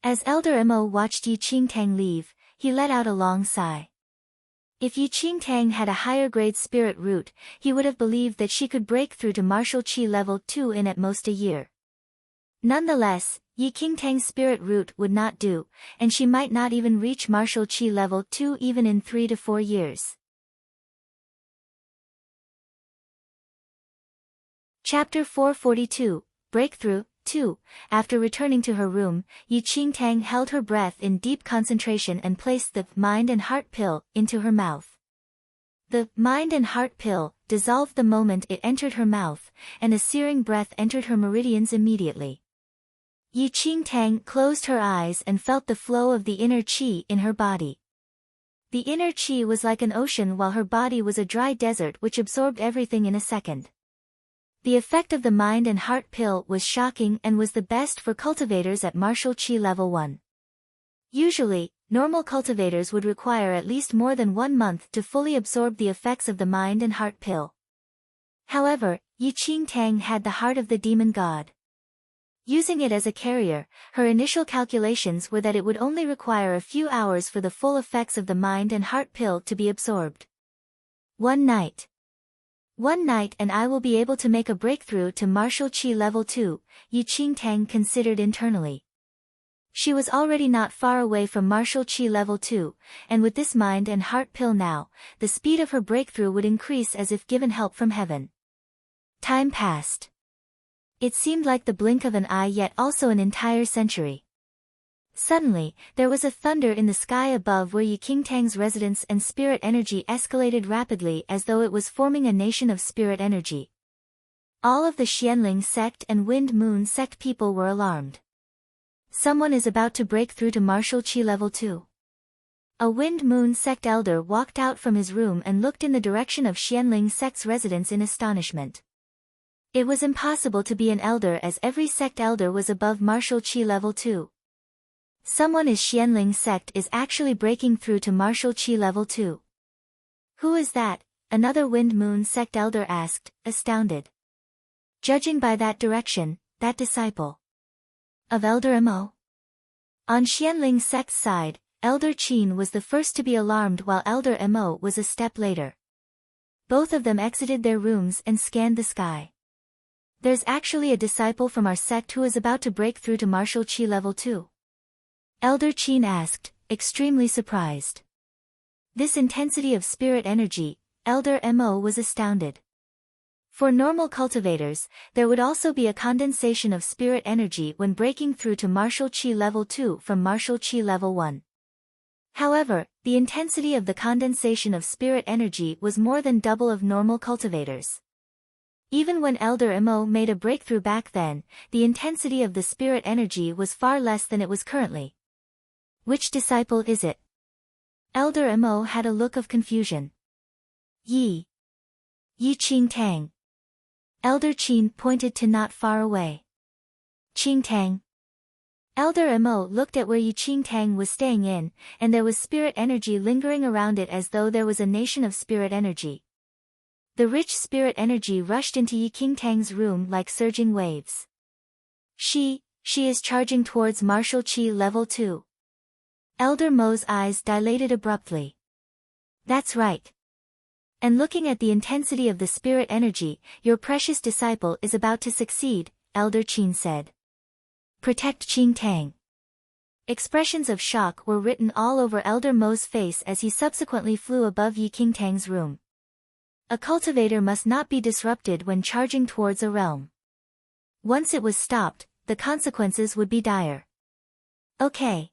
As Elder Mo watched Yi Qingtang leave, he let out a long sigh. If Yi Qingtang had a higher grade spirit root, he would have believed that she could break through to martial chi level 2 in at most a year. Nonetheless, Yi Qingtang's spirit root would not do, and she might not even reach martial chi level 2 even in 3 to 4 years. Chapter 442, Breakthrough, 2. After returning to her room, Yi Qingtang held her breath in deep concentration and placed the mind and heart pill into her mouth. The mind and heart pill dissolved the moment it entered her mouth, and a searing breath entered her meridians immediately. Yi Qingtang closed her eyes and felt the flow of the inner qi in her body. The inner qi was like an ocean while her body was a dry desert which absorbed everything in a second. The effect of the mind and heart pill was shocking and was the best for cultivators at martial chi level 1. Usually, normal cultivators would require at least more than 1 month to fully absorb the effects of the mind and heart pill. However, Yi Qingtang had the heart of the demon god. Using it as a carrier, her initial calculations were that it would only require a few hours for the full effects of the mind and heart pill to be absorbed. One night and I will be able to make a breakthrough to martial chi level 2, Yi Qingtang considered internally. She was already not far away from martial chi level 2, and with this mind and heart pill now, the speed of her breakthrough would increase as if given help from heaven. Time passed. It seemed like the blink of an eye, yet also an entire century. Suddenly, there was a thunder in the sky above where Yi Qingtang's residence and spirit energy escalated rapidly as though it was forming a nation of spirit energy. All of the Xianling sect and Wind Moon sect people were alarmed. Someone is about to break through to martial chi level 2. A Wind Moon sect elder walked out from his room and looked in the direction of Xianling sect's residence in astonishment. It was impossible to be an elder as every sect elder was above martial chi level 2. Someone is Xianling sect is actually breaking through to martial chi level 2. Who is that? Another Wind Moon sect elder asked, astounded. Judging by that direction, that disciple of Elder Mo. On Xianling sect's side, Elder Qin was the first to be alarmed while Elder Mo was a step later. Both of them exited their rooms and scanned the sky. There's actually a disciple from our sect who is about to break through to martial chi level 2. Elder Qin asked, extremely surprised. This intensity of spirit energy, Elder Mo was astounded. For normal cultivators, there would also be a condensation of spirit energy when breaking through to martial chi level 2 from martial chi level 1. However, the intensity of the condensation of spirit energy was more than double of normal cultivators. Even when Elder Mo made a breakthrough back then, the intensity of the spirit energy was far less than it was currently. Which disciple is it? Elder Mo had a look of confusion. Yi Qingtang. Elder Qin pointed to not far away. Qingtang. Elder Mo looked at where Yi Qingtang was staying in, and there was spirit energy lingering around it as though there was a nation of spirit energy. The rich spirit energy rushed into Yi Qingtang's room like surging waves. She is charging towards martial chi level 2. Elder Mo's eyes dilated abruptly. That's right. And looking at the intensity of the spirit energy, your precious disciple is about to succeed, Elder Qin said. Protect Qingtang. Expressions of shock were written all over Elder Mo's face as he subsequently flew above Yi Qingtang's room. A cultivator must not be disrupted when charging towards a realm. Once it was stopped, the consequences would be dire. Okay.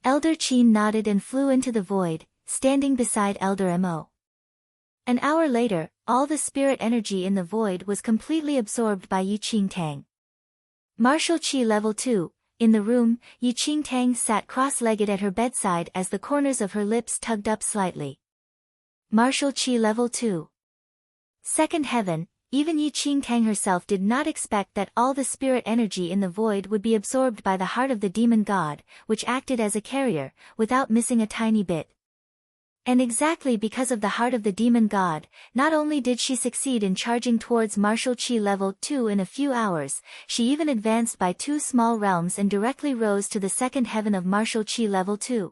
Elder Qin nodded and flew into the void, standing beside Elder Mo. An hour later, all the spirit energy in the void was completely absorbed by Yi Qingtang. Martial Qi Level 2. In the room, Yi Qingtang sat cross-legged at her bedside as the corners of her lips tugged up slightly. Martial Qi Level 2. Second Heaven. Even Yi Qingtang herself did not expect that all the spirit energy in the void would be absorbed by the heart of the demon god, which acted as a carrier, without missing a tiny bit. And exactly because of the heart of the demon god, not only did she succeed in charging towards Martial Qi Level 2 in a few hours, she even advanced by 2 small realms and directly rose to the second heaven of Martial Qi Level 2.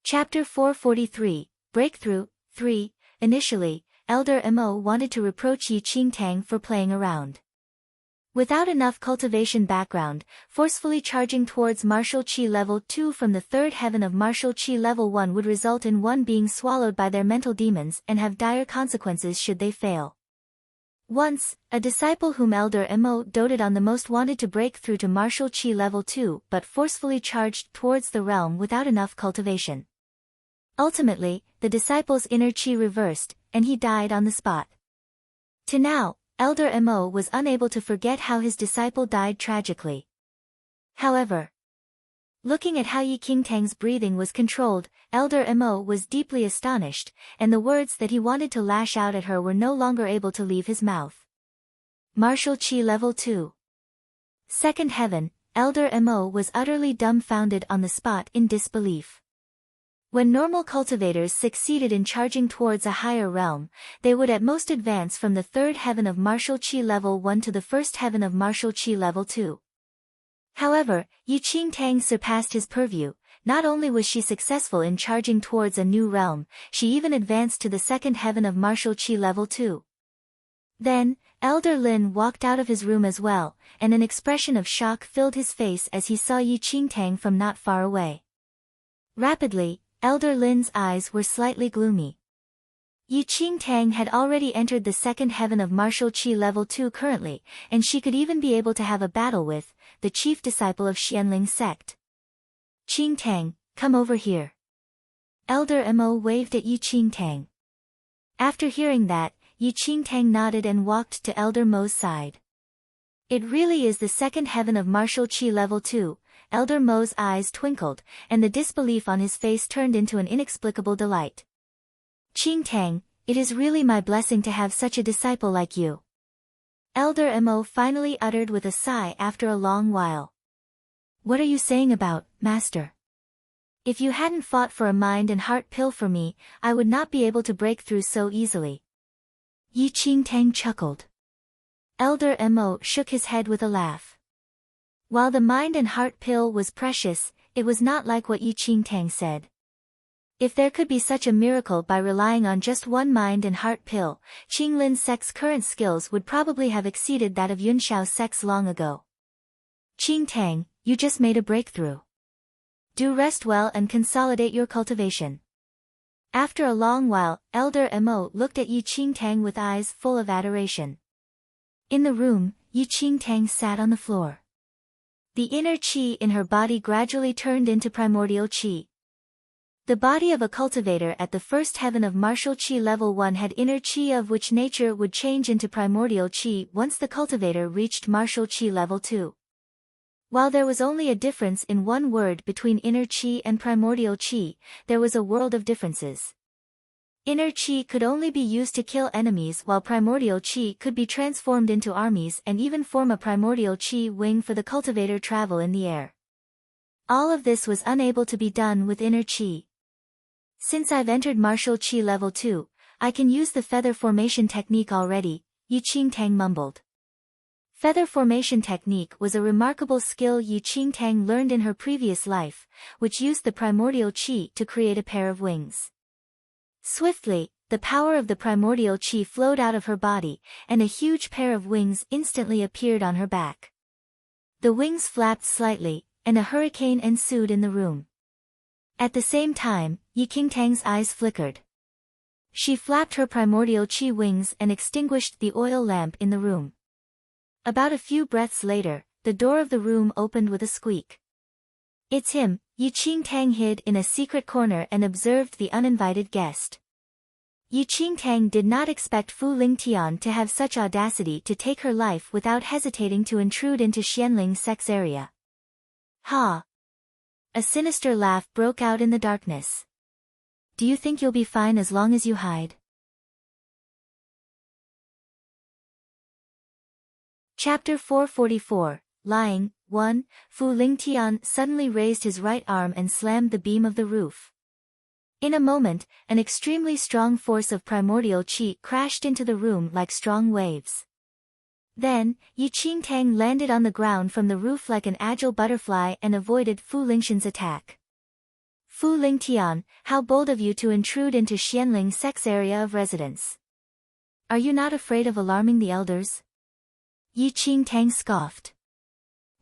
Chapter 443, Breakthrough, 3. Initially, Elder Mo wanted to reproach Yi Qingtang for playing around. Without enough cultivation background, forcefully charging towards Martial Qi Level 2 from the third heaven of Martial Qi Level 1 would result in one being swallowed by their mental demons and have dire consequences should they fail. Once, a disciple whom Elder Mo doted on the most wanted to break through to Martial Qi Level 2 but forcefully charged towards the realm without enough cultivation. Ultimately, the disciple's inner qi reversed, and he died on the spot. To now, Elder Mo was unable to forget how his disciple died tragically. However, looking at how Yi Qingtang's breathing was controlled, Elder Mo was deeply astonished, and the words that he wanted to lash out at her were no longer able to leave his mouth. Martial Qi Level 2. Second Heaven. Elder Mo was utterly dumbfounded on the spot in disbelief. When normal cultivators succeeded in charging towards a higher realm, they would at most advance from the third heaven of Martial Qi Level 1 to the first heaven of Martial Qi Level 2. However, Yi Qingtang surpassed his purview. Not only was she successful in charging towards a new realm, she even advanced to the second heaven of Martial Qi Level 2. Then, Elder Lin walked out of his room as well, and an expression of shock filled his face as he saw Yi Qingtang from not far away. Rapidly, Elder Lin's eyes were slightly gloomy. Yi Qingtang had already entered the second heaven of Martial Qi Level 2 currently, and she could even be able to have a battle with the chief disciple of Xianling sect. Qingtang, come over here. Elder Mo waved at Yi Qingtang. After hearing that, Yi Qingtang nodded and walked to Elder Mo's side. It really is the second heaven of Martial Qi Level 2. Elder Mo's eyes twinkled, and the disbelief on his face turned into an inexplicable delight. Qingtang, it is really my blessing to have such a disciple like you. Elder Mo finally uttered with a sigh after a long while. What are you saying about, Master? If you hadn't fought for a mind and heart pill for me, I would not be able to break through so easily. Yi Qingtang chuckled. Elder Mo shook his head with a laugh. While the mind and heart pill was precious, it was not like what Yi Qingtang said. If there could be such a miracle by relying on just one mind and heart pill, Qinglin sect's current skills would probably have exceeded that of Yunxiao sect's long ago. Qingtang, you just made a breakthrough. Do rest well and consolidate your cultivation. After a long while, Elder Mo looked at Yi Qingtang with eyes full of adoration. In the room, Yi Qingtang sat on the floor. The inner qi in her body gradually turned into primordial qi. The body of a cultivator at the first heaven of Martial Qi Level 1 had inner qi of which nature would change into primordial qi once the cultivator reached Martial Qi Level 2. While there was only a difference in one word between inner qi and primordial qi, there was a world of differences. Inner qi could only be used to kill enemies while primordial qi could be transformed into armies and even form a primordial qi wing for the cultivator travel in the air. All of this was unable to be done with inner qi. Since I've entered Martial Qi Level 2, I can use the feather formation technique already, Yi Qingtang mumbled. Feather formation technique was a remarkable skill Yi Qingtang learned in her previous life, which used the primordial qi to create a pair of wings. Swiftly, the power of the primordial chi flowed out of her body, and a huge pair of wings instantly appeared on her back. The wings flapped slightly, and a hurricane ensued in the room. At the same time, Yi Qingtang's eyes flickered. She flapped her primordial chi wings and extinguished the oil lamp in the room. About a few breaths later, the door of the room opened with a squeak. "It's him," Yi Qingtang hid in a secret corner and observed the uninvited guest. Yi Qingtang did not expect Fu Lingtian to have such audacity to take her life without hesitating to intrude into Xianling's sex area. "Ha!" A sinister laugh broke out in the darkness. "Do you think you'll be fine as long as you hide?" Chapter 444, Lying. 1. Fu Lingtian suddenly raised his right arm and slammed the beam of the roof. In a moment, an extremely strong force of primordial chi crashed into the room like strong waves. Then, Yi Qingtang landed on the ground from the roof like an agile butterfly and avoided Fu Lingtian's attack. "Fu Lingtian, how bold of you to intrude into Xianling's sex area of residence. Are you not afraid of alarming the elders?" Yi Qingtang scoffed.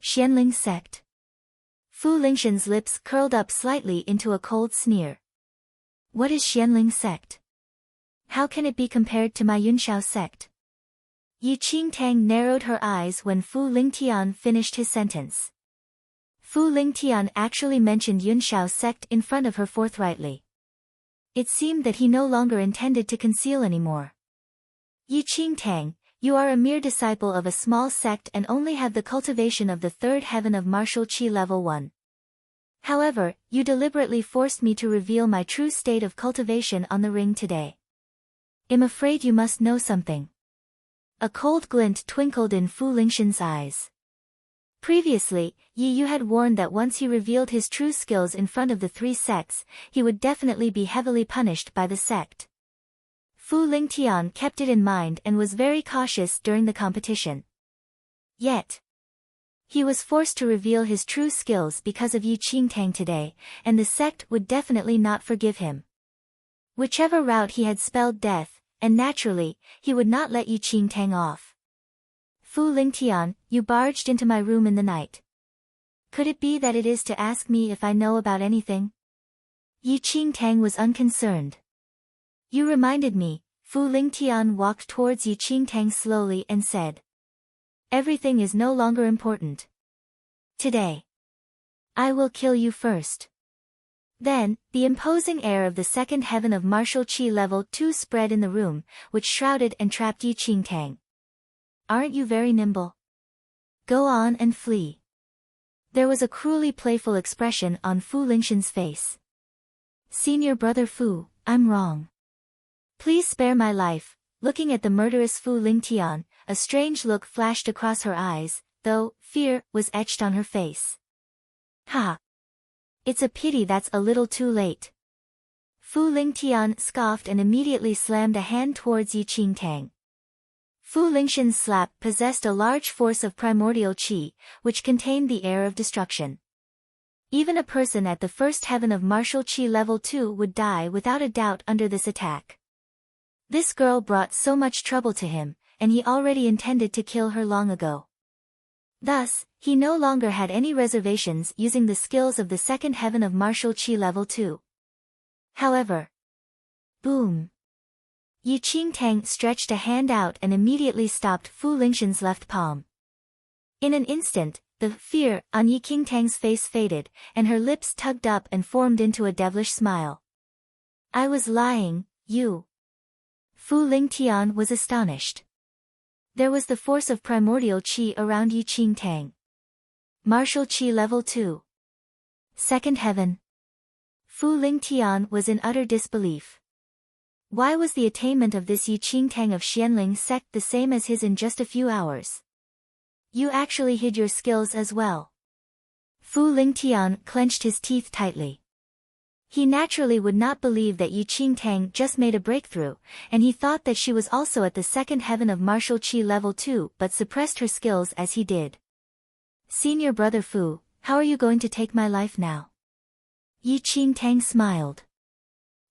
"Xianling sect?" Fu Lingtian's lips curled up slightly into a cold sneer. "What is Xianling sect? How can it be compared to my Yunshao sect?" Yi Qingtang narrowed her eyes when Fu Lingtian finished his sentence. Fu Lingtian actually mentioned Yunshao's sect in front of her forthrightly. It seemed that he no longer intended to conceal anymore. "Yi Qingtang, you are a mere disciple of a small sect and only have the cultivation of the third heaven of martial chi level 1. However, you deliberately forced me to reveal my true state of cultivation on the ring today. I'm afraid you must know something." A cold glint twinkled in Fu Lingtian's eyes. Previously, Yi Yu had warned that once he revealed his true skills in front of the three sects, he would definitely be heavily punished by the sect. Fu Lingtian kept it in mind and was very cautious during the competition. Yet, he was forced to reveal his true skills because of Yi Qingtang today, and the sect would definitely not forgive him. Whichever route he had spelled death, and naturally, he would not let Yi Qingtang off. "Fu Lingtian, you barged into my room in the night. Could it be that it is to ask me if I know about anything?" Yi Qingtang was unconcerned. "You reminded me." Fu Lingtian walked towards Yi Qingtang slowly and said. "Everything is no longer important. Today, I will kill you first." Then, the imposing air of the second heaven of martial chi level 2 spread in the room, which shrouded and trapped Yi Qingtang. "Aren't you very nimble? Go on and flee." There was a cruelly playful expression on Fu Lingtian's face. "Senior brother Fu, I'm wrong. Please spare my life." Looking at the murderous Fu Lingtian, a strange look flashed across her eyes, though fear was etched on her face. "Ha! It's a pity that's a little too late." Fu Lingtian scoffed and immediately slammed a hand towards Yi Qingtang. Fu Lingtian's slap possessed a large force of primordial chi, which contained the air of destruction. Even a person at the first heaven of martial chi level 2 would die without a doubt under this attack. This girl brought so much trouble to him, and he already intended to kill her long ago. Thus, he no longer had any reservations using the skills of the second heaven of martial chi level 2. However, boom! Yi Qingtang stretched a hand out and immediately stopped Fu Lingtian's left palm. In an instant, the fear on Yi Qingtang's face faded, and her lips tugged up and formed into a devilish smile. "I was lying, you." Fu Lingtian was astonished. There was the force of primordial chi around Yi Qingtang. Martial chi level 2. Second heaven. Fu Lingtian was in utter disbelief. Why was the attainment of this Yi Qingtang of Xianling sect the same as his in just a few hours? "You actually hid your skills as well." Fu Lingtian clenched his teeth tightly. He naturally would not believe that Yi Qingtang just made a breakthrough, and he thought that she was also at the second heaven of martial chi level 2 but suppressed her skills as he did. "Senior brother Fu, how are you going to take my life now?" Yi Qingtang smiled.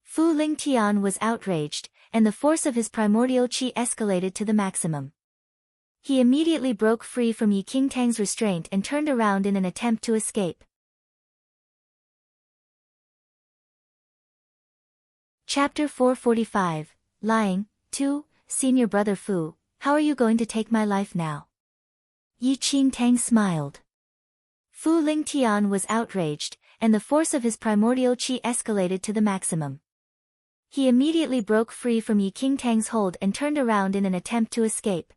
Fu Lingtian was outraged, and the force of his primordial chi escalated to the maximum. He immediately broke free from Yi Qingtang's restraint and turned around in an attempt to escape. Chapter 445, Lying. 2. Senior Brother Fu, how are you going to take my life now? Yi Qingtang smiled. Fu Lingtian was outraged, and the force of his primordial chi escalated to the maximum. He immediately broke free from Yi Qingtang's hold and turned around in an attempt to escape.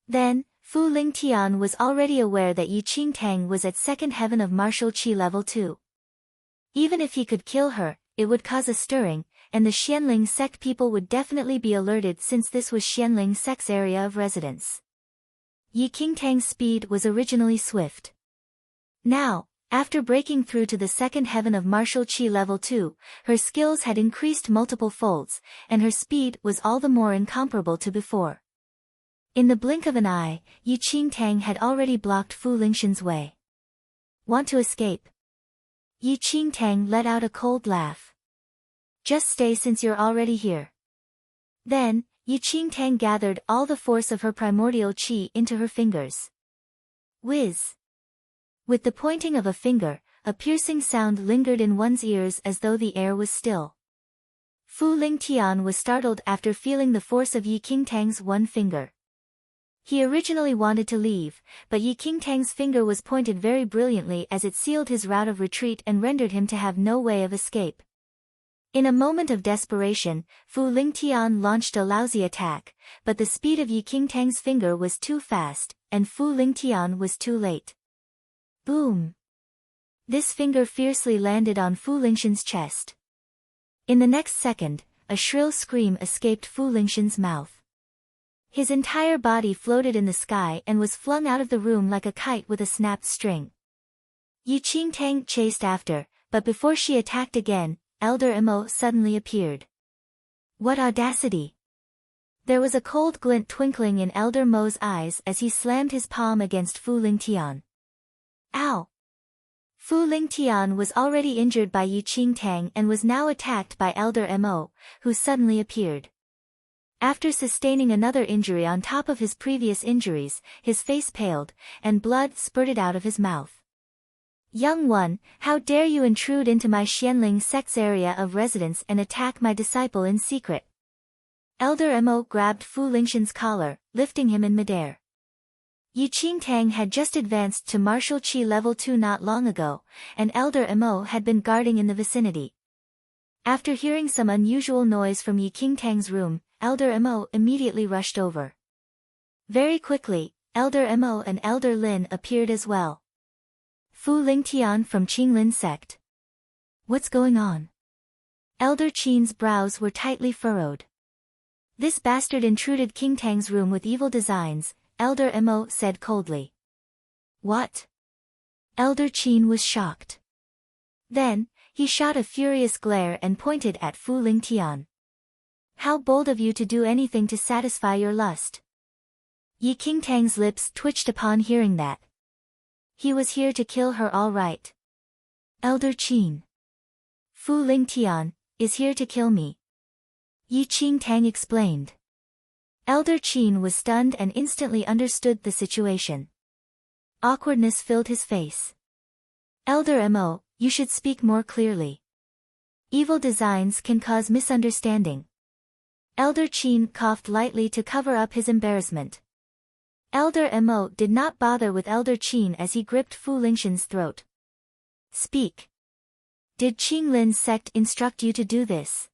Then, Fu Lingtian was already aware that Yi Qingtang was at second heaven of martial chi level 2. Even if he could kill her, it would cause a stirring, and the Xianling sect people would definitely be alerted since this was Xianling sect's area of residence. Yi Qingtang's speed was originally swift. Now, after breaking through to the second heaven of martial chi level 2, her skills had increased multiple folds, and her speed was all the more incomparable to before. In the blink of an eye, Yi Qingtang had already blocked Fu Lingtian's way. Want to escape? Yi Qingtang let out a cold laugh. Just stay since you're already here. Then, Yi Qingtang gathered all the force of her primordial chi into her fingers. Whiz! With the pointing of a finger, a piercing sound lingered in one's ears as though the air was still. Fu Lingtian was startled after feeling the force of Yi Qingtang's one finger. He originally wanted to leave, but Yi Qingtang's finger was pointed very brilliantly as it sealed his route of retreat and rendered him to have no way of escape. In a moment of desperation, Fu Lingtian launched a lousy attack, but the speed of Yi Qingtang's finger was too fast, and Fu Lingtian was too late. Boom! This finger fiercely landed on Fu Lingtian's chest. In the next second, a shrill scream escaped Fu Lingtian's mouth. His entire body floated in the sky and was flung out of the room like a kite with a snapped string. Yi Qingtang chased after, but before she attacked again, Elder Mo suddenly appeared. What audacity! There was a cold glint twinkling in Elder Mo's eyes as he slammed his palm against Fu Lingtian. Ow! Fu Lingtian was already injured by Yi Qingtang and was now attacked by Elder Mo, who suddenly appeared. After sustaining another injury on top of his previous injuries, his face paled, and blood spurted out of his mouth. Young one, how dare you intrude into my Xianling sect's area of residence and attack my disciple in secret? Elder Mo grabbed Fu Lingtian's collar, lifting him in midair. Yi Qingtang had just advanced to martial chi level 2 not long ago, and Elder Mo had been guarding in the vicinity. After hearing some unusual noise from Yi Qingtang's room, Elder Mo immediately rushed over. Very quickly, Elder Mo and Elder Lin appeared as well. Fu Lingtian from Qinglin sect. What's going on? Elder Qin's brows were tightly furrowed. This bastard intruded Qingtang's room with evil designs, Elder Mo said coldly. What? Elder Qin was shocked. Then, he shot a furious glare and pointed at Fu Lingtian. How bold of you to do anything to satisfy your lust. Yi Qingtang's lips twitched upon hearing that. He was here to kill her all right. Elder Qin. Fu Lingtian is here to kill me. Yi Qingtang explained. Elder Qin was stunned and instantly understood the situation. Awkwardness filled his face. Elder Mo, you should speak more clearly. Evil designs can cause misunderstanding. Elder Qin coughed lightly to cover up his embarrassment. Elder Mo did not bother with Elder Qin as he gripped Fu Lingtian's throat. Speak. Did Qinglin sect instruct you to do this?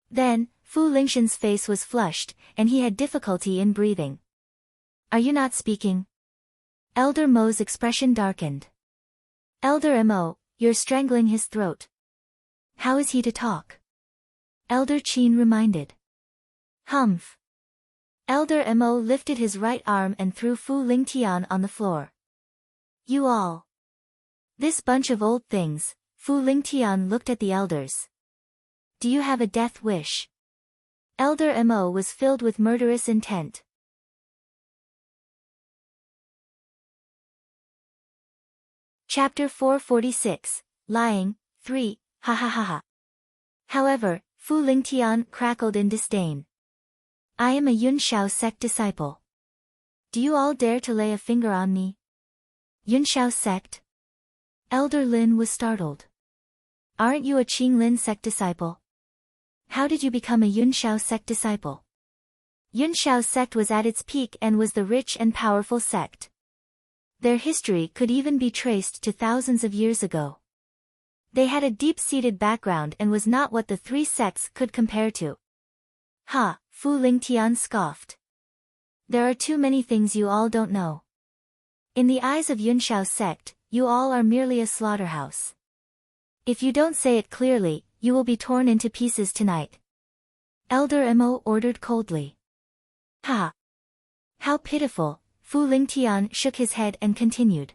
Then, Fu Lingtian's face was flushed, and he had difficulty in breathing. Are you not speaking? Elder Mo's expression darkened. Elder Mo, you're strangling his throat. How is he to talk? Elder Qin reminded. Humph. Elder Mo lifted his right arm and threw Fu Lingtian on the floor. You all. This bunch of old things, Fu Lingtian looked at the elders. Do you have a death wish? Elder Mo was filled with murderous intent. Chapter 446, Lying. 3, ha ha ha ha. However, Fu Lingtian crackled in disdain. I am a Yun Shao sect disciple. Do you all dare to lay a finger on me? Yun Shao sect? Elder Lin was startled. Aren't you a Qing Lin sect disciple? How did you become a Yun Shao sect disciple? Yun Shao sect was at its peak and was the rich and powerful sect. Their history could even be traced to thousands of years ago. They had a deep-seated background and was not what the three sects could compare to. Ha, Fu Lingtian scoffed. There are too many things you all don't know. In the eyes of Yun Shao sect, you all are merely a slaughterhouse. If you don't say it clearly, you will be torn into pieces tonight. Elder Mo ordered coldly. Ha! How pitiful, Fu Lingtian shook his head and continued.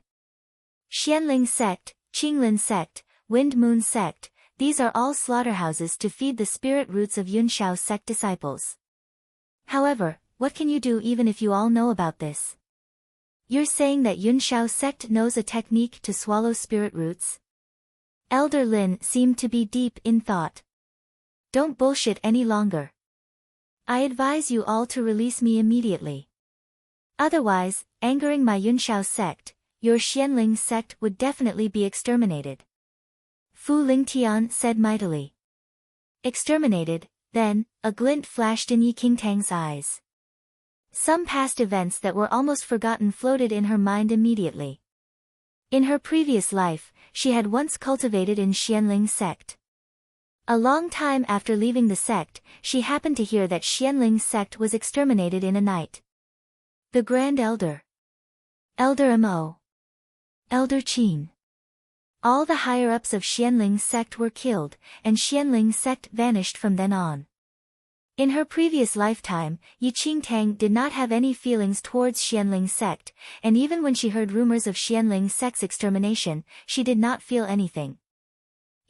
Xianling sect, Qinglin sect, Wind Moon sect, these are all slaughterhouses to feed the spirit roots of Yun Shao sect disciples. However, what can you do even if you all know about this? You're saying that Yun Shao sect knows a technique to swallow spirit roots? Elder Lin seemed to be deep in thought. Don't bullshit any longer. I advise you all to release me immediately. Otherwise, angering my Yun Shao sect, your Xianling sect would definitely be exterminated. Fu Lingtian said mightily. Exterminated, then, a glint flashed in Yi Qingtang's eyes. Some past events that were almost forgotten floated in her mind immediately. In her previous life, she had once cultivated in Xianling sect. A long time after leaving the sect, she happened to hear that Xianling sect was exterminated in a night. The Grand Elder. Elder Mo. Elder Qin. All the higher-ups of Xianling sect were killed, and Xianling sect vanished from then on. In her previous lifetime, Yi Qingtang did not have any feelings towards Xianling sect, and even when she heard rumors of Xianling sect's extermination, she did not feel anything.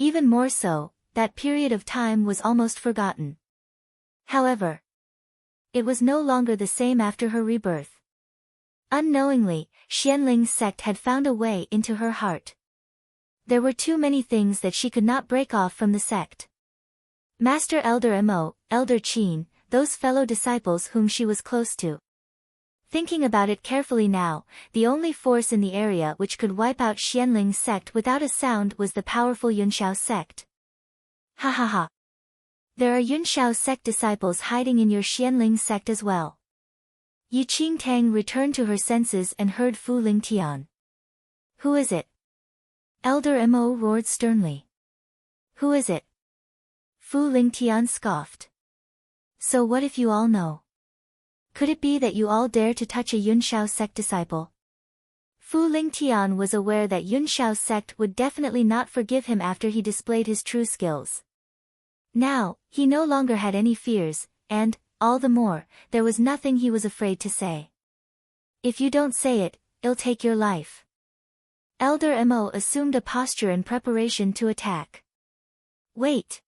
Even more so, that period of time was almost forgotten. However, it was no longer the same after her rebirth. Unknowingly, Xianling sect had found a way into her heart. There were too many things that she could not break off from the sect. Master Elder Mo, Elder Qin, those fellow disciples whom she was close to. Thinking about it carefully now, the only force in the area which could wipe out Xianling sect without a sound was the powerful Yun Shao sect. Ha ha ha. There are Yun Shao sect disciples hiding in your Xianling sect as well. Yi Qingtang returned to her senses and heard Fu Lingtian. Who is it? Elder Mo roared sternly. Who is it? Fu Lingtian scoffed. So what if you all know? Could it be that you all dare to touch a Yun Shao sect disciple? Fu Lingtian was aware that Yun Shao sect would definitely not forgive him after he displayed his true skills. Now, he no longer had any fears, and, all the more, there was nothing he was afraid to say. If you don't say it, it'll take your life. Elder Mo assumed a posture in preparation to attack. Wait.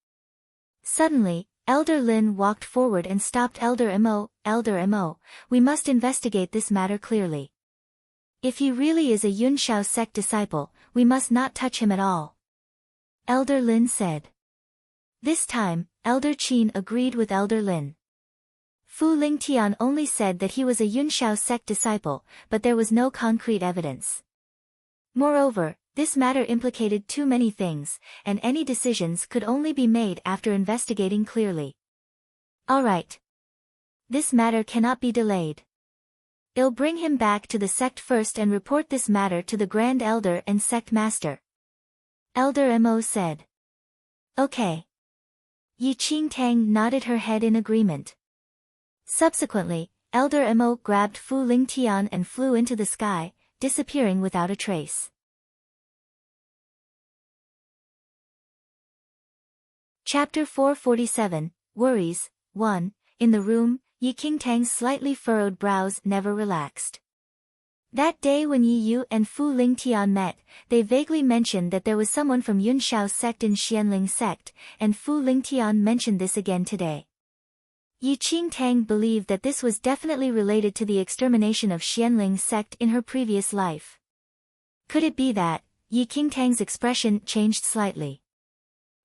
Suddenly, Elder Lin walked forward and stopped Elder Mo, we must investigate this matter clearly. If he really is a Yun Shao sect disciple, we must not touch him at all. Elder Lin said. This time, Elder Qin agreed with Elder Lin. Fu Lingtian only said that he was a Yun Shao sect disciple, but there was no concrete evidence. Moreover, this matter implicated too many things, and any decisions could only be made after investigating clearly. Alright. This matter cannot be delayed. I'll bring him back to the sect first and report this matter to the Grand Elder and Sect Master. Elder Mo said. Okay. Yi Qingtang nodded her head in agreement. Subsequently, Elder Mo grabbed Fu Lingtian and flew into the sky, disappearing without a trace. Chapter 447, Worries, 1. In the room, Yi Qingtang's slightly furrowed brows never relaxed. That day when Yi Yu and Fu Lingtian met, they vaguely mentioned that there was someone from Yun Shao sect in Xianling sect, and Fu Lingtian mentioned this again today. Yi Qingtang believed that this was definitely related to the extermination of Xianling sect in her previous life. Could it be that? Yi Qingtang's expression changed slightly.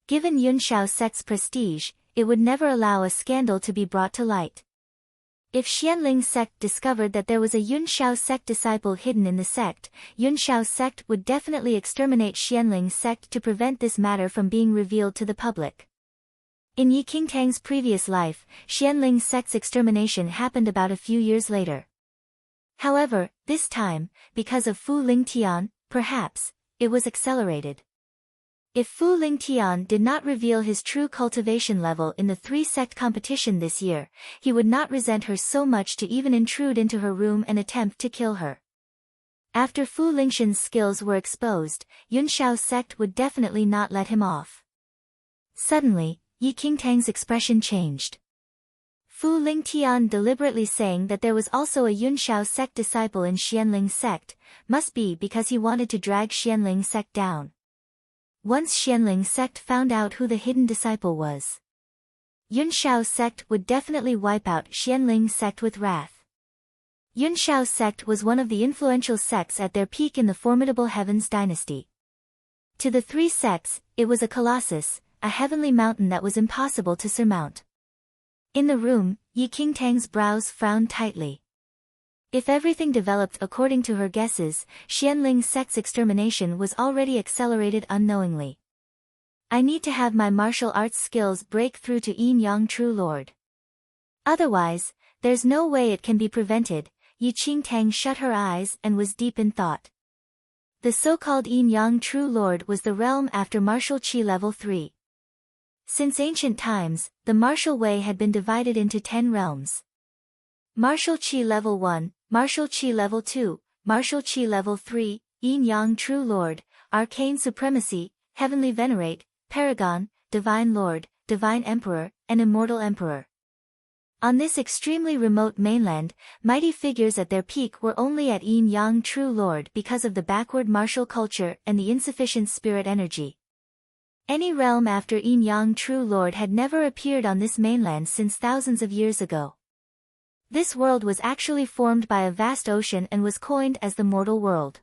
Given Yun Shao sect's prestige, it would never allow a scandal to be brought to light. If Xianling sect discovered that there was a Yunshao sect disciple hidden in the sect, Yunshao sect would definitely exterminate Xianling sect to prevent this matter from being revealed to the public. In Yi Qingtang's previous life, Xianling sect's extermination happened about a few years later. However, this time, because of Fu Lingtian, perhaps, it was accelerated. If Fu Lingtian did not reveal his true cultivation level in the 3-sect competition this year, he would not resent her so much to even intrude into her room and attempt to kill her. After Fu Lingxian's skills were exposed, Yunshao sect would definitely not let him off. Suddenly, Yi Qingtang's expression changed. Fu Lingtian deliberately saying that there was also a Yunshao sect disciple in Xianling sect, must be because he wanted to drag Xianling sect down. Once Xianling sect found out who the hidden disciple was, Yunshao sect would definitely wipe out Xianling sect with wrath. Yunshao sect was one of the influential sects at their peak in the formidable Heavens dynasty. To the 3 sects, it was a colossus, a heavenly mountain that was impossible to surmount. In the room, Yi Qingtang's brows frowned tightly. If everything developed according to her guesses, Xianling sect's extermination was already accelerated unknowingly. I need to have my martial arts skills break through to Yin Yang True Lord. Otherwise, there's no way it can be prevented. Yi Qingtang shut her eyes and was deep in thought. The so-called Yin Yang True Lord was the realm after martial qi level 3. Since ancient times, the martial way had been divided into 10 realms. Martial qi level 1, martial qi level 2, martial qi level 3, Yin Yang True Lord, arcane supremacy, heavenly venerate, paragon, divine lord, divine emperor, and immortal emperor. On this extremely remote mainland, mighty figures at their peak were only at Yin Yang True Lord because of the backward martial culture and the insufficient spirit energy. Any realm after Yin Yang True Lord had never appeared on this mainland since thousands of years ago. This world was actually formed by a vast ocean and was coined as the mortal world.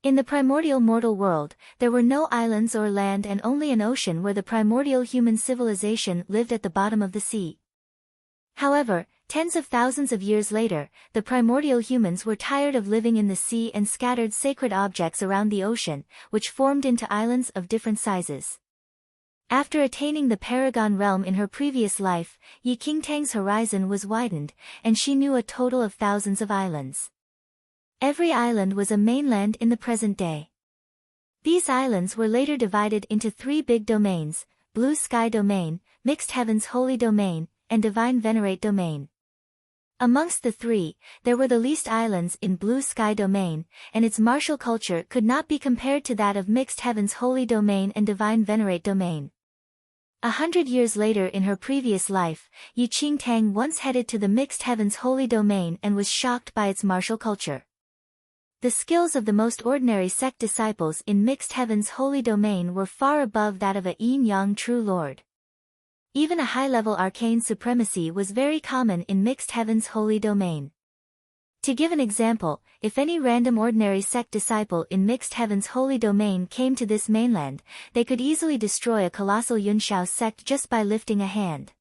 In the primordial mortal world, there were no islands or land and only an ocean where the primordial human civilization lived at the bottom of the sea. However, tens of thousands of years later, the primordial humans were tired of living in the sea and scattered sacred objects around the ocean, which formed into islands of different sizes. After attaining the Paragon realm in her previous life, Yi Qingtang's horizon was widened, and she knew a total of thousands of islands. Every island was a mainland in the present day. These islands were later divided into 3 big domains: Blue Sky Domain, Mixed Heavens Holy Domain, and Divine Venerate Domain. Amongst the 3, there were the least islands in Blue Sky Domain, and its martial culture could not be compared to that of Mixed Heavens Holy Domain and Divine Venerate Domain. 100 years later in her previous life, Yi Qingtang once headed to the Mixed Heavens Holy Domain and was shocked by its martial culture. The skills of the most ordinary sect disciples in Mixed Heavens Holy Domain were far above that of a Yin Yang True Lord. Even a high-level arcane supremacy was very common in Mixed Heavens Holy Domain. To give an example, if any random ordinary sect disciple in Mixed Heavens Holy Domain came to this mainland, they could easily destroy a colossal Yunshao sect just by lifting a hand.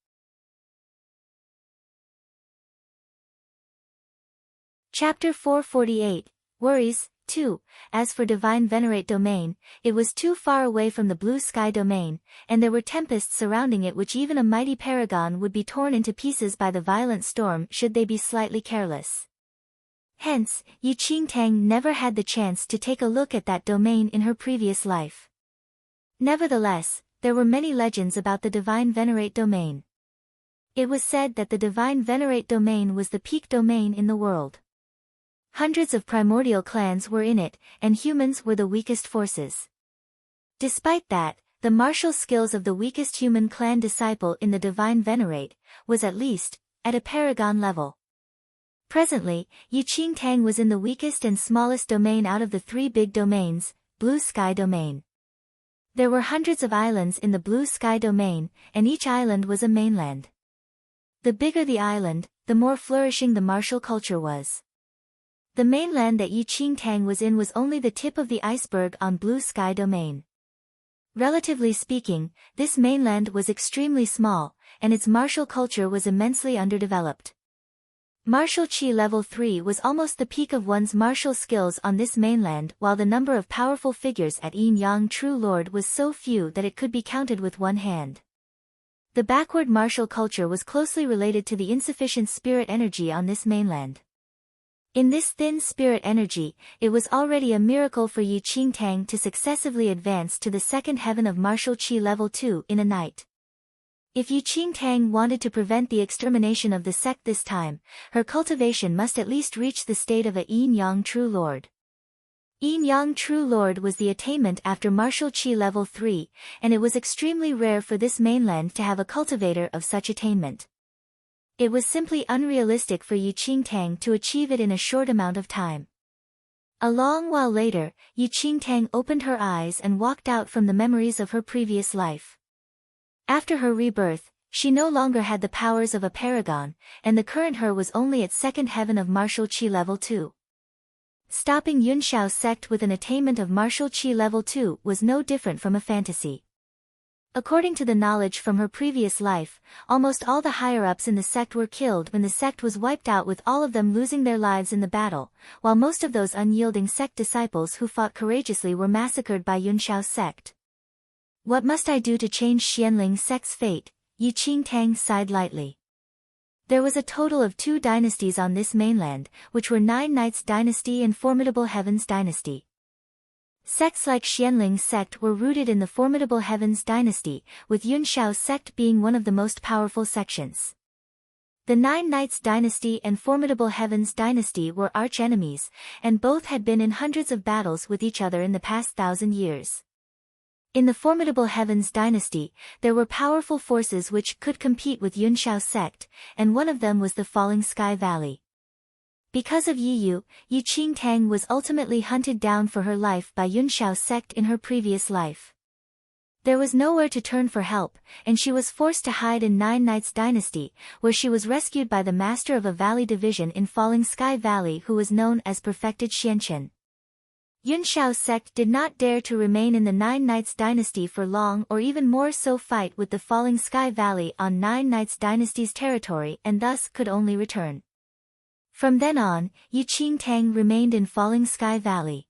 Chapter 448, Worries, 2. As for Divine Venerate Domain, it was too far away from the Blue Sky Domain, and there were tempests surrounding it which even a mighty paragon would be torn into pieces by the violent storm should they be slightly careless. Hence, Yi Qingtang never had the chance to take a look at that domain in her previous life. Nevertheless, there were many legends about the Divine Venerate Domain. It was said that the Divine Venerate Domain was the peak domain in the world. Hundreds of primordial clans were in it, and humans were the weakest forces. Despite that, the martial skills of the weakest human clan disciple in the Divine Venerate was at least at a paragon level. Presently, Yi Qingtang was in the weakest and smallest domain out of the 3 big domains, Blue Sky Domain. There were hundreds of islands in the Blue Sky Domain, and each island was a mainland. The bigger the island, the more flourishing the martial culture was. The mainland that Yi Qingtang was in was only the tip of the iceberg on Blue Sky Domain. Relatively speaking, this mainland was extremely small, and its martial culture was immensely underdeveloped. Martial Chi Level 3 was almost the peak of one's martial skills on this mainland, while the number of powerful figures at Yin Yang True Lord was so few that it could be counted with one hand. The backward martial culture was closely related to the insufficient spirit energy on this mainland. In this thin spirit energy, it was already a miracle for Yi Qingtang to successively advance to the second heaven of Martial Chi Level 2 in a night. If Yi Qingtang wanted to prevent the extermination of the sect this time, her cultivation must at least reach the state of a Yin Yang True Lord. Yin Yang True Lord was the attainment after Martial Chi Level 3, and it was extremely rare for this mainland to have a cultivator of such attainment. It was simply unrealistic for Yi Qingtang to achieve it in a short amount of time. A long while later, Yi Qingtang opened her eyes and walked out from the memories of her previous life. After her rebirth, she no longer had the powers of a paragon, and the current her was only at second heaven of Martial Chi Level 2. Stopping Yunxiao's sect with an attainment of Martial Chi Level 2 was no different from a fantasy. According to the knowledge from her previous life, almost all the higher-ups in the sect were killed when the sect was wiped out, with all of them losing their lives in the battle, while most of those unyielding sect disciples who fought courageously were massacred by Yunxiao's sect. What must I do to change Xianling's sect's fate? Yi Qingtang sighed lightly. There was a total of 2 dynasties on this mainland, which were Nine Knights Dynasty and Formidable Heavens Dynasty. Sects like Xianling's sect were rooted in the Formidable Heavens Dynasty, with Yunxiao's sect being one of the most powerful sections. The Nine Knights Dynasty and Formidable Heavens Dynasty were arch-enemies, and both had been in hundreds of battles with each other in the past 1,000 years. In the Formidable Heavens Dynasty, there were powerful forces which could compete with Yunxiao's sect, and one of them was the Falling Sky Valley. Because of Yi Qingtang was ultimately hunted down for her life by Yunxiao's sect in her previous life. There was nowhere to turn for help, and she was forced to hide in Nine Knights Dynasty, where she was rescued by the master of a valley division in Falling Sky Valley who was known as Perfected Xianchen. Yunxiao's sect did not dare to remain in the Nine Knights Dynasty for long, or even more so fight with the Falling Sky Valley on Nine Knights Dynasty's territory, and thus could only return. From then on, Yi Qingtang remained in Falling Sky Valley.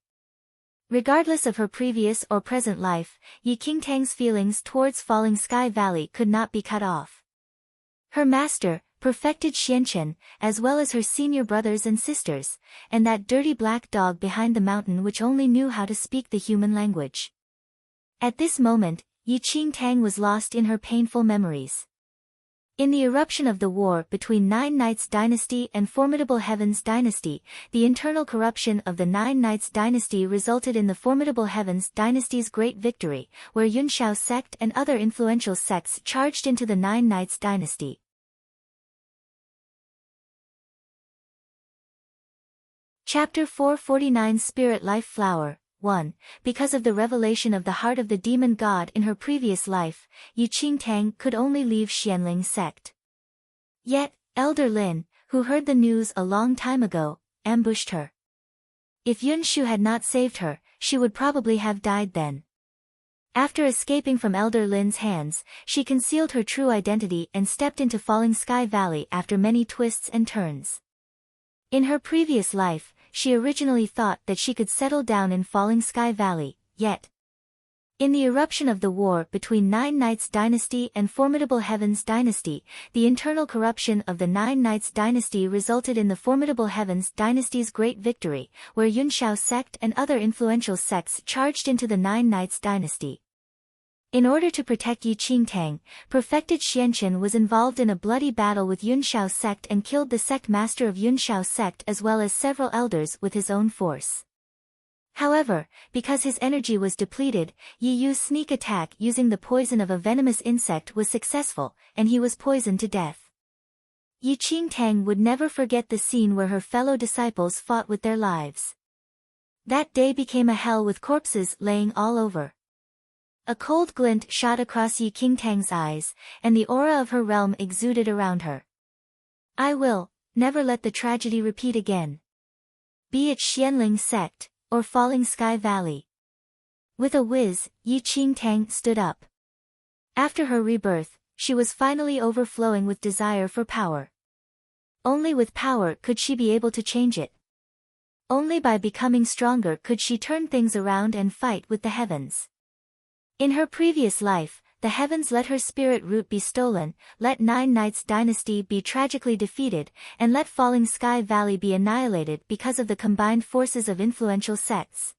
Regardless of her previous or present life, Yi Qingtang's feelings towards Falling Sky Valley could not be cut off. Her master, Perfected Xianchen, as well as her senior brothers and sisters, and that dirty black dog behind the mountain which only knew how to speak the human language. At this moment, Yi Qingtang was lost in her painful memories. In the eruption of the war between Nine Knights Dynasty and Formidable Heavens Dynasty, the internal corruption of the Nine Knights Dynasty resulted in the Formidable Heavens Dynasty's great victory, where Yunxiao's sect and other influential sects charged into the Nine Knights Dynasty. Chapter 449 Spirit Life Flower 1. Because of the revelation of the heart of the demon god in her previous life, Yi Qingtang could only leave Xianling's sect. Yet, Elder Lin, who heard the news a long time ago, ambushed her. If Yunshu had not saved her, she would probably have died then. After escaping from Elder Lin's hands, she concealed her true identity and stepped into Falling Sky Valley after many twists and turns. In her previous life, she originally thought that she could settle down in Falling Sky Valley, yet. In the eruption of the war between Nine Knights Dynasty and Formidable Heavens Dynasty, the internal corruption of the Nine Knights Dynasty resulted in the Formidable Heavens Dynasty's great victory, where Yunxiao's sect and other influential sects charged into the Nine Knights Dynasty. In order to protect Yi Qingtang, Perfected Xianchen was involved in a bloody battle with Yunxiao's sect and killed the sect master of Yunxiao's sect as well as several elders with his own force. However, because his energy was depleted, Yi Yu's sneak attack using the poison of a venomous insect was successful, and he was poisoned to death. Yi Qingtang would never forget the scene where her fellow disciples fought with their lives. That day became a hell with corpses laying all over. A cold glint shot across Yi Qingtang's eyes, and the aura of her realm exuded around her. I will never let the tragedy repeat again. Be it Xianling sect, or Falling Sky Valley. With a whiz, Yi Qingtang stood up. After her rebirth, She was finally overflowing with desire for power. Only with power could she be able to change it. Only by becoming stronger could she turn things around and fight with the heavens. In her previous life, the heavens let her spirit root be stolen, let Nine Nights dynasty be tragically defeated, and let Falling Sky Valley be annihilated because of the combined forces of influential sects.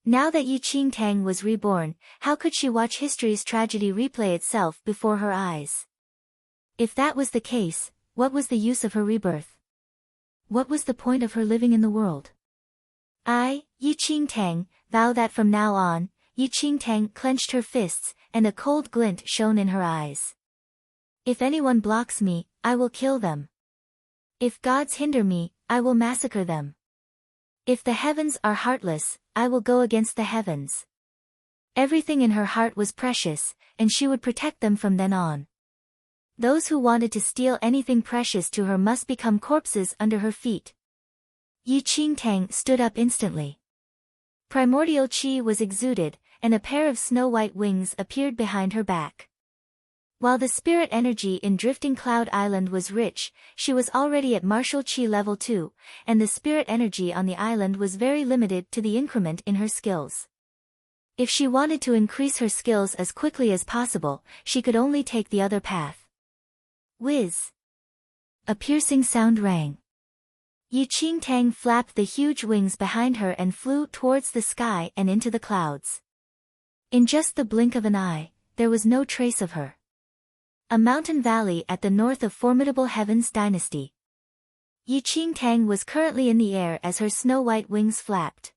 Now that Yi Qingtang was reborn, how could she watch history's tragedy replay itself before her eyes? If that was the case, what was the use of her rebirth? What was the point of her living in the world? I, Yi Qingtang, vow that from now on, Yi Qingtang clenched her fists, and a cold glint shone in her eyes. If anyone blocks me, I will kill them. If gods hinder me, I will massacre them. If the heavens are heartless, I will go against the heavens. Everything in her heart was precious, and she would protect them from then on. Those who wanted to steal anything precious to her must become corpses under her feet. Yi Qingtang stood up instantly. Primordial qi was exuded, and a pair of snow-white wings appeared behind her back. While the spirit energy in Drifting Cloud Island was rich, she was already at martial qi level 2, and the spirit energy on the island was very limited to the increment in her skills. If she wanted to increase her skills as quickly as possible, she could only take the other path. Whiz! A piercing sound rang. Yi Qingtang flapped the huge wings behind her and flew towards the sky and into the clouds. In just the blink of an eye, there was no trace of her. A mountain valley at the north of formidable Heaven's dynasty. Yi Qingtang was currently in the air as her snow-white wings flapped.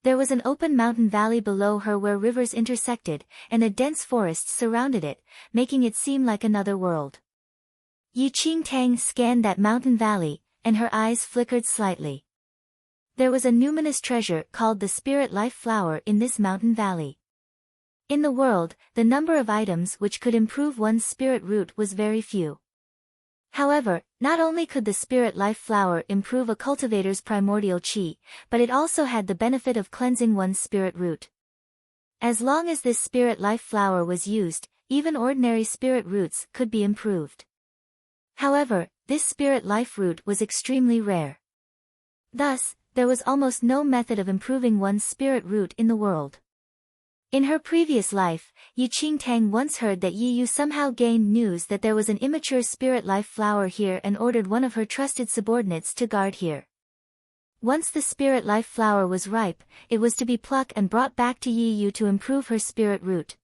There was an open mountain valley below her where rivers intersected, and a dense forest surrounded it, making it seem like another world. Yi Qingtang scanned that mountain valley, and her eyes flickered slightly. There was a numinous treasure called the Spirit Life Flower in this mountain valley. In the world, the number of items which could improve one's spirit root was very few. However, not only could the Spirit Life Flower improve a cultivator's primordial qi, but it also had the benefit of cleansing one's spirit root. As long as this Spirit Life Flower was used, even ordinary spirit roots could be improved. However, this spirit life root was extremely rare. Thus, there was almost no method of improving one's spirit root in the world. In her previous life, Yi Qingtang once heard that Yi Yu somehow gained news that there was an immature spirit life flower here and ordered one of her trusted subordinates to guard here. Once the spirit life flower was ripe, it was to be plucked and brought back to Yi Yu to improve her spirit root.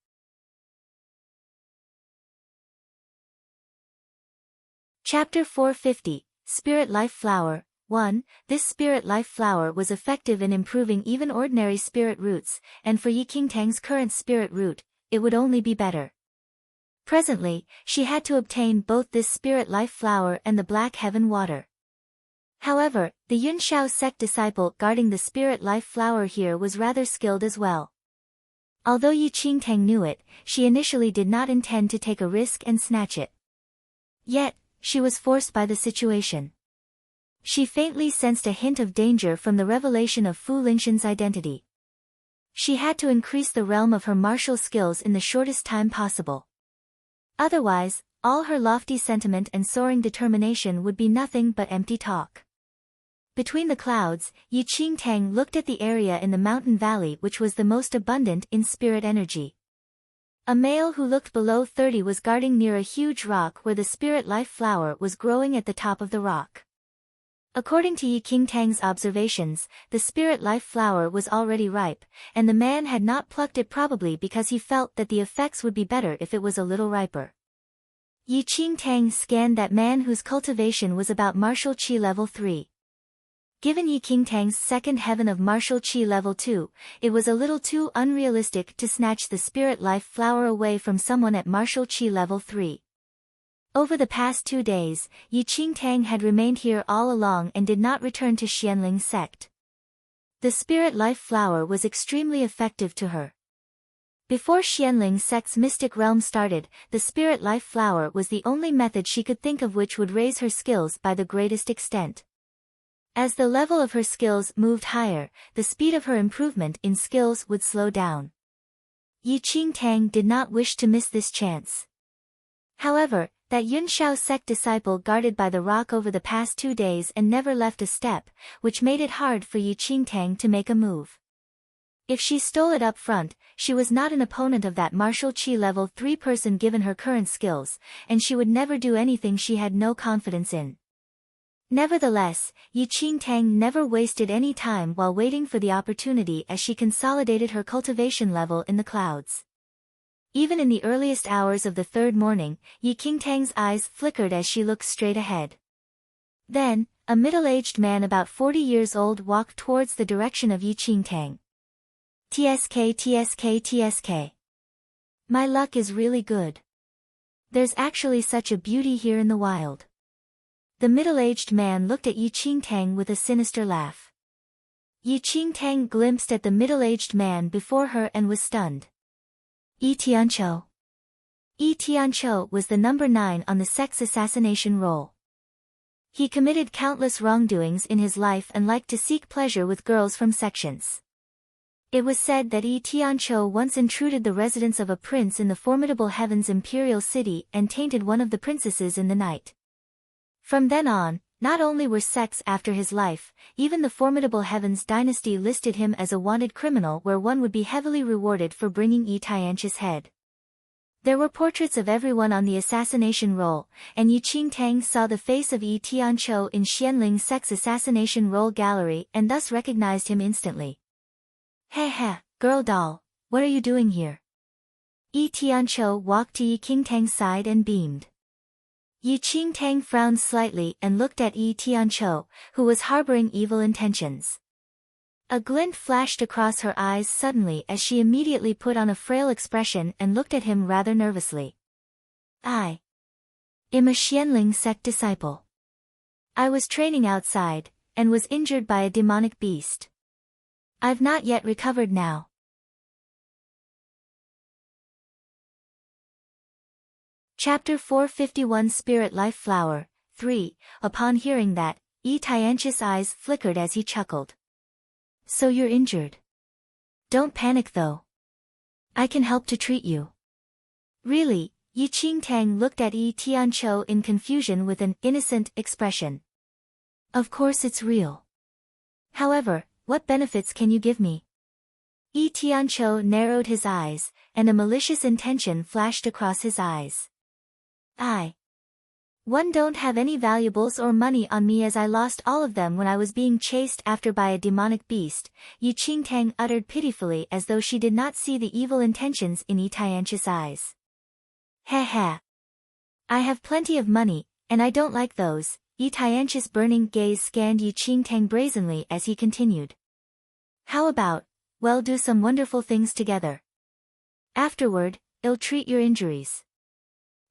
Chapter 450, Spirit Life Flower. 1. This Spirit Life Flower was effective in improving even ordinary spirit roots, and for Yi Qingtang's current spirit root, it would only be better. Presently, she had to obtain both this Spirit Life Flower and the Black Heaven Water. However, the Yunshao sect disciple guarding the Spirit Life Flower here was rather skilled as well. Although Yi Qingtang knew it, she initially did not intend to take a risk and snatch it. Yet, she was forced by the situation. She faintly sensed a hint of danger from the revelation of Fu Lingxian's identity. She had to increase the realm of her martial skills in the shortest time possible. Otherwise, all her lofty sentiment and soaring determination would be nothing but empty talk. Between the clouds, Yi Qingtang looked at the area in the mountain valley which was the most abundant in spirit energy. A male who looked below 30 was guarding near a huge rock where the Spirit Life Flower was growing at the top of the rock. According to Yi Qingtang's observations, the Spirit Life Flower was already ripe, and the man had not plucked it probably because he felt that the effects would be better if it was a little riper. Yi Qingtang scanned that man whose cultivation was about martial qi level 3. Given Yi Qingtang's second heaven of martial qi level 2, it was a little too unrealistic to snatch the Spirit Life Flower away from someone at martial qi level 3. Over the past 2 days, Yi Qingtang had remained here all along and did not return to Xianling's sect. The Spirit Life Flower was extremely effective to her. Before Xianling's sect's mystic realm started, the Spirit Life Flower was the only method she could think of which would raise her skills by the greatest extent. As the level of her skills moved higher, the speed of her improvement in skills would slow down. Yi Qingtang did not wish to miss this chance. However, that Yunshao sect disciple guarded by the rock over the past 2 days and never left a step, which made it hard for Yi Qingtang to make a move. If she stole it up front, she was not an opponent of that martial chi level 3 person given her current skills, and she would never do anything she had no confidence in. Nevertheless, Yi Qingtang never wasted any time while waiting for the opportunity as she consolidated her cultivation level in the clouds. Even in the earliest hours of the third morning, Yi Qingtang's eyes flickered as she looked straight ahead. Then, a middle-aged man about 40 years old walked towards the direction of Yi Qingtang. "TSK TSK TSK. My luck is really good. There's actually such a beauty here in the wild." The middle-aged man looked at Yi Qingtang with a sinister laugh. Yi Qingtang glimpsed at the middle-aged man before her and was stunned. Yi Tianqiu. Yi Tianqiu was the number 9 on the sect's assassination roll. He committed countless wrongdoings in his life and liked to seek pleasure with girls from sections. It was said that Yi Tianqiu once intruded the residence of a prince in the formidable Heaven's imperial city and tainted one of the princesses in the night. From then on, not only were sects after his life, even the formidable Heaven's dynasty listed him as a wanted criminal where one would be heavily rewarded for bringing Yi Tianqiu's head. There were portraits of everyone on the assassination roll, and Yi Qingtang saw the face of Yi Tianqiu in Xianling sect's assassination roll gallery and thus recognized him instantly. "Heh, girl doll, what are you doing here?" Yi Tianqiu walked to Yi Qingtang's side and beamed. Yi Qingtang frowned slightly and looked at Yi Tianqiu, who was harboring evil intentions. A glint flashed across her eyes suddenly as she immediately put on a frail expression and looked at him rather nervously. "I am a Xianling sect disciple. I was training outside, and was injured by a demonic beast. I've not yet recovered now." Chapter 451 Spirit Life Flower 3. Upon hearing that, Yi Tianqiu's eyes flickered as he chuckled. "So you're injured. Don't panic though. I can help to treat you." "Really?" Yi Qingtang looked at Yi Tianqiu in confusion with an innocent expression. "Of course it's real. However, what benefits can you give me?" Yi Tianqiu narrowed his eyes, and a malicious intention flashed across his eyes. "One don't have any valuables or money on me as I lost all of them when I was being chased after by a demonic beast," Yi Qingtang uttered pitifully as though she did not see the evil intentions in Yi Tianqiu's eyes. "Heh. I have plenty of money, and I don't like those." Yi Tianqiu's burning gaze scanned Yi Qingtang brazenly as he continued. "How about, well, do some wonderful things together. Afterward, I'll treat your injuries."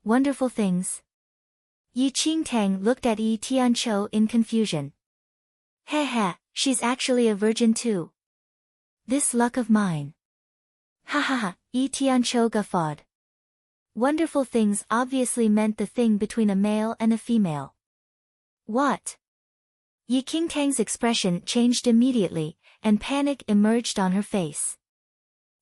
"Wonderful things?" Yi Qingtang looked at Yi Tianqiu in confusion. Heh, she's actually a virgin too. This luck of mine. Ha, Yi Tianqiu guffawed. Wonderful things obviously meant the thing between a male and a female. What? Yi Qingtang's expression changed immediately, and panic emerged on her face.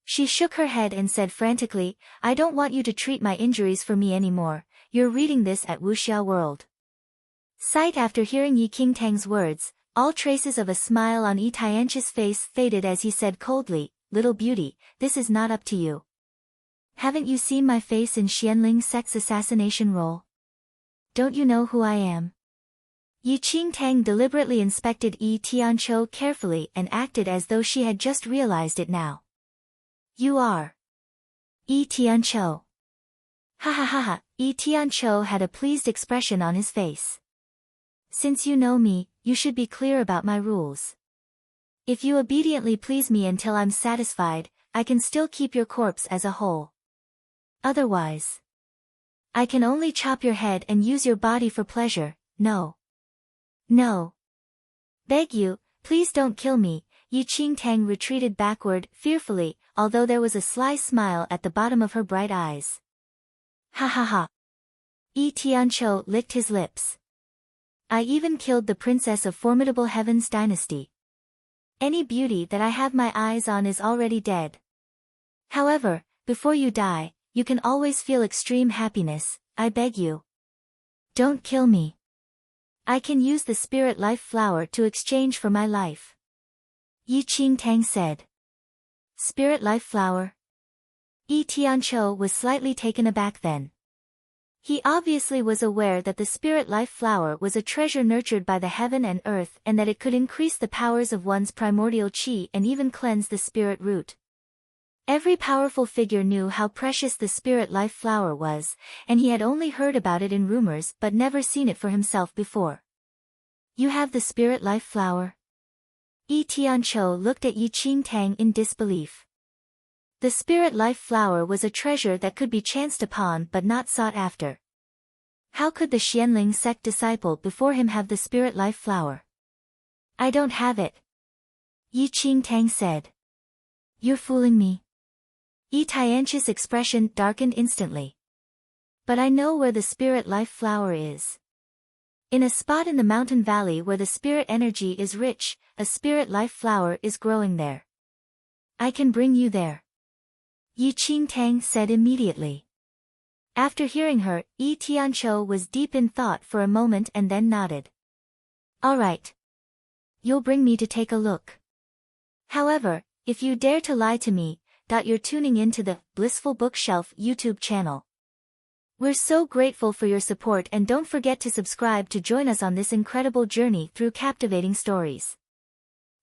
She shook her head and said frantically, "I don't want you to treat my injuries for me anymore. You're reading this at Wuxia World." Sight after hearing Yi Qingtang's words, all traces of a smile on Yi Tianqiu's face faded as he said coldly, "Little beauty, this is not up to you. Haven't you seen my face in Xianling sect's assassination roll? Don't you know who I am?" Yi Qingtang deliberately inspected Yi Tianqiu carefully and acted as though she had just realized it now. "You are Yi Tianqiu." Ha. Yi Tianqiu had a pleased expression on his face. "Since you know me, you should be clear about my rules. If you obediently please me until I'm satisfied, I can still keep your corpse as a whole. Otherwise, I can only chop your head and use your body for pleasure. No. Beg you, please don't kill me." Yi Qingtang retreated backward fearfully, although there was a sly smile at the bottom of her bright eyes. Ha. Yi Tianqiu licked his lips. "I even killed the princess of formidable Heaven's dynasty. Any beauty that I have my eyes on is already dead. However, before you die, you can always feel extreme happiness. I beg you. Don't kill me. I can use the spirit life flower to exchange for my life. Yi Qingtang said. Spirit life flower? Yi Tianqiu was slightly taken aback then. He obviously was aware that the spirit life flower was a treasure nurtured by the heaven and earth and that it could increase the powers of one's primordial qi and even cleanse the spirit root. Every powerful figure knew how precious the spirit life flower was, and he had only heard about it in rumors but never seen it for himself before. You have the spirit life flower? Yi Tianqiu looked at Yi Qingtang in disbelief. The spirit life flower was a treasure that could be chanced upon but not sought after. How could the Xianling sect disciple before him have the spirit life flower? I don't have it. Yi Qingtang said. You're fooling me. Yi Tianqiu's expression darkened instantly. But I know where the spirit life flower is. In a spot in the mountain valley where the spirit energy is rich, a spirit life flower is growing there. I can bring you there. Yi Qingtang said immediately. After hearing her, Yi Tianqiu was deep in thought for a moment and then nodded. All right. You'll bring me to take a look. However, if you dare to lie to me, you're tuning into the Blissful Bookshelf YouTube channel. We're so grateful for your support and don't forget to subscribe to join us on this incredible journey through captivating stories.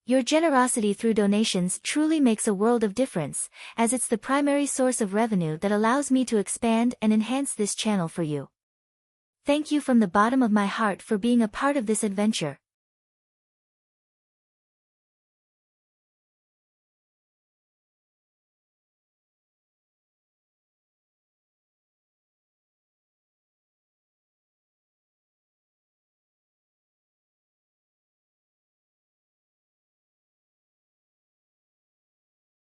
Your generosity through donations truly makes a world of difference, as it's the primary source of revenue that allows me to expand and enhance this channel for you. Thank you from the bottom of my heart for being a part of this adventure.